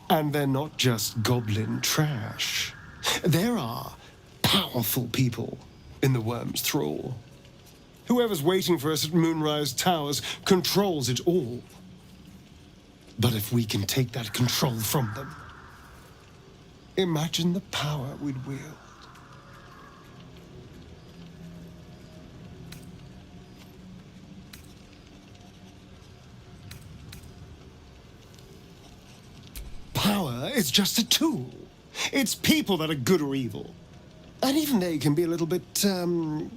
And they're not just goblin trash. There are powerful people in the worm's thrall. Whoever's waiting for us at Moonrise Towers controls it all. But if we can take that control from them, imagine the power we'd wield. Power is just a tool. It's people that are good or evil. And even they can be a little bit, I'm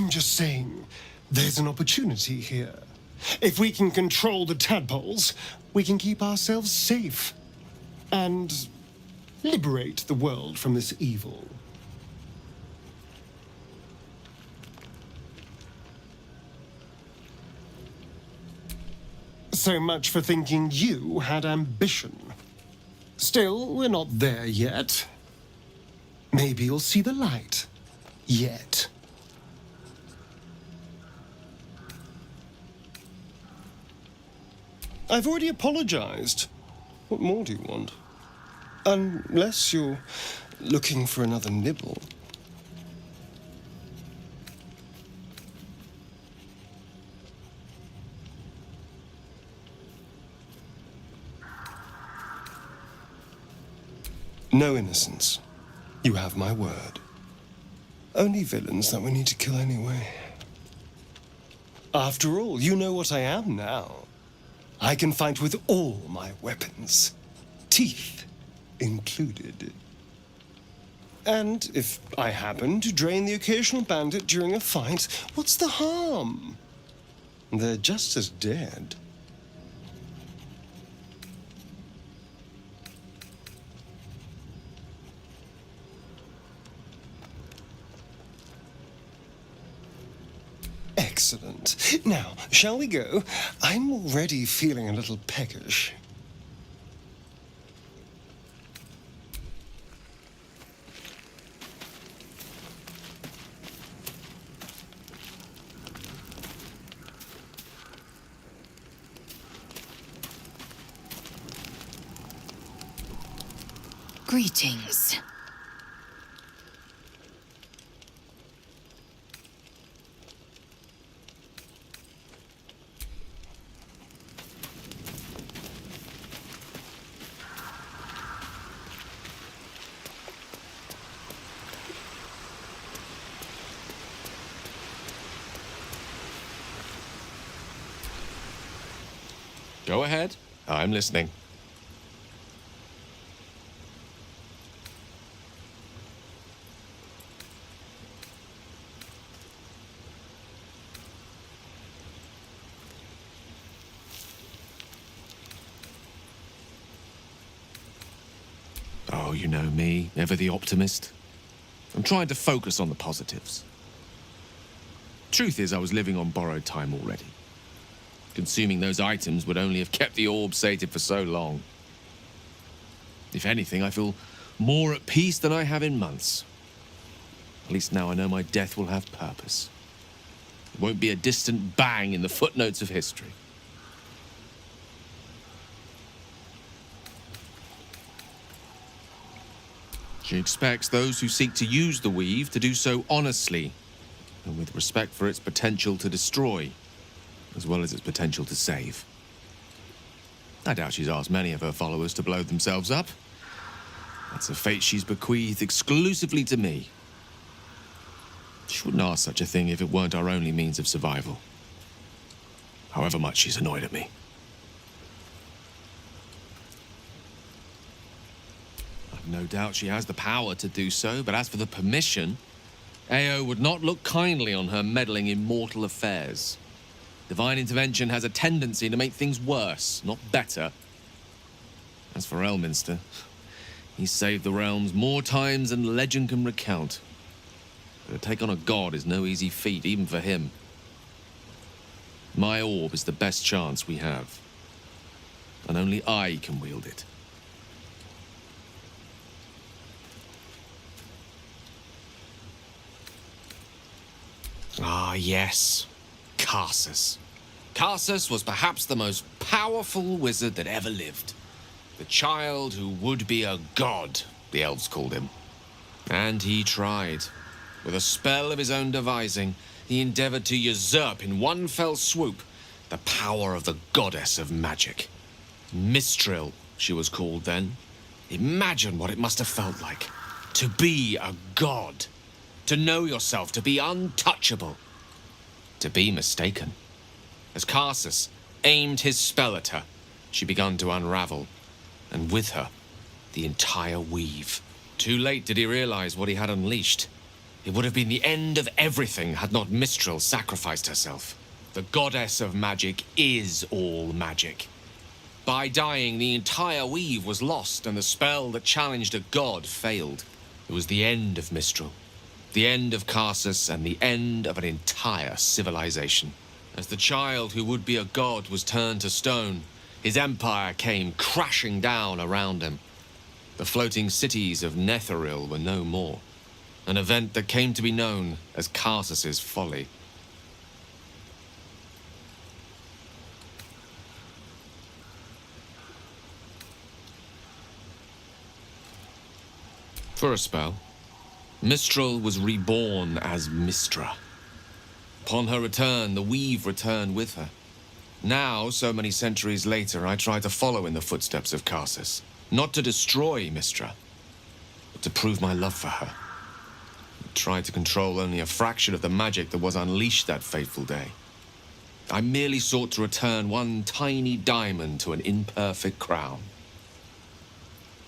just saying, there's an opportunity here. If we can control the tadpoles, we can keep ourselves safe. And liberate the world from this evil. So much for thinking you had ambition. Still, we're not there yet. Maybe you'll see the light. Yet. I've already apologized. What more do you want? Unless you're looking for another nibble. No innocence. You have my word. Only villains that we need to kill anyway. After all, you know what I am now. I can fight with all my weapons. Teeth included. And if I happen to drain the occasional bandit during a fight, what's the harm? They're just as dead. Excellent. Now, shall we go? I'm already feeling a little peckish. Greetings. Go ahead. I'm listening. Oh, you know me, ever the optimist. I'm trying to focus on the positives. Truth is, I was living on borrowed time already. Consuming those items would only have kept the orb sated for so long. If anything, I feel more at peace than I have in months. At least now I know my death will have purpose. It won't be a distant bang in the footnotes of history. She expects those who seek to use the weave to do so honestly and with respect for its potential to destroy, as well as its potential to save. I doubt she's asked many of her followers to blow themselves up. That's a fate she's bequeathed exclusively to me. She wouldn't ask such a thing if it weren't our only means of survival. However much she's annoyed at me. I've no doubt she has the power to do so, but as for the permission, Ao would not look kindly on her meddling in mortal affairs. Divine intervention has a tendency to make things worse, not better. As for Elminster, he's saved the realms more times than legend can recount. But to take on a god is no easy feat, even for him. My orb is the best chance we have. And only I can wield it. Ah, yes. Karsus. Karsus was perhaps the most powerful wizard that ever lived. The child who would be a god, the elves called him. And he tried. With a spell of his own devising, he endeavored to usurp in one fell swoop the power of the goddess of magic. Mistril, she was called then. Imagine what it must have felt like. To be a god. To know yourself, to be untouchable. To be mistaken. As Karsus aimed his spell at her, she began to unravel, and with her, the entire weave. Too late did he realize what he had unleashed. It would have been the end of everything had not Mistril sacrificed herself. The goddess of magic is all magic. By dying, the entire weave was lost, and the spell that challenged a god failed. It was the end of Mistril, the end of Karsus, and the end of an entire civilization. As the child who would be a god was turned to stone, his empire came crashing down around him. The floating cities of Netheril were no more, an event that came to be known as Karsus's folly. For a spell, Mistril was reborn as Mistra. Upon her return, the weave returned with her. Now, so many centuries later, I try to follow in the footsteps of Karsus. Not to destroy Mistra, but to prove my love for her. I tried to control only a fraction of the magic that was unleashed that fateful day. I merely sought to return one tiny diamond to an imperfect crown.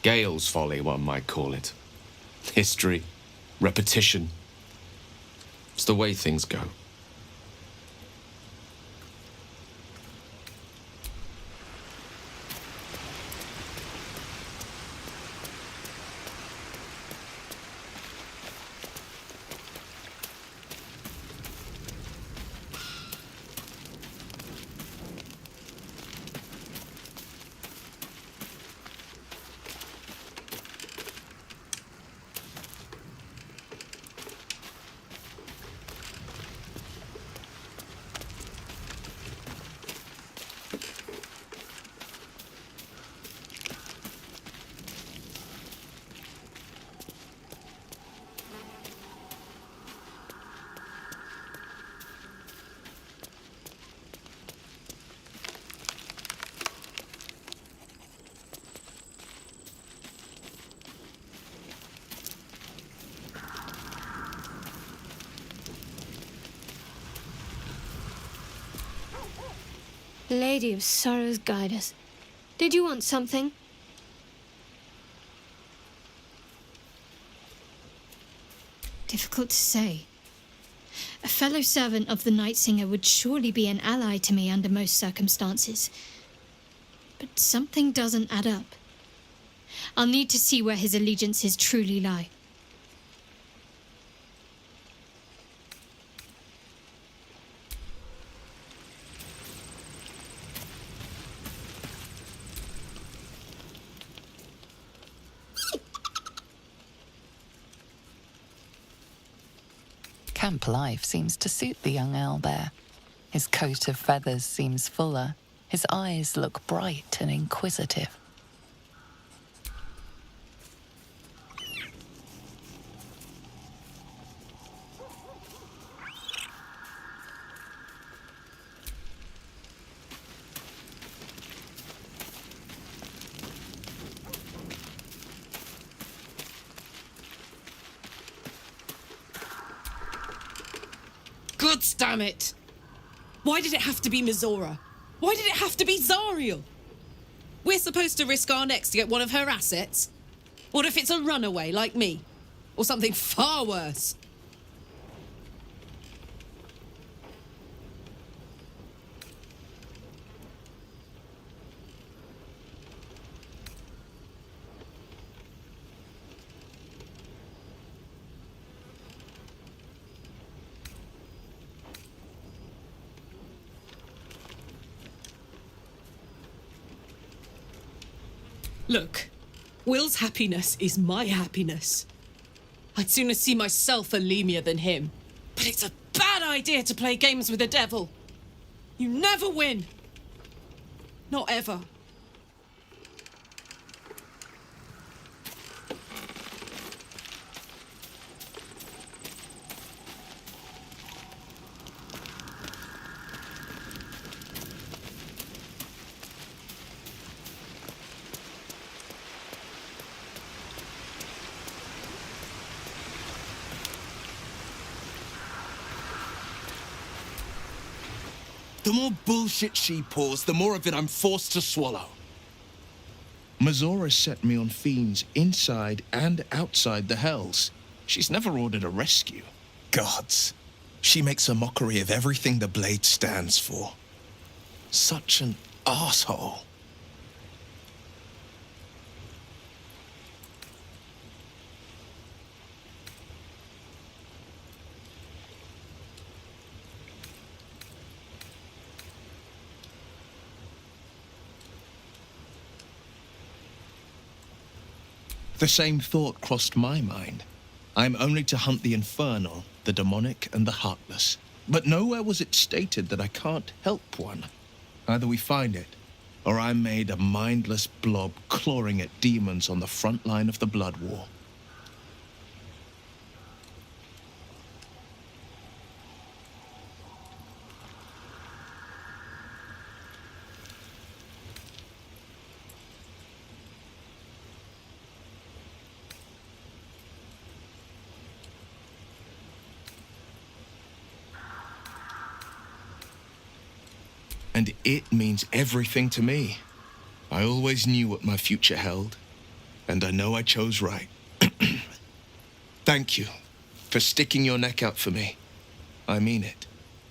Gale's folly, one might call it. History, repetition. It's the way things go. Lady of Sorrows, guide us. Did you want something? Difficult to say. A fellow servant of the Night Singer would surely be an ally to me under most circumstances. But something doesn't add up. I'll need to see where his allegiances truly lie. Camp life seems to suit the young owlbear. His coat of feathers seems fuller. His eyes look bright and inquisitive. God damn it! Why did it have to be Mizora? Why did it have to be Zariel? We're supposed to risk our necks to get one of her assets? What if it's a runaway like me? Or something far worse? Look, Will's happiness is my happiness. I'd sooner see myself a Lemur than him. But it's a bad idea to play games with the devil. You never win. Not ever. The more bullshit she pours, the more of it I'm forced to swallow. Mizora set me on fiends inside and outside the Hells. She's never ordered a rescue. Gods. She makes a mockery of everything the Blade stands for. Such an asshole. The same thought crossed my mind. I'm only to hunt the infernal, the demonic, and the heartless. But nowhere was it stated that I can't help one. Either we find it, or I'm made a mindless blob clawing at demons on the front line of the blood war. And it means everything to me. I always knew what my future held, and I know I chose right. Thank you for sticking your neck out for me. I mean it.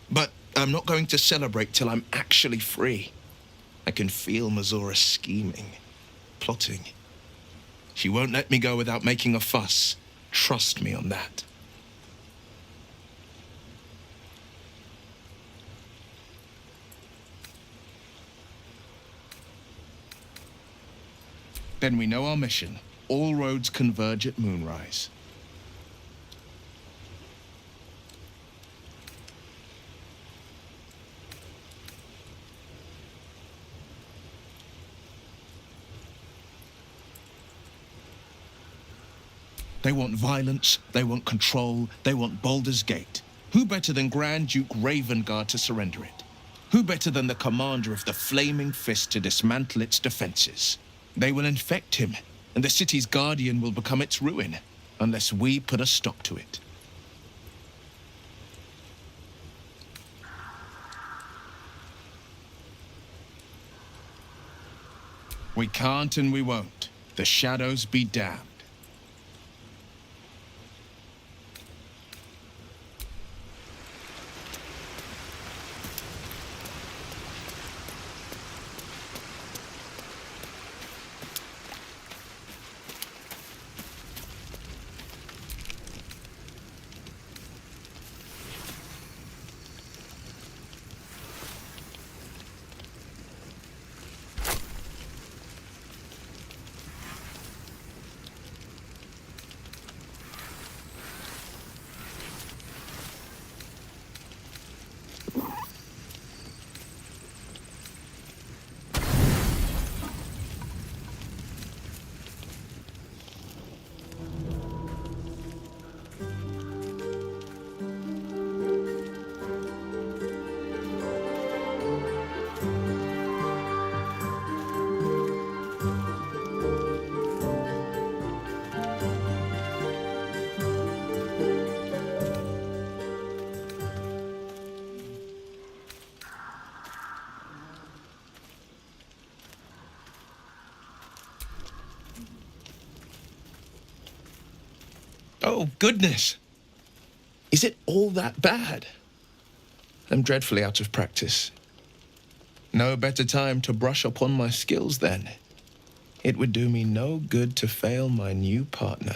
But I'm not going to celebrate till I'm actually free. I can feel Mizora scheming, plotting. She won't let me go without making a fuss. Trust me on that. Then we know our mission. All roads converge at moonrise. They want violence, they want control, they want Baldur's Gate. Who better than Grand Duke Ravengard to surrender it? Who better than the commander of the Flaming Fist to dismantle its defenses? They will infect him, and the city's guardian will become its ruin, unless we put a stop to it. We can't and we won't. The shadows be damned. Oh, goodness. Is it all that bad? I'm dreadfully out of practice. No better time to brush up on my skills then. It would do me no good to fail my new partner.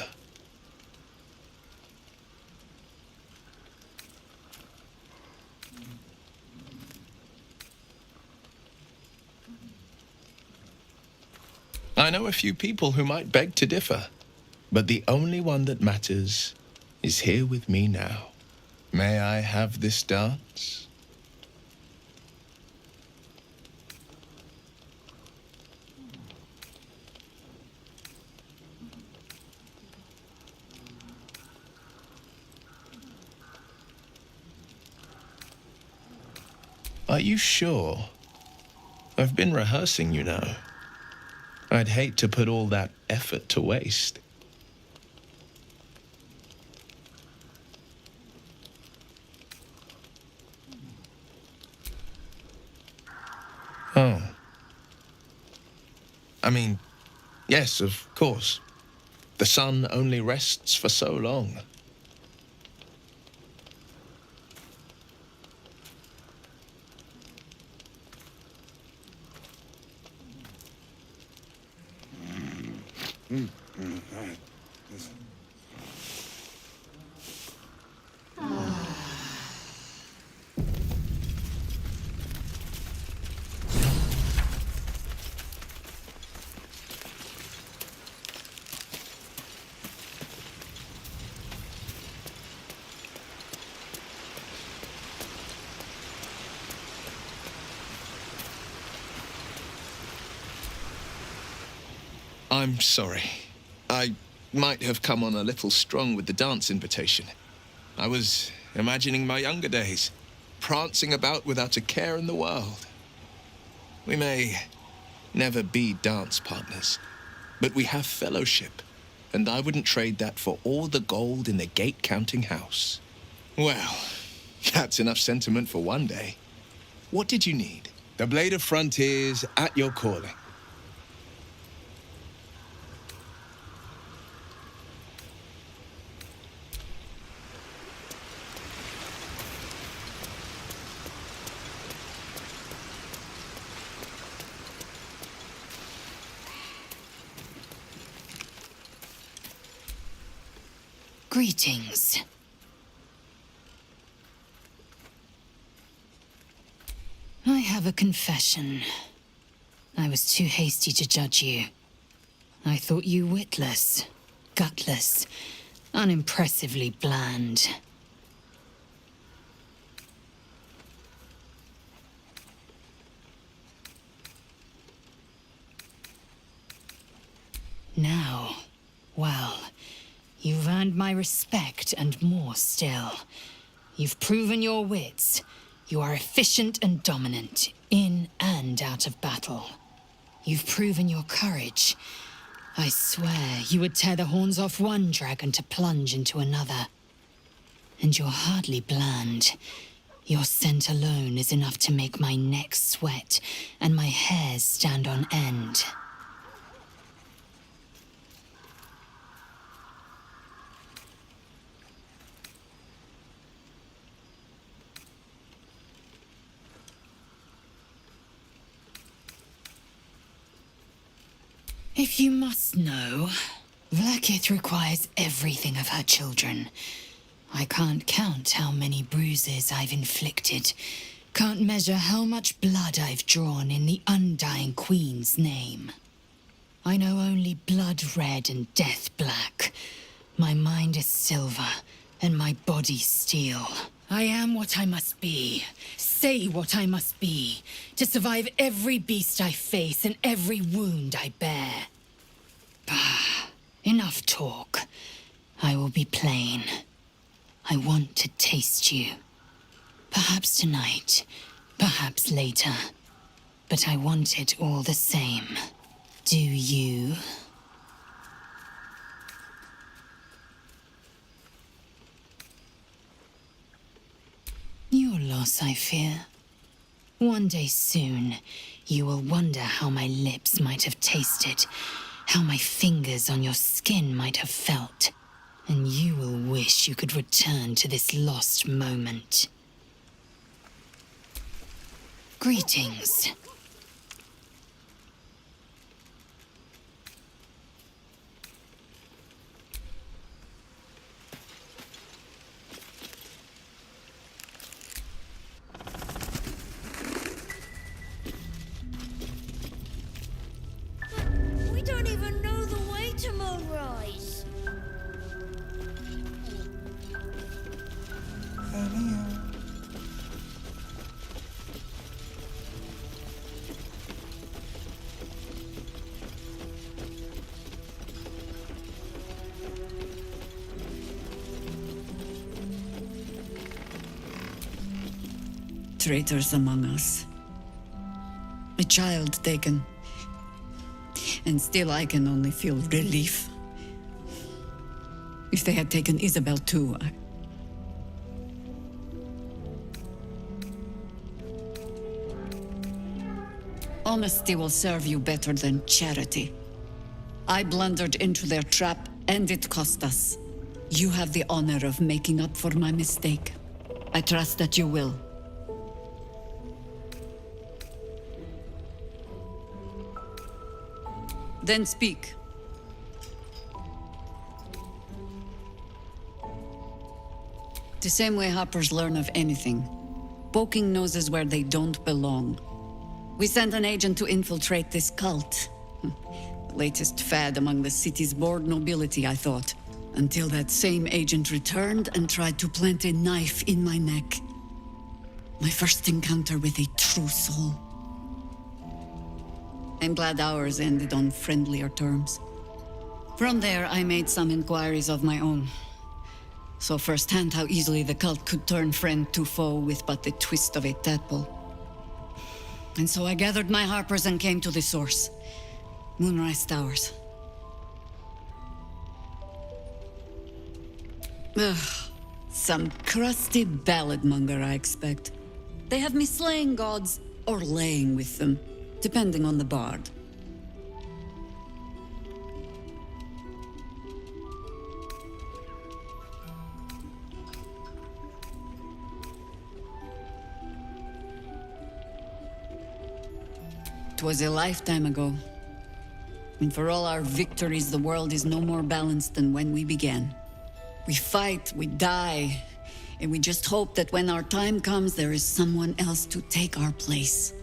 I know a few people who might beg to differ. But the only one that matters is here with me now. May I have this dance? Are you sure? I've been rehearsing, you know. I'd hate to put all that effort to waste. Oh. I mean, yes, of course. The sun only rests for so long. I'm sorry. I might have come on a little strong with the dance invitation. I was imagining my younger days, prancing about without a care in the world. We may never be dance partners, but we have fellowship, and I wouldn't trade that for all the gold in the gate-counting house. Well, that's enough sentiment for one day. What did you need? The Blade of Frontiers at your calling. Greetings. I have a confession. I was too hasty to judge you. I thought you witless, gutless, unimpressively bland. Now, well, you've earned my respect and more still. You've proven your wits. You are efficient and dominant, in and out of battle. You've proven your courage. I swear you would tear the horns off one dragon to plunge into another. And you're hardly bland. Your scent alone is enough to make my neck sweat and my hairs stand on end. If you must know, Vlaakith requires everything of her children. I can't count how many bruises I've inflicted. Can't measure how much blood I've drawn in the undying Queen's name. I know only blood red and death black. My mind is silver, and my body steel. I am what I must be, say what I must be, to survive every beast I face and every wound I bear. Bah, enough talk. I will be plain. I want to taste you. Perhaps tonight, perhaps later. But I want it all the same. Do you? Your loss, I fear. One day soon, you will wonder how my lips might have tasted, how my fingers on your skin might have felt, and you will wish you could return to this lost moment. Greetings. We don't even know the way to Moonrise. Traitors among us. A child taken. And still I can only feel relief. If they had taken Isabel too, Honesty will serve you better than charity. I blundered into their trap, and it cost us. You have the honor of making up for my mistake. I trust that you will. Then speak. The same way hoppers learn of anything. Poking noses where they don't belong. We sent an agent to infiltrate this cult. The latest fad among the city's bored nobility, I thought. Until that same agent returned and tried to plant a knife in my neck. My first encounter with a true soul. I'm glad ours ended on friendlier terms. From there, I made some inquiries of my own. Saw firsthand how easily the cult could turn friend to foe with but the twist of a tadpole. And so I gathered my harpers and came to the source. Moonrise Towers. Ugh, some crusty balladmonger, I expect. They have me slaying gods or laying with them, depending on the bard. It was a lifetime ago. And for all our victories, the world is no more balanced than when we began. We fight, we die, and we just hope that when our time comes, there is someone else to take our place.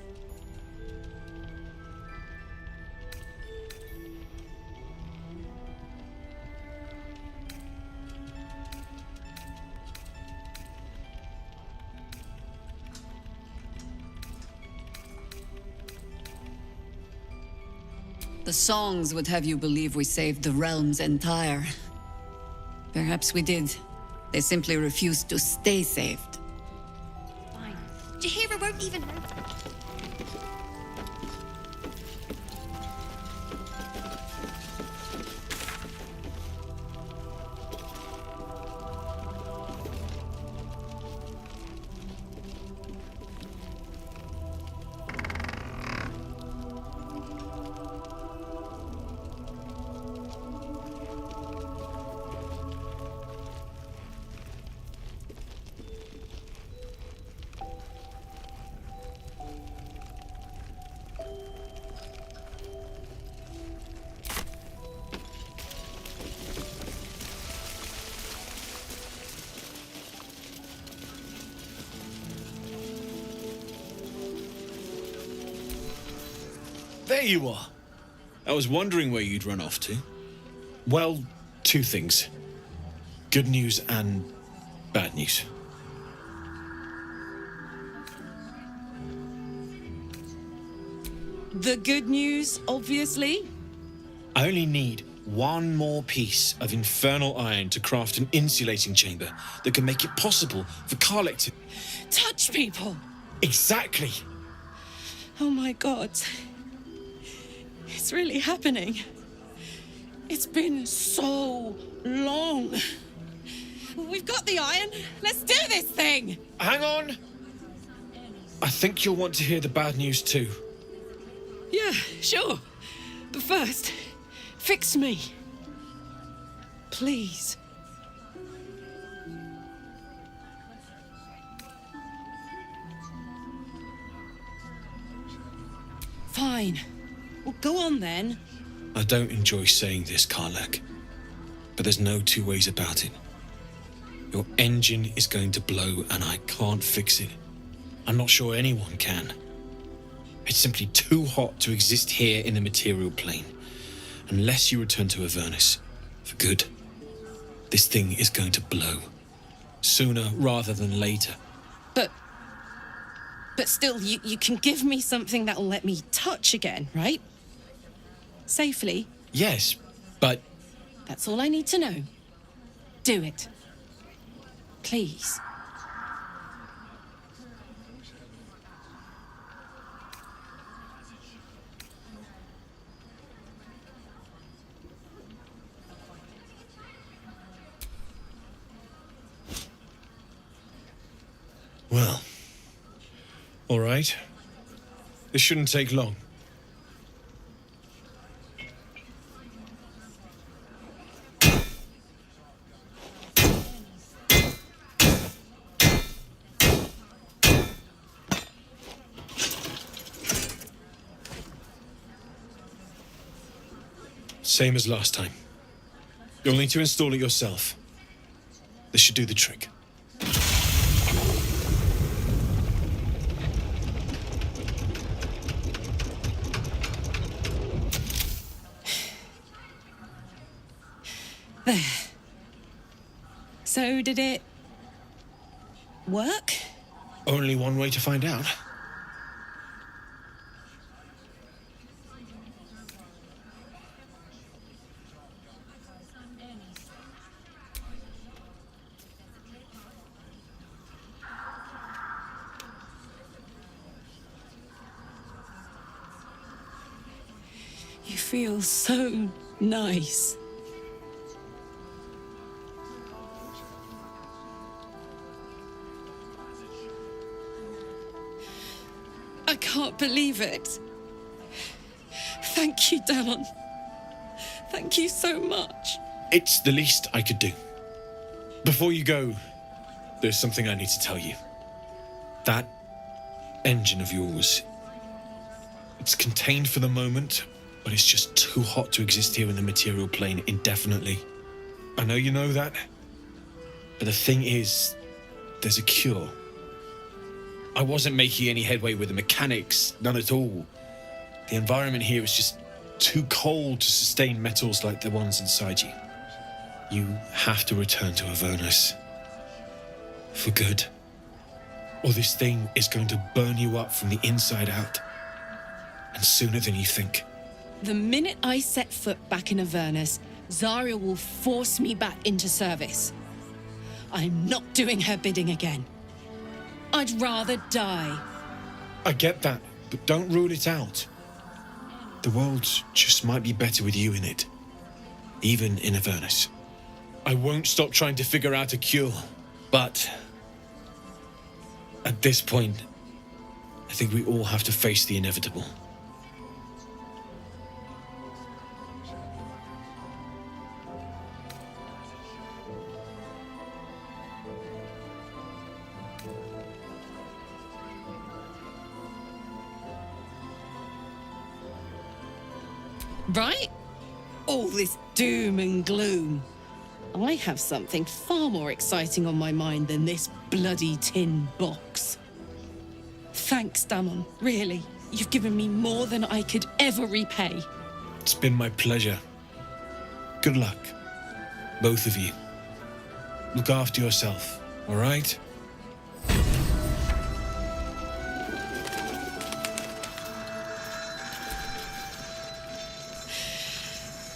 The songs would have you believe we saved the realm's entire. Perhaps we did. They simply refused to stay saved. Fine. Jahira won't even know. there you are. I was wondering where you'd run off to. Well, two things. Good news and bad news. The good news, obviously. I only need one more piece of infernal iron to craft an insulating chamber that can make it possible for Karlek to... Touch people! Exactly! Oh my god. It's really happening. It's been so long. We've got the iron. Let's do this thing! Hang on! I think you'll want to hear the bad news too. Yeah, sure. But first, fix me. Please. Fine. Well, go on then. I don't enjoy saying this, Karlek, but there's no two ways about it. Your engine is going to blow and I can't fix it. I'm not sure anyone can. It's simply too hot to exist here in the material plane. Unless you return to Avernus for good, this thing is going to blow. Sooner rather than later. But still, you can give me something that'll let me touch again, right? Safely. Yes, but... That's all I need to know. Do it. Please. Well, all right. This shouldn't take long. Same as last time. You'll need to install it yourself. This should do the trick. There. So, did it work? Only one way to find out. You feel so nice. I can't believe it. Thank you, Damon. Thank you so much. It's the least I could do. Before you go, there's something I need to tell you. That engine of yours, it's contained for the moment, but it's just too hot to exist here in the material plane indefinitely. I know you know that, but the thing is, there's a cure. I wasn't making any headway with the mechanics, none at all. The environment here is just too cold to sustain metals like the ones inside you. You have to return to Avernus. For good. Or this thing is going to burn you up from the inside out. And sooner than you think. The minute I set foot back in Avernus, Zarya will force me back into service. I'm not doing her bidding again. I'd rather die. I get that, but don't rule it out. The world just might be better with you in it. Even in Avernus. I won't stop trying to figure out a cure, but... at this point, I think we all have to face the inevitable. Right? All this doom and gloom. I have something far more exciting on my mind than this bloody tin box. Thanks, Damon, really. You've given me more than I could ever repay. It's been my pleasure. Good luck, both of you. Look after yourself, all right?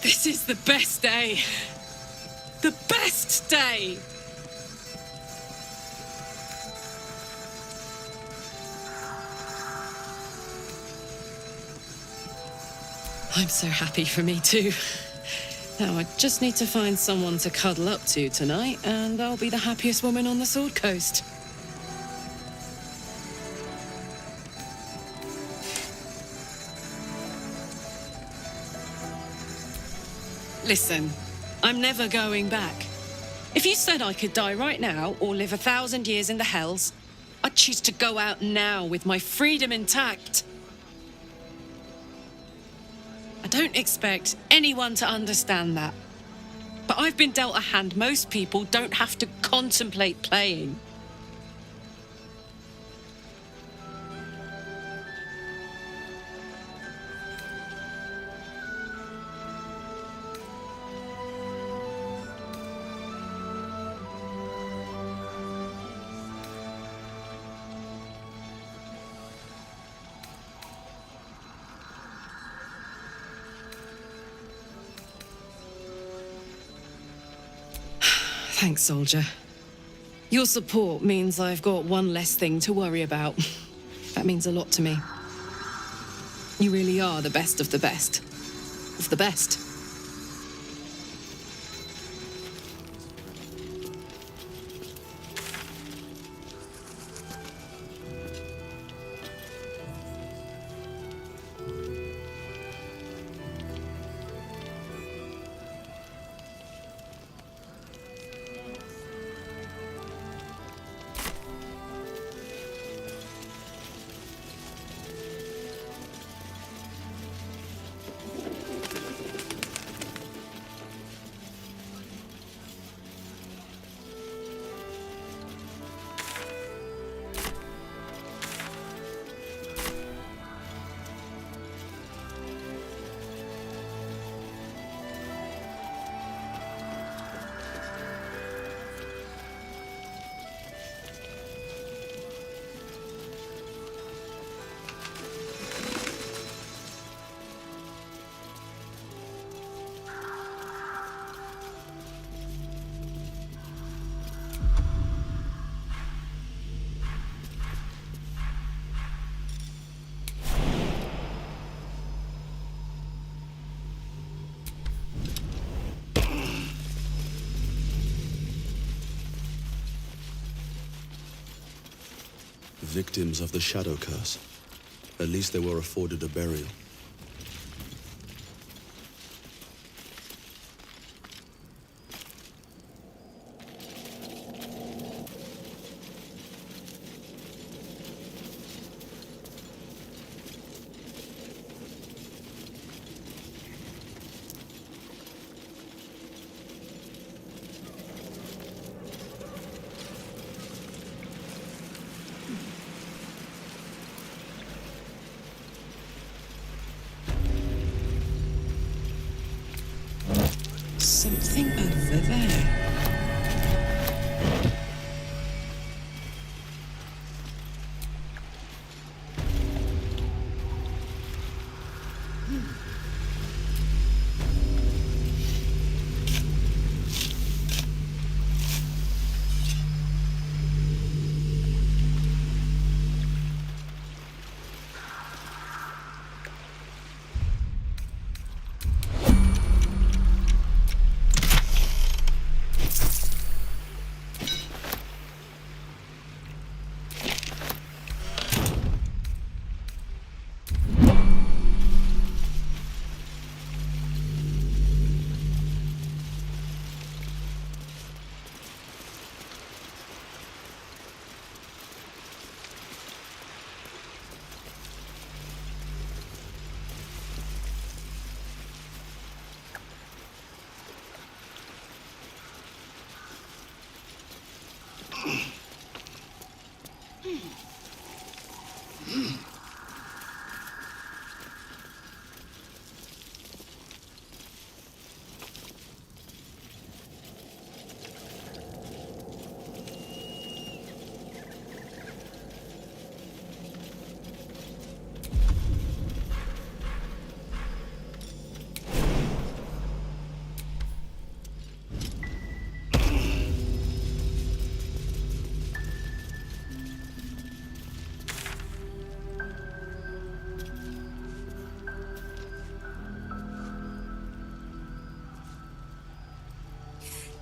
This is the best day. The best day! I'm so happy for me too. Now I just need to find someone to cuddle up to tonight, and I'll be the happiest woman on the Sword Coast. Listen, I'm never going back. If you said I could die right now or live 1,000 years in the Hells, I'd choose to go out now with my freedom intact. I don't expect anyone to understand that. But I've been dealt a hand most people don't have to contemplate playing. Thanks, soldier. Your support means I've got one less thing to worry about. That means a lot to me. You really are the best of the best. Of the best. Victims of the Shadow Curse. At least they were afforded a burial. Something over there.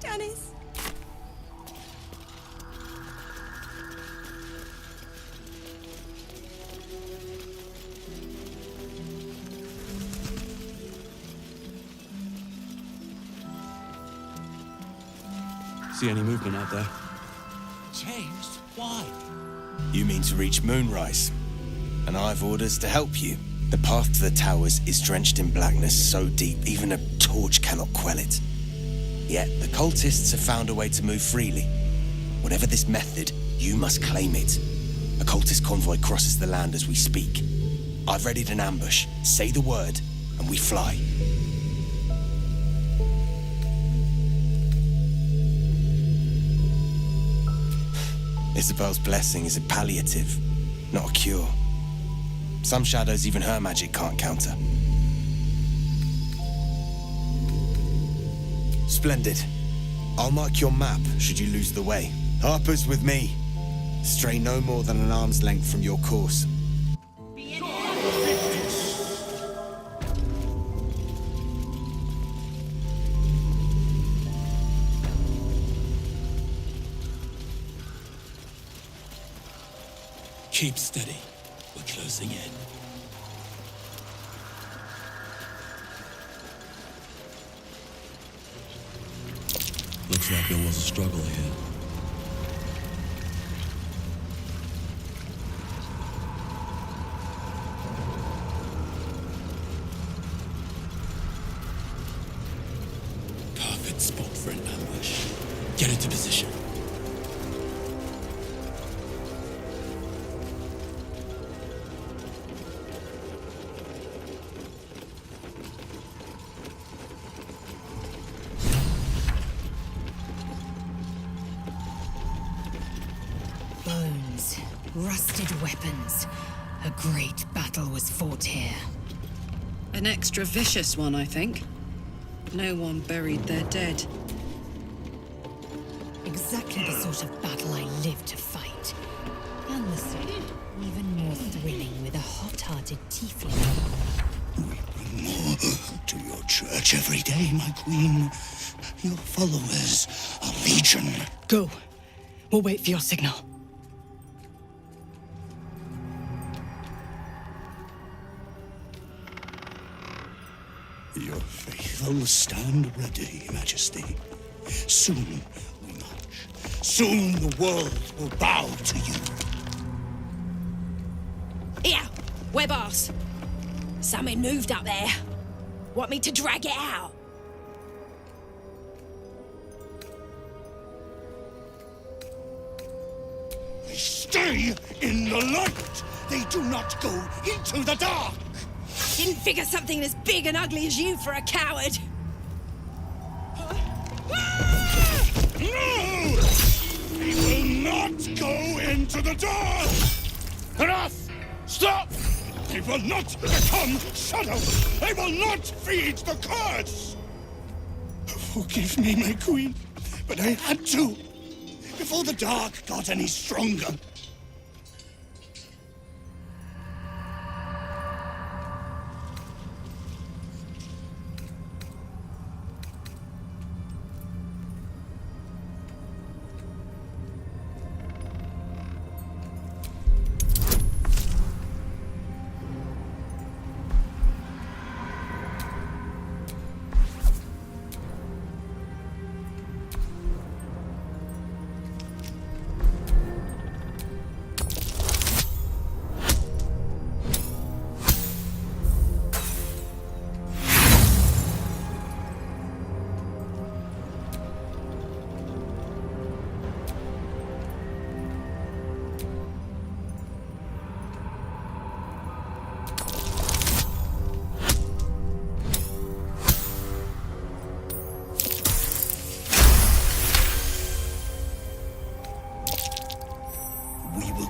Janice. See any movement out there? Changed? Why? You mean to reach Moonrise? And I've orders to help you. The path to the towers is drenched in blackness so deep even a torch cannot quell it. Yet the cultists have found a way to move freely. Whatever this method, you must claim it. A cultist convoy crosses the land as we speak. I've readied an ambush. Say the word, and we fly. Isabel's blessing is a palliative, not a cure. Some shadows even her magic can't counter. Splendid. I'll mark your map should you lose the way. Harper's with me. Stray no more than an arm's length from your course. Keep steady. We're closing in. Looks like there was a struggle here. Perfect spot for an ambush. Get into position. Bones, rusted weapons. A great battle was fought here. An extra vicious one, I think. No one buried their dead. Exactly the sort of battle I live to fight. And the sort even more thrilling with a hot-hearted tiefling. More to your church every day, my queen. Your followers are legion. Go. We'll wait for your signal. Your faithful stand ready, Majesty. Soon we march. Soon the world will bow to you. Here, web ass. Something moved up there. Want me to drag it out? They stay in the light. They do not go into the dark. Didn't figure something as big and ugly as you for a coward. No! They will not go into the dark! Enough! Stop! They will not become shadow! They will not feed the curse! Forgive me, my queen, but I had to. Before the dark got any stronger.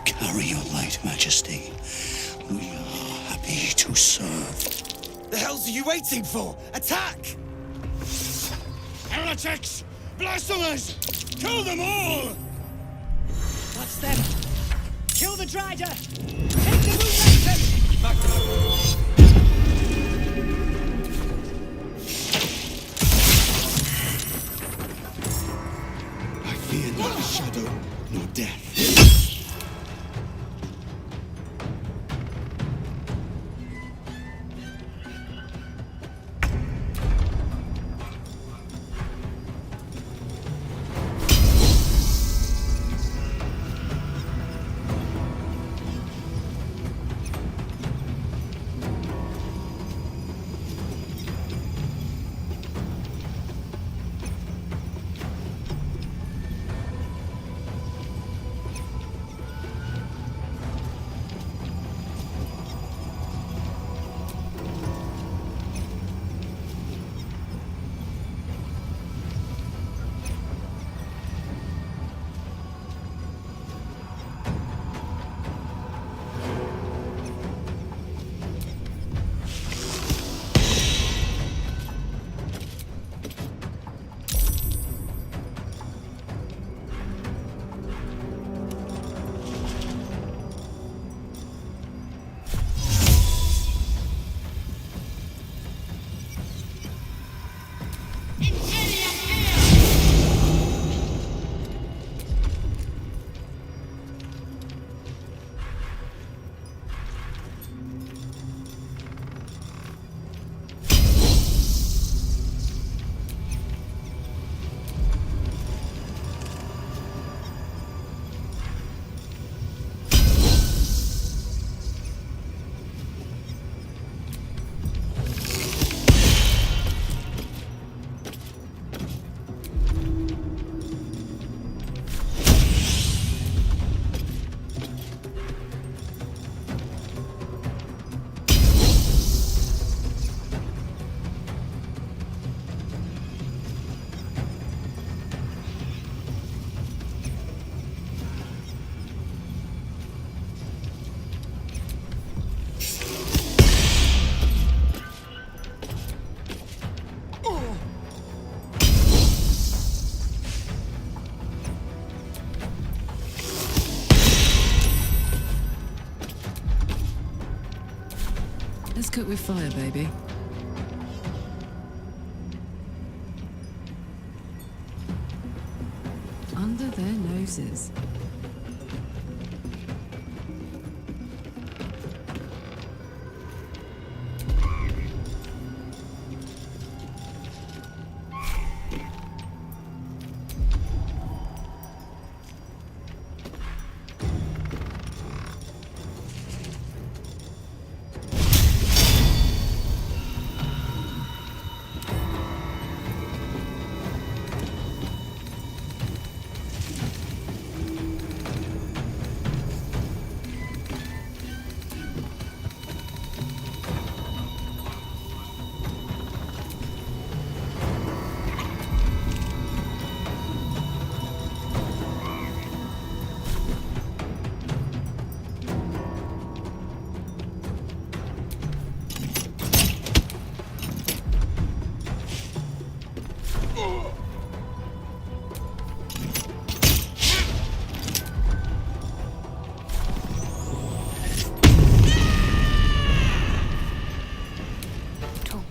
Carry your light, Majesty. We are happy to serve. The hells are you waiting for? Attack! Heretics! Blasphemers! Kill them all! That's them. Kill the Drider! Take the moon lantern! Back to them. Let's cook with fire, baby. Under their noses.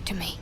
To me.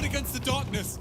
Against the darkness!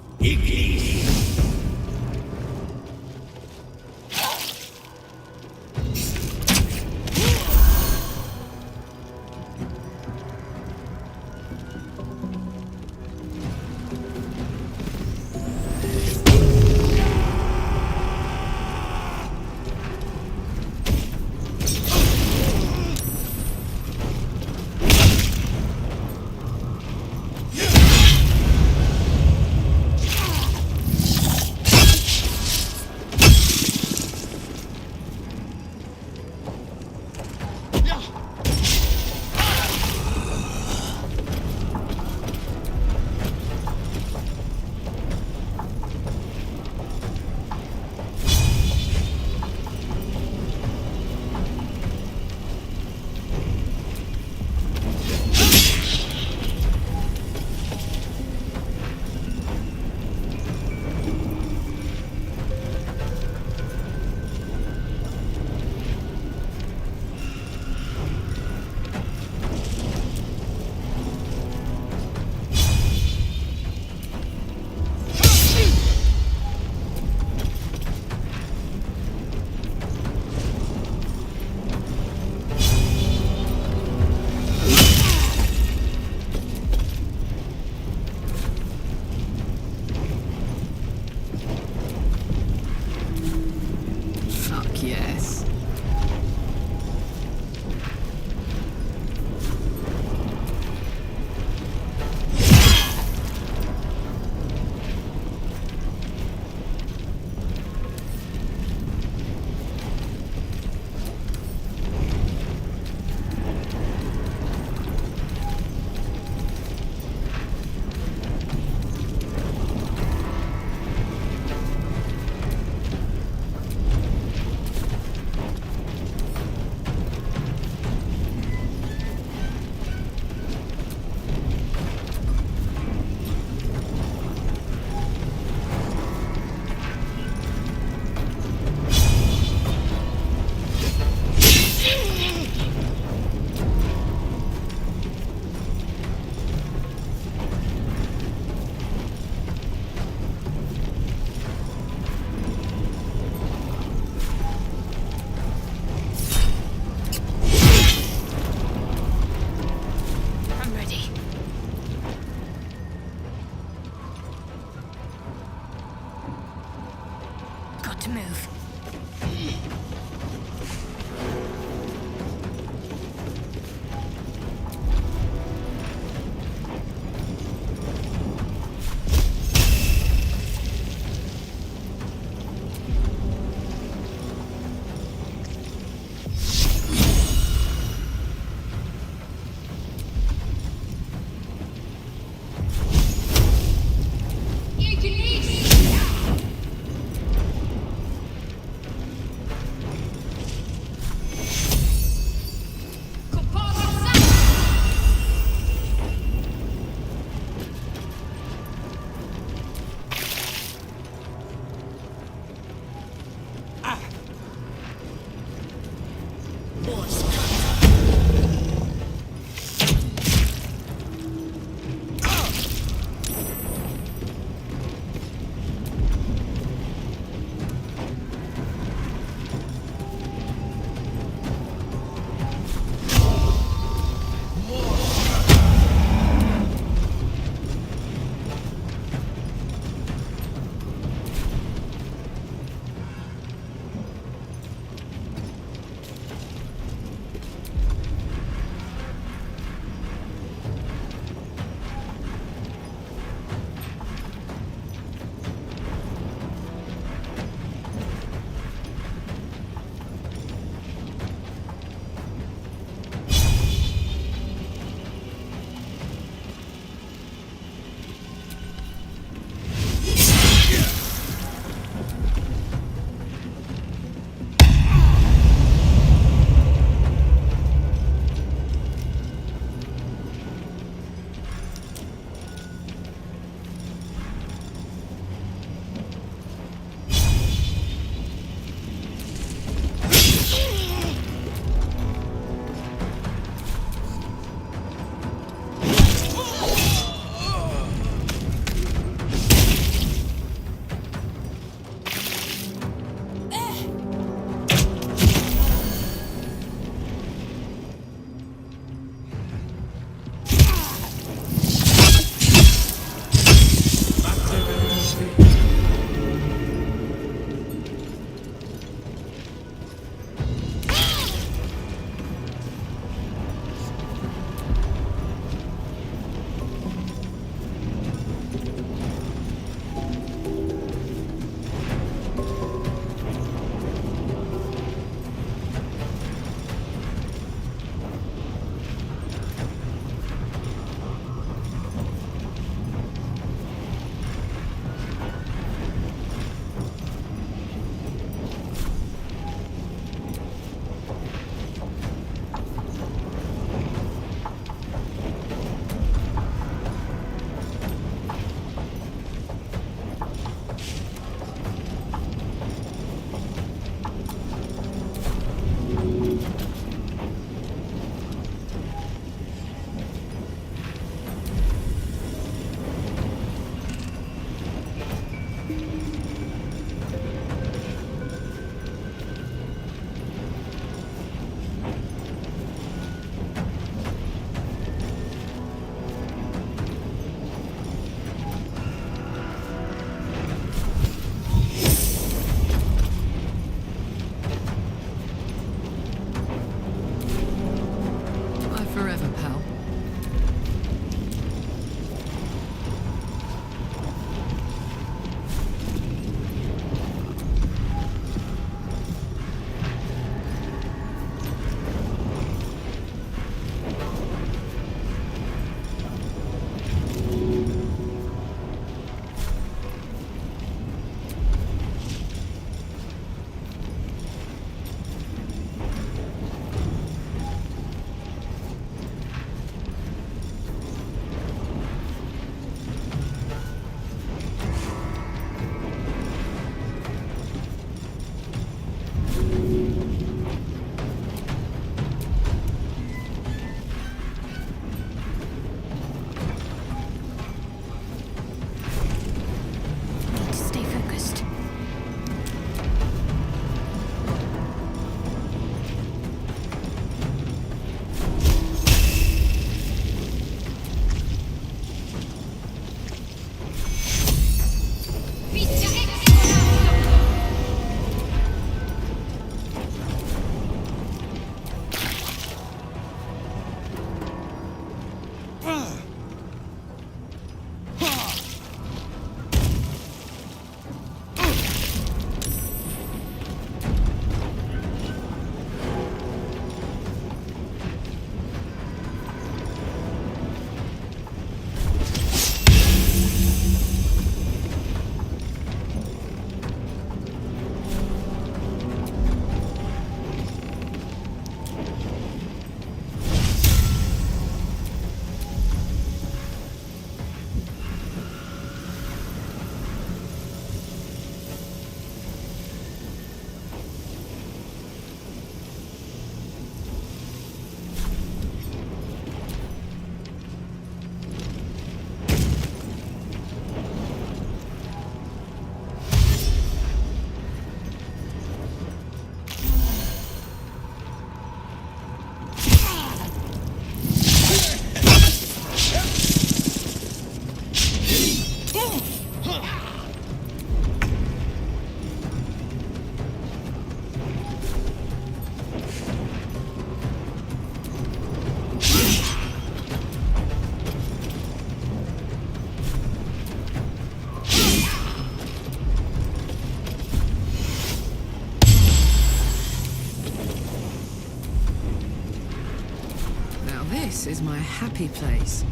happy place.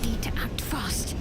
Need to act fast.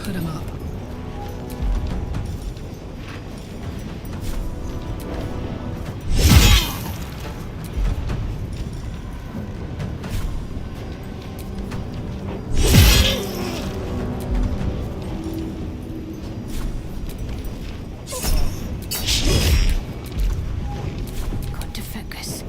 Put him up. Got to focus.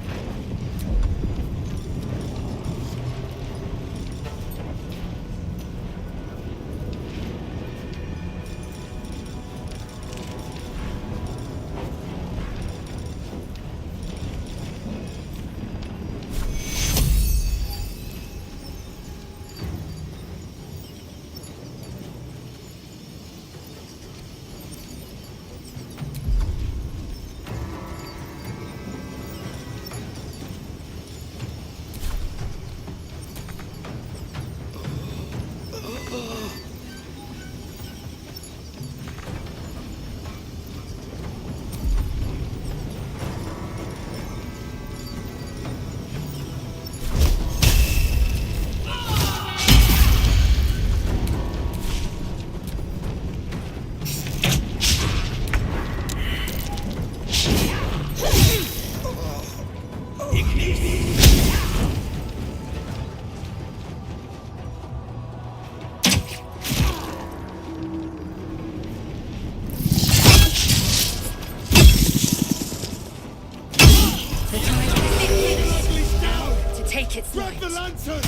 To take its Grab the lantern!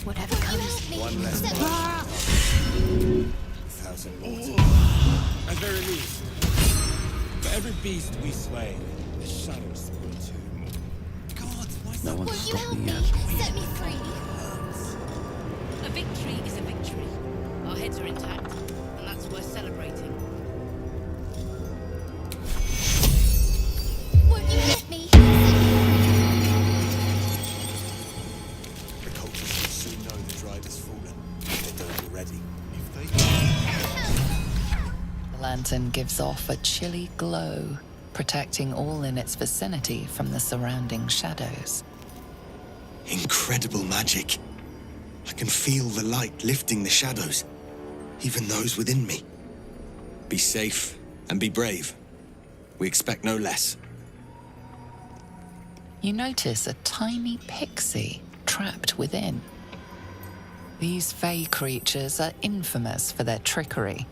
Whatever comes. One less thousand mortals. At very least, for every beast we slay, the shadows will too. God, why No one's Will you stopped help me me? yet. Set me free. A victory is a victory. Our heads are intact, and that's worth celebrating. Won't you let me? The cultists will soon know the drive has fallen. They know already. If they The lantern gives off a chilly glow, protecting all in its vicinity from the surrounding shadows. Incredible magic. I can feel the light lifting the shadows, even those within me. Be safe and be brave. We expect no less. you notice a tiny pixie trapped within. These fey creatures are infamous for their trickery,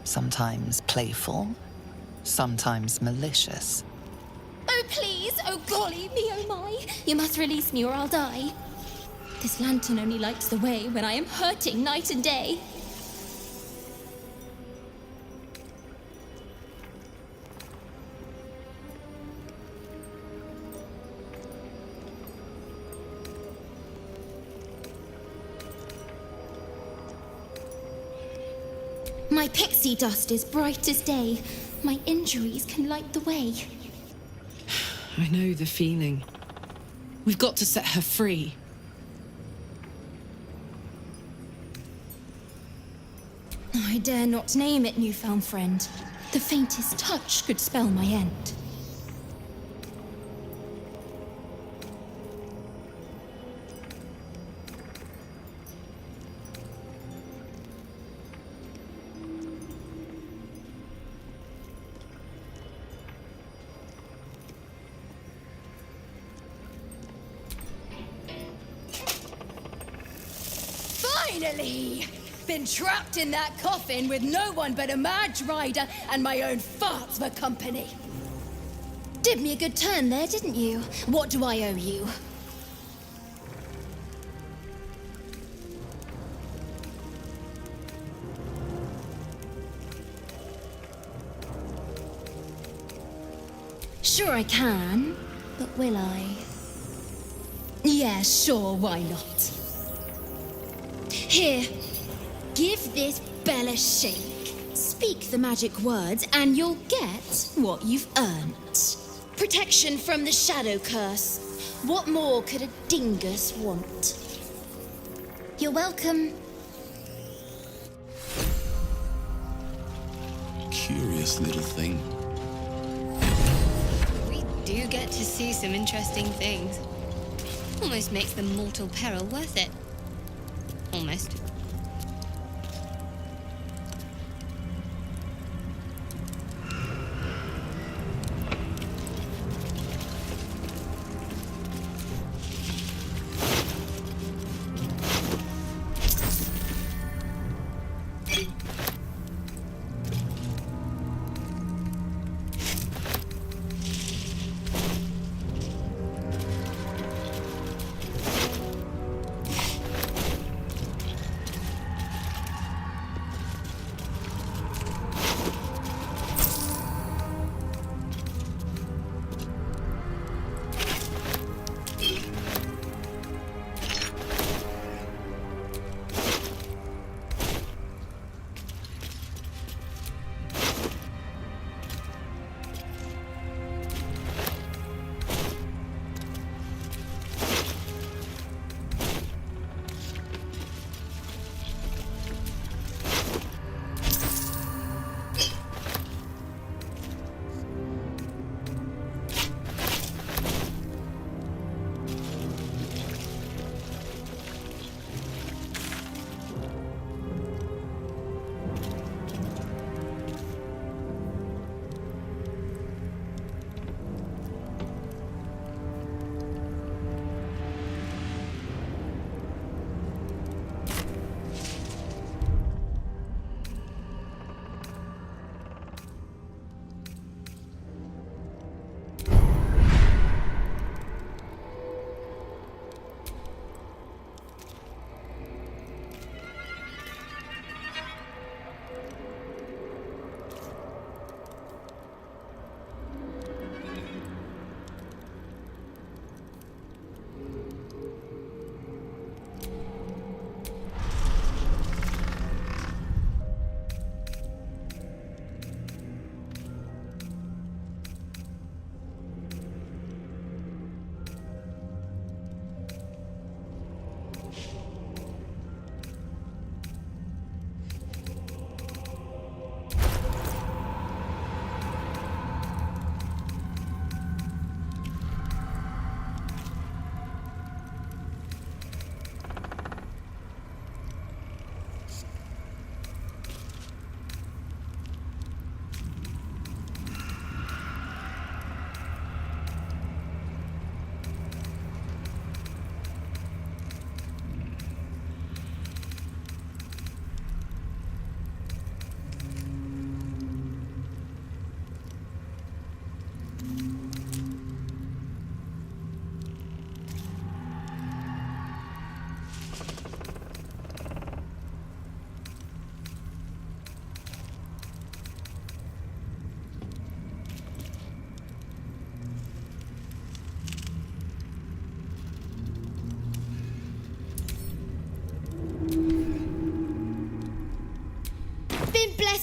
sometimes playful, sometimes malicious. Oh, please! Oh, golly me, oh my! You must release me or I'll die. This lantern only lights the way when I am hurting night and day. My pixie dust is bright as day. My injuries can light the way. I know the feeling. We've got to set her free. I dare not name it, newfound friend. The faintest touch could spell my end. Finally! Been trapped in that coffin with no one but a Madge Rider and my own farts for company. Did me a good turn there, didn't you? What do I owe you? Sure I can, but will I? Yeah, sure, why not? Here, give this bell a shake. Speak the magic words and you'll get what you've earned. Protection from the shadow curse. What more could a dingus want? You're welcome. Curious little thing. We do get to see some interesting things. Almost makes the mortal peril worth it. Almost.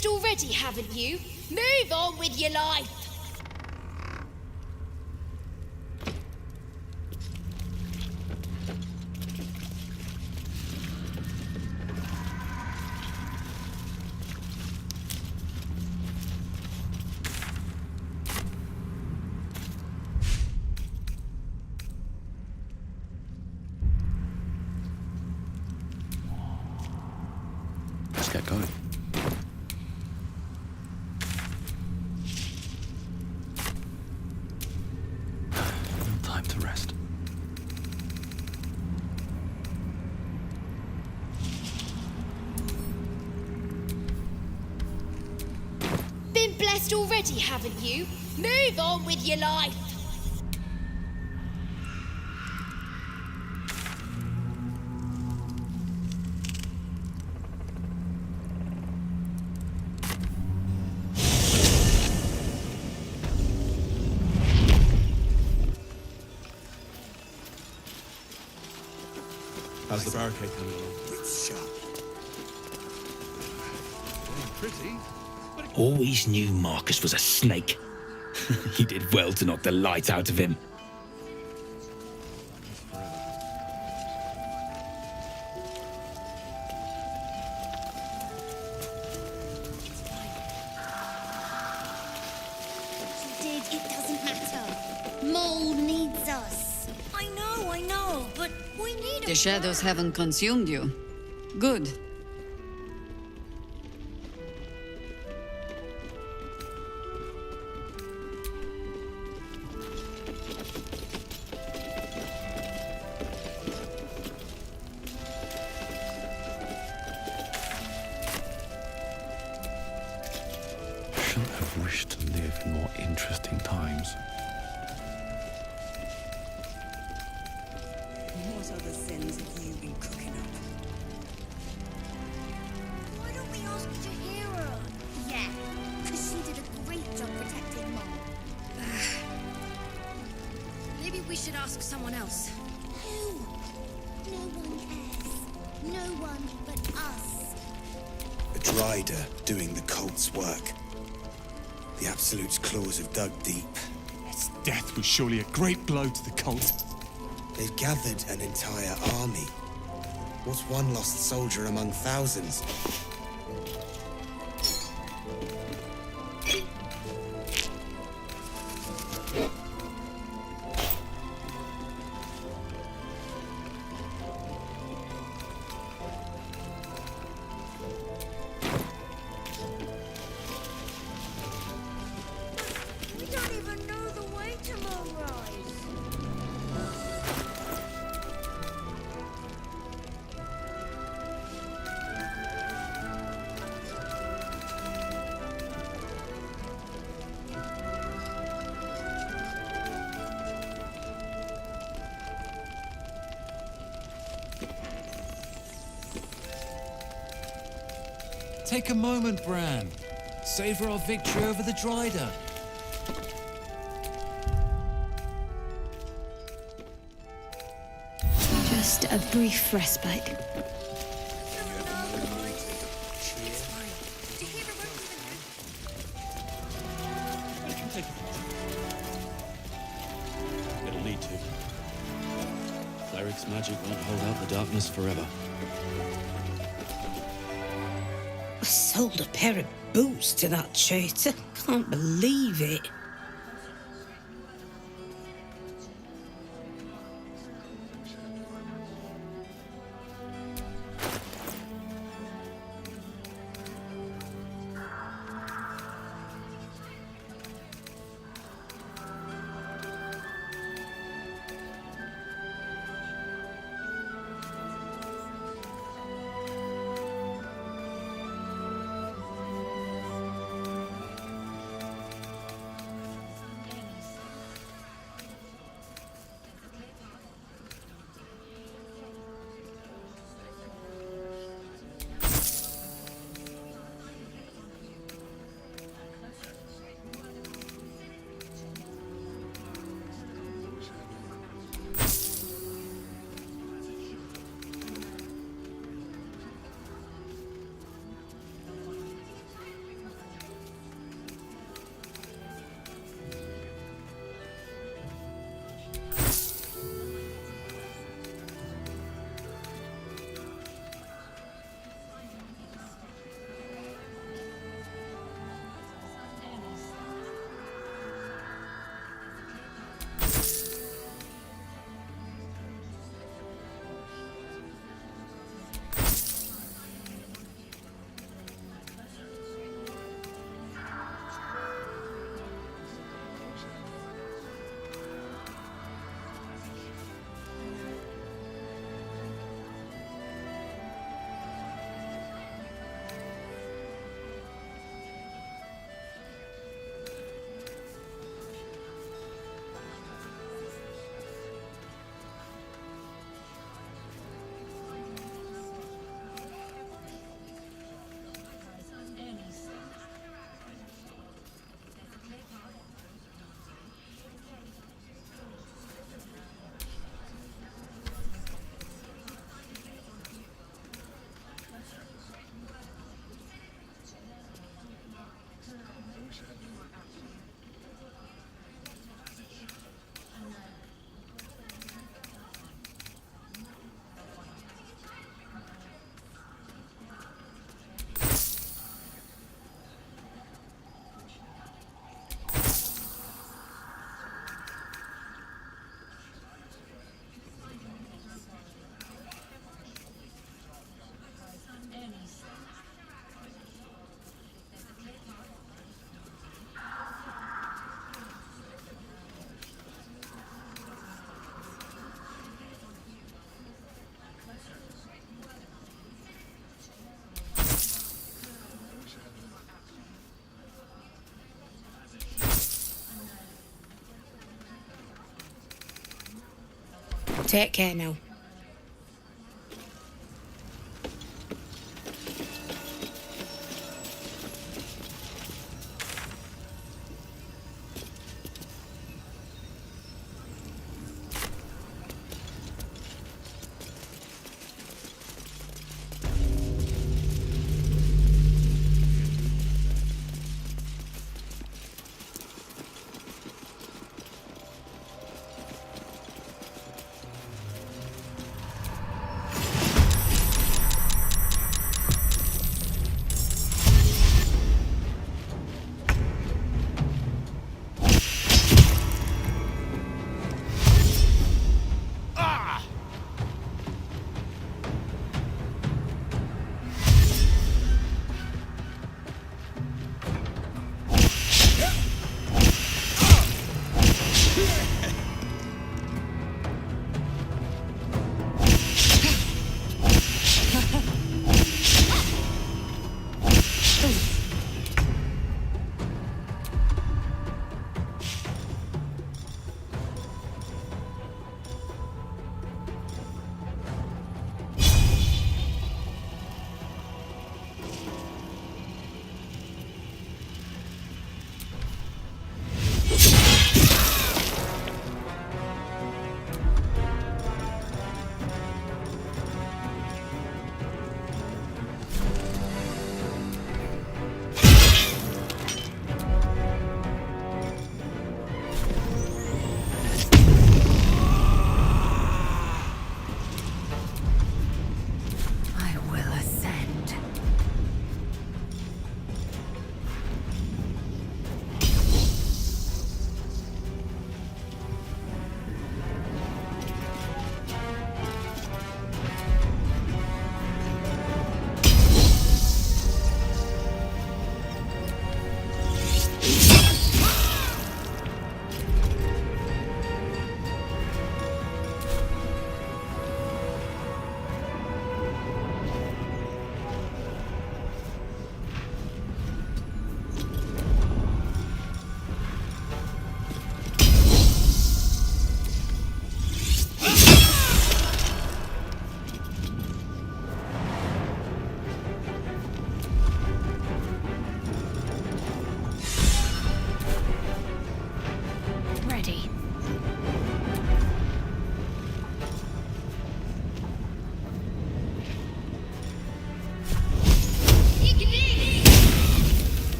blessed already, haven't you? Move on with your life. Let's get going. No time to rest. Been blessed already, haven't you? Move on with your life. How's the barricade coming along? It's sharp. Pretty. Always knew Marcus was a snake. You did well to knock the light out of him. It doesn't matter. Mole needs us. I know, but we need The shadows haven't consumed you. Good. Shouldn't have wished to live in more interesting times. What other sins have you been cooking up? Why don't we ask Jahira? Yeah, because she did a great job protecting Mom. Maybe we should ask someone else. Who? No one cares. No one but us. A Drider doing the cult's work. The Absolute's claws have dug deep. Its death was surely a great blow to the cult. They've gathered an entire army. What's one lost soldier among thousands? We don't even know the way to Moonrise. Take a moment, Bran. Savor our victory over the Drider. Just a brief respite. It'll need to. Cleric's magic won't hold out the darkness forever. I sold a pair of boots to that traitor. Can't believe it. Take care now.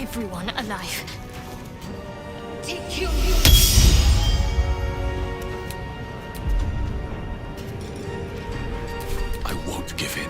everyone alive. Take your... I won't give in.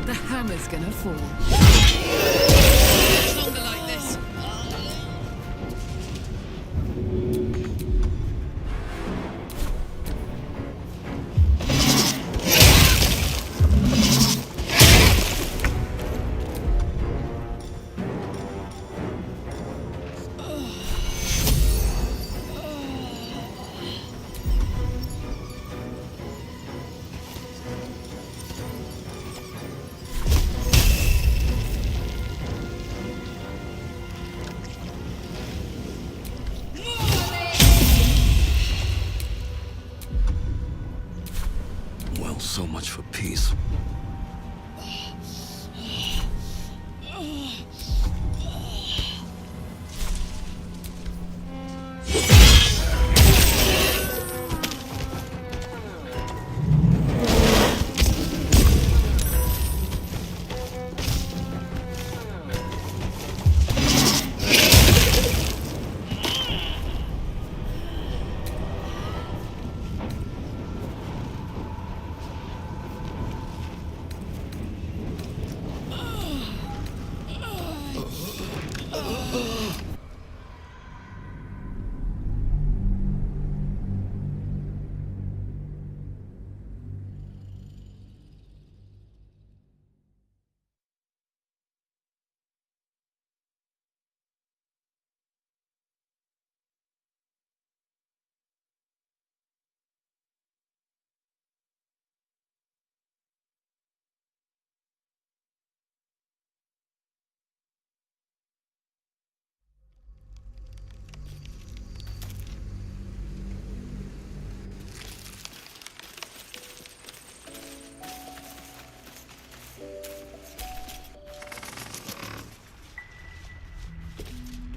The hammer's gonna fall. Longer like this. Well, so much for peace.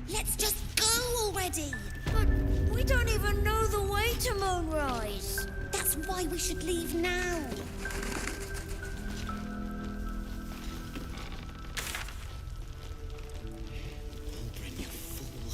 Let's just go already! But we don't even know the way to Moonrise. That's why we should leave now. Bring you fool.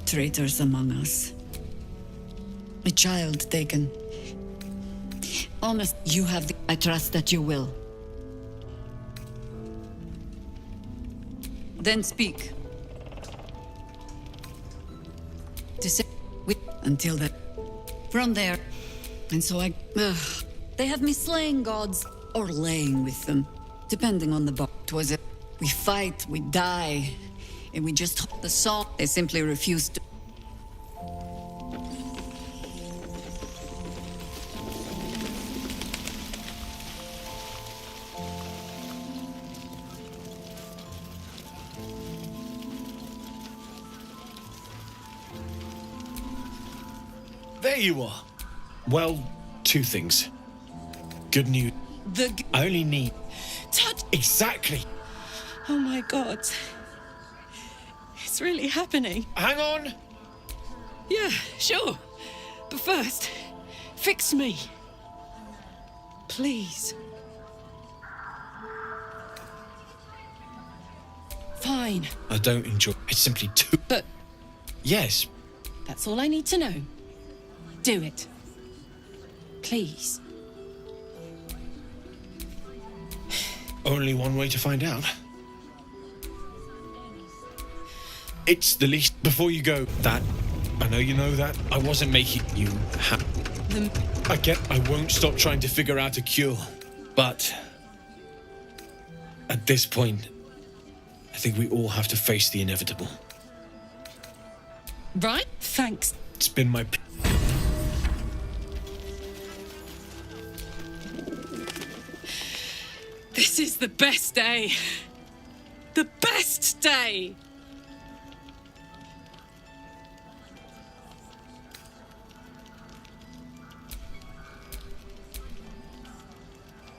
Traitors among us. A child taken. Almost you have the... I trust that you will. Then speak. To say... Until that... From there... And so I... they have me slaying gods, or laying with them. Depending on the bar. Was it... We fight, we die... And we just... The song... They simply refused to... There you are. Well, two things. Good news. I only need... Touch... Exactly. Oh my god. It's really happening. Hang on. Yeah, sure. But first, fix me. Please. Fine. I don't enjoy... It's simply too... But... Yes. That's all I need to know. Do it. Please. Only one way to find out. It's the least... Before you go, that... I know you know that. I wasn't making you happy. I won't stop trying to figure out a cure. But... At this point, I think we all have to face the inevitable. Right? Thanks. It's been my... This is the best day. The best day!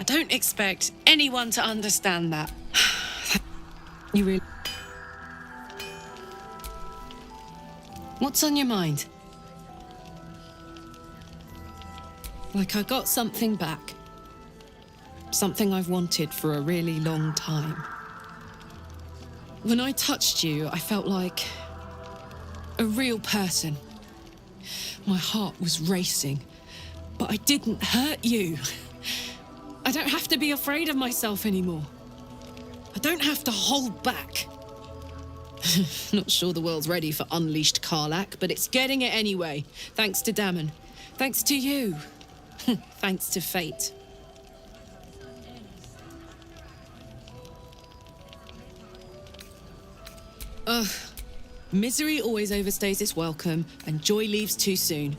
I don't expect anyone to understand that. You really... What's on your mind? Like I got something back. Something I've wanted for a really long time. When I touched you, I felt like a real person. My heart was racing, but I didn't hurt you. I don't have to be afraid of myself anymore. I don't have to hold back. Not sure the world's ready for unleashed Karlach, but it's getting it anyway. Thanks to Dammon. Thanks to you. Thanks to fate. Ugh. Misery always overstays its welcome, and joy leaves too soon.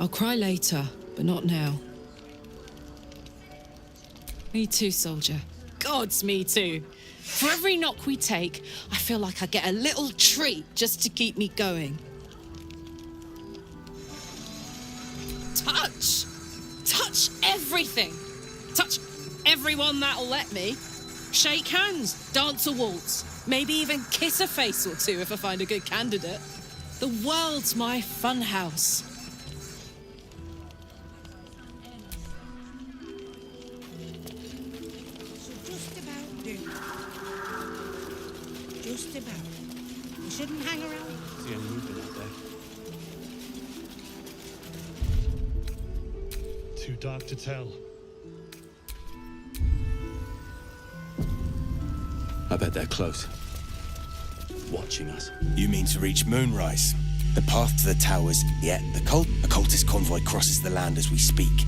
I'll cry later, but not now. Me too, soldier. Gods, me too. For every knock we take, I feel like I get a little treat just to keep me going. Touch! Touch everything! Touch everyone that'll let me. Shake hands, dance a waltz, maybe even kiss a face or two if I find a good candidate. The world's my funhouse. Just about. We shouldn't hang around. It's the only movement out there. Too dark to tell. I bet they're close. Watching us. You mean to reach Moonrise? The path to the towers, yet the occultist convoy crosses the land as we speak.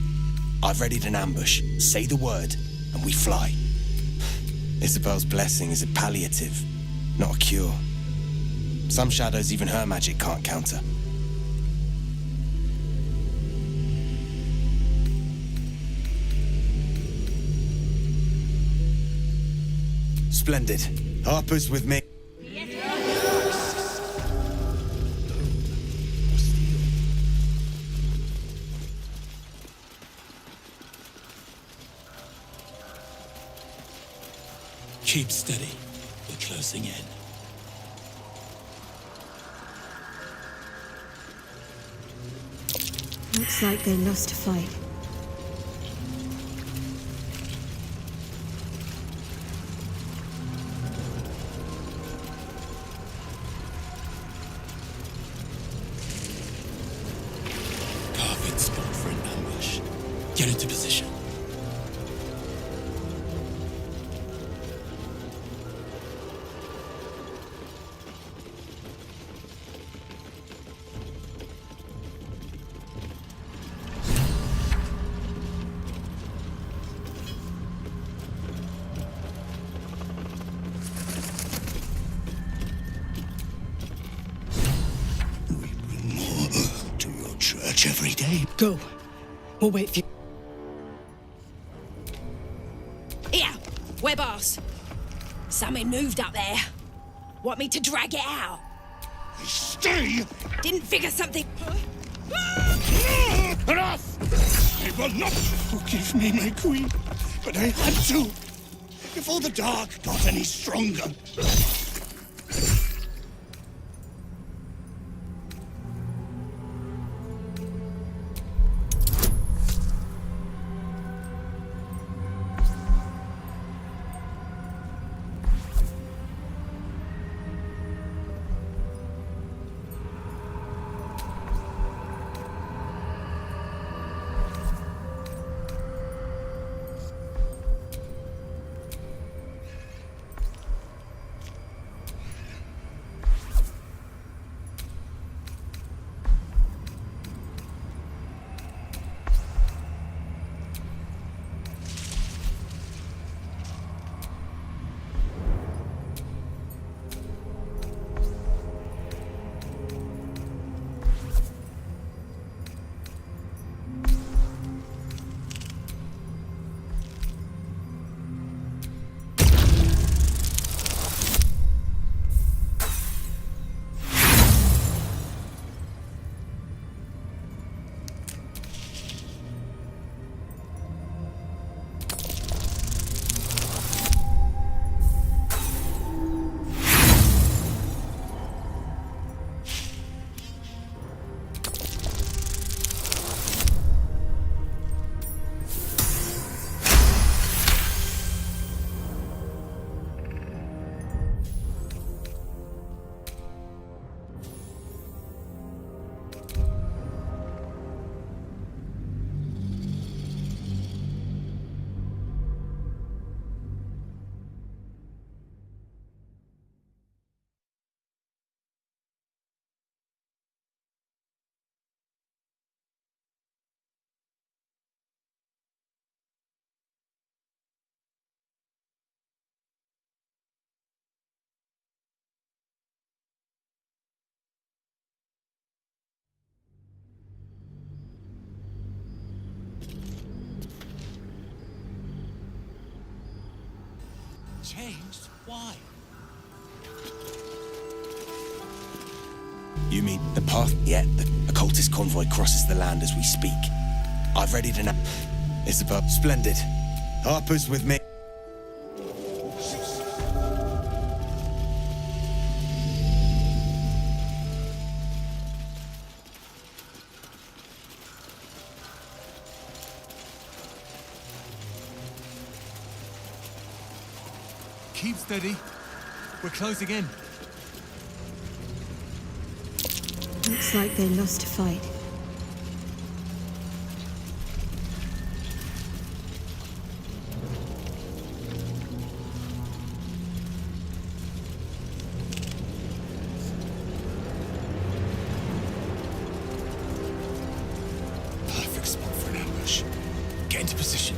I've readied an ambush. Say the word, and we fly. Isabel's blessing is a palliative, not a cure. Some shadows even her magic can't counter. Splendid. Harper's with me. Keep steady. We're closing in. Looks like they lost a fight. Perfect spot for an ambush. Get into position. Every day. Go. We'll wait for you. Here, web ass. Something moved up there. Want me to drag it out? Stay! Didn't figure something. Enough! I will not forgive me, my queen, but I had to, before the dark got any stronger. Changed? Why? You mean the path? Yeah, the occultist convoy crosses the land as we speak. I've readied an... Isabel, splendid. Harper's with me. Keep steady. We're closing in. Looks like they lost a fight. Perfect spot for an ambush. Get into position.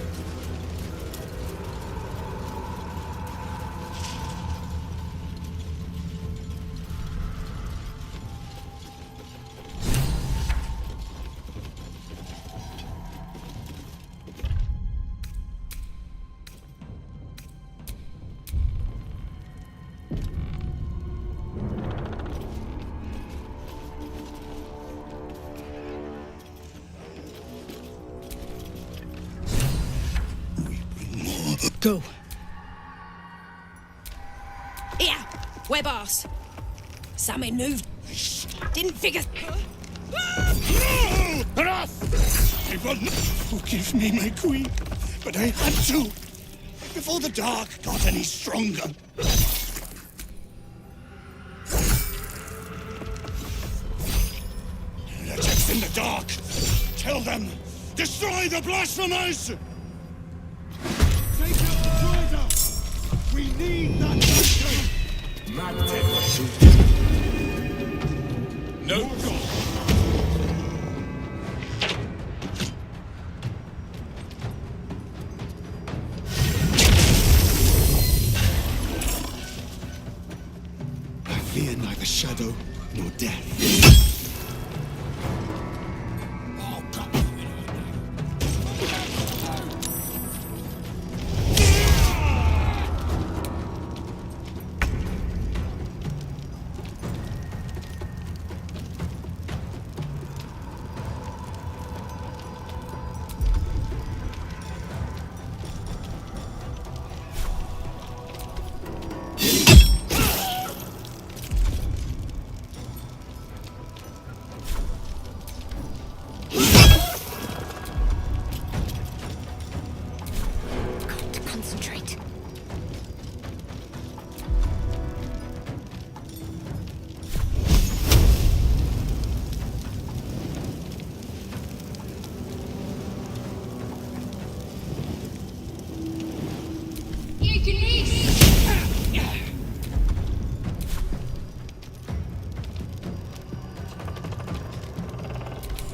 Go. Here, web ass. Something moved. Didn't figure. No! Enough! I will not forgive me, my queen, but I had to, before the dark got any stronger. Heretics in the dark! Tell them! Destroy the blasphemers! Take out the traitor! We need that traitor! No God! I fear neither shadow nor death.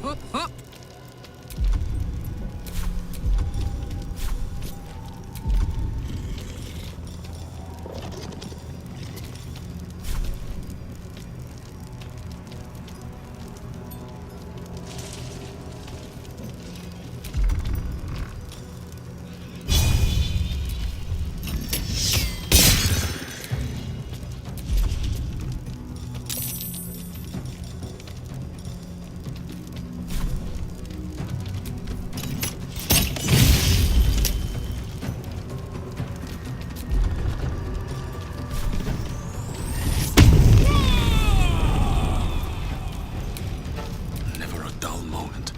Hup, hup. Never a dull moment.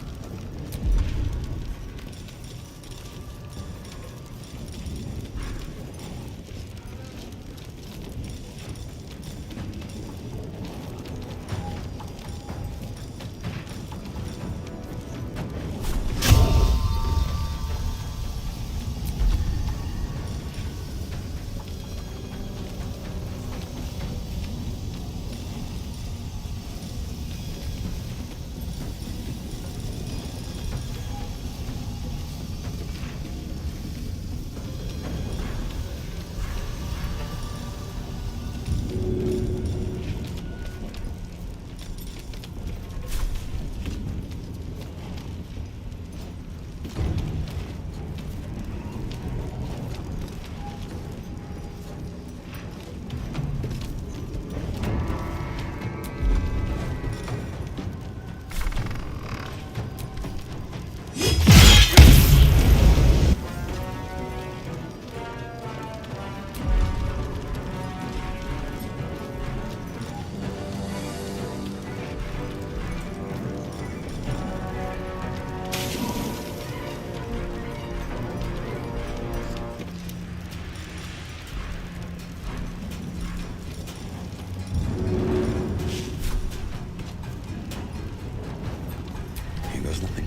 Here goes nothing.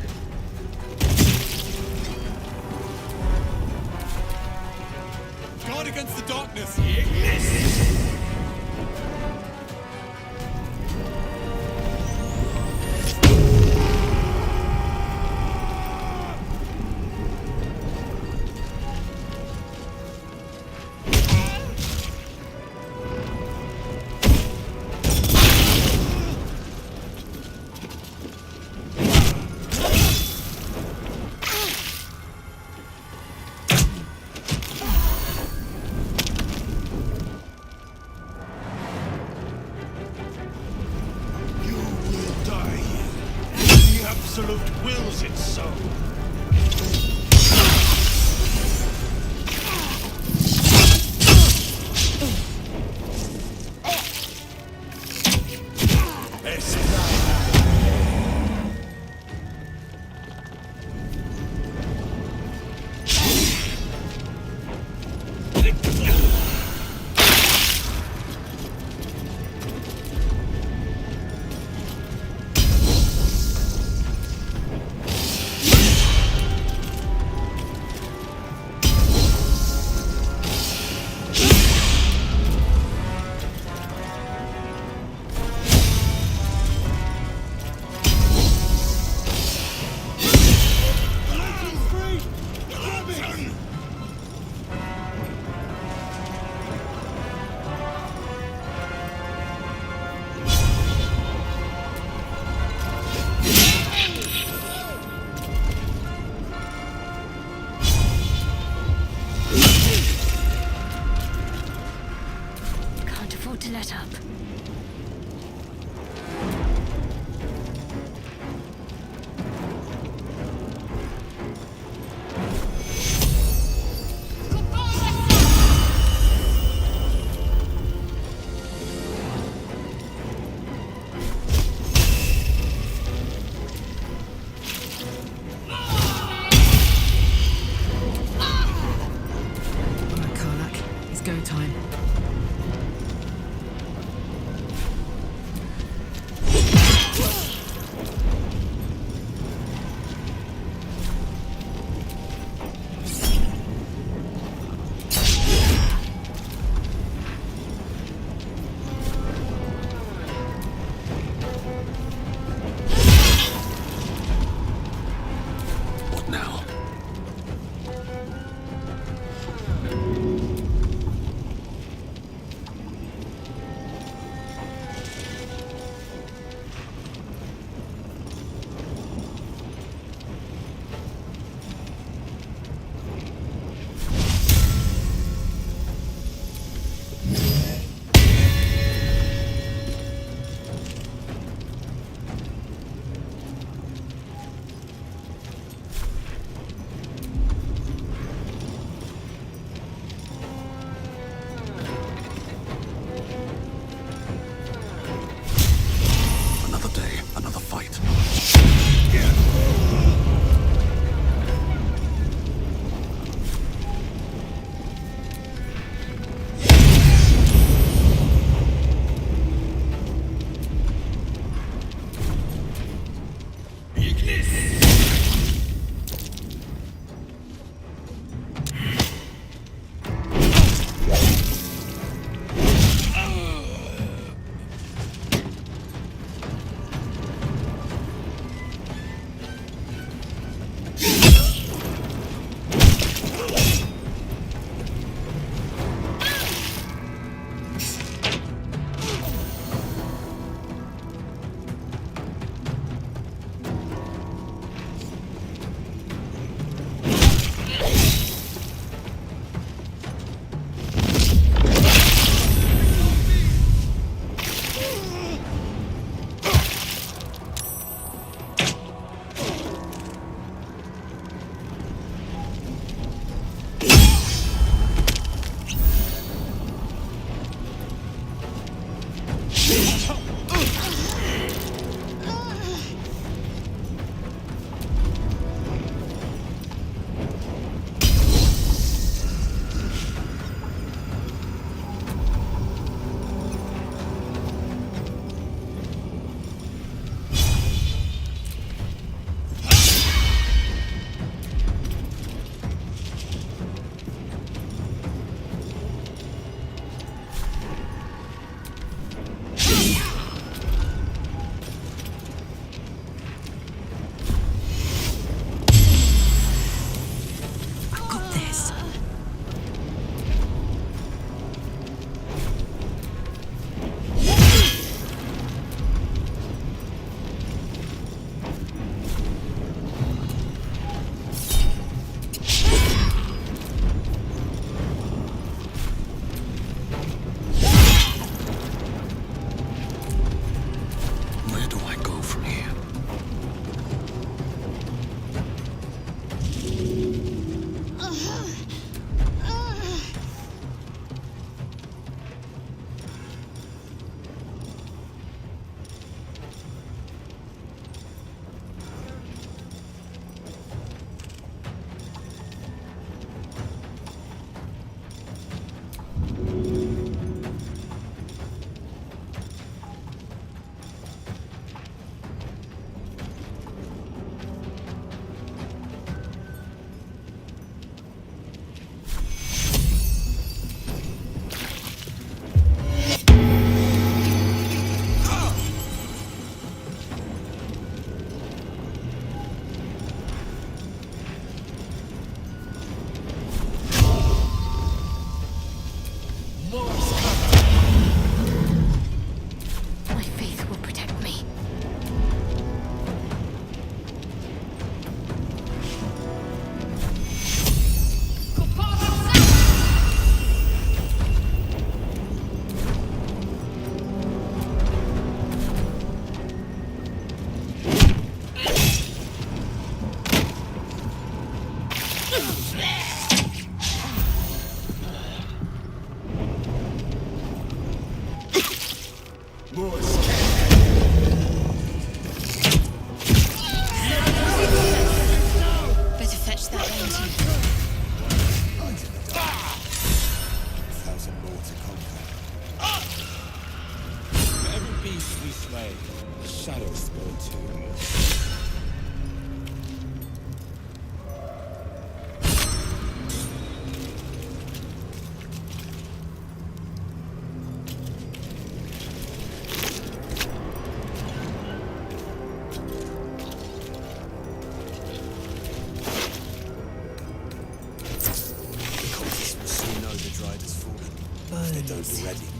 Guard against the darkness! Ignis! Absolute wills it so.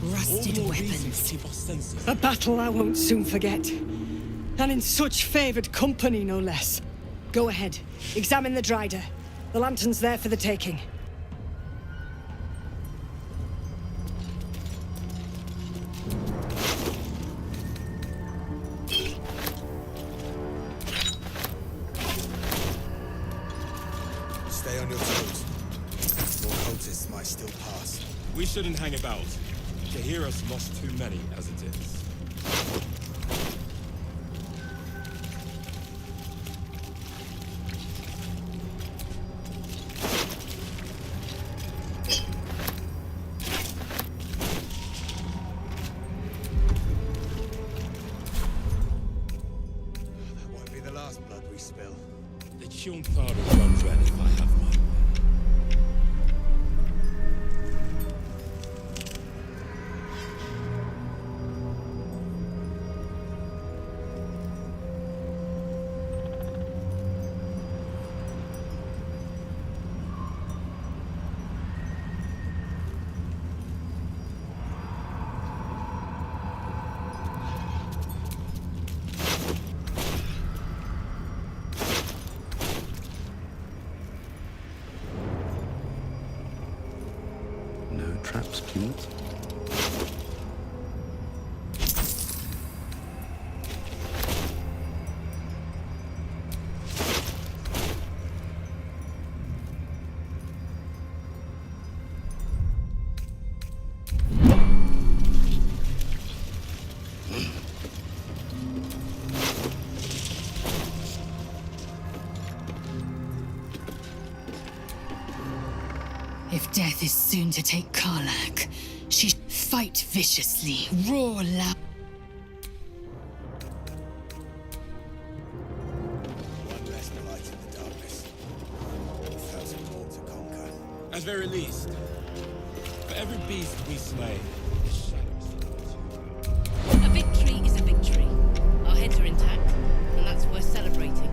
Rusted weapons. A battle I won't soon forget. And in such favoured company, no less. Go ahead. Examine the Drider. The lantern's there for the taking. Stay on your toes. More cultists might still pass. We shouldn't hang about. Kahira's lost too many as it is. That won't be the last blood we spill. The tune powder runs red if I have my way. No traps, please. If death is soon to take Karlak, she fight viciously, roar loud. One less light in the darkness. 1,000 more to conquer. At very least, for every beast we slay, the shadows fall. A victory is a victory. Our heads are intact, and that's worth celebrating.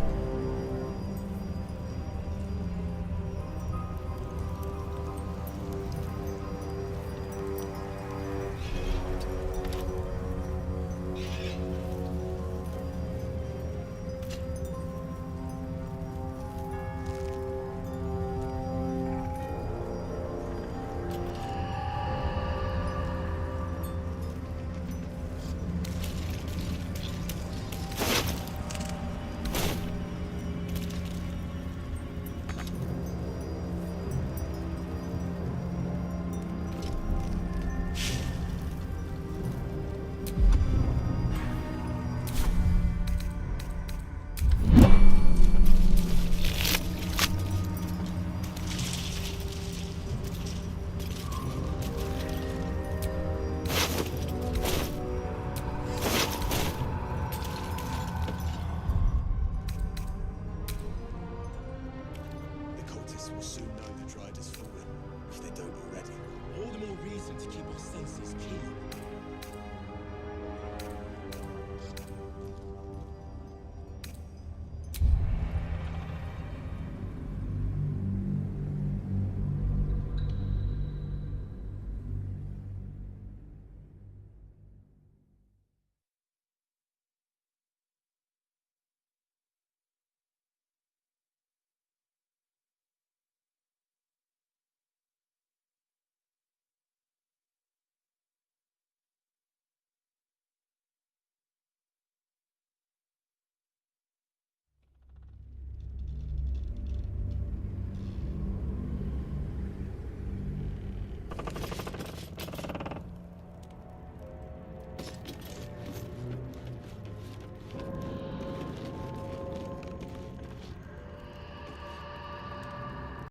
Will soon know the Dried has fallen, if they don't already. All the more reason to keep our senses keen.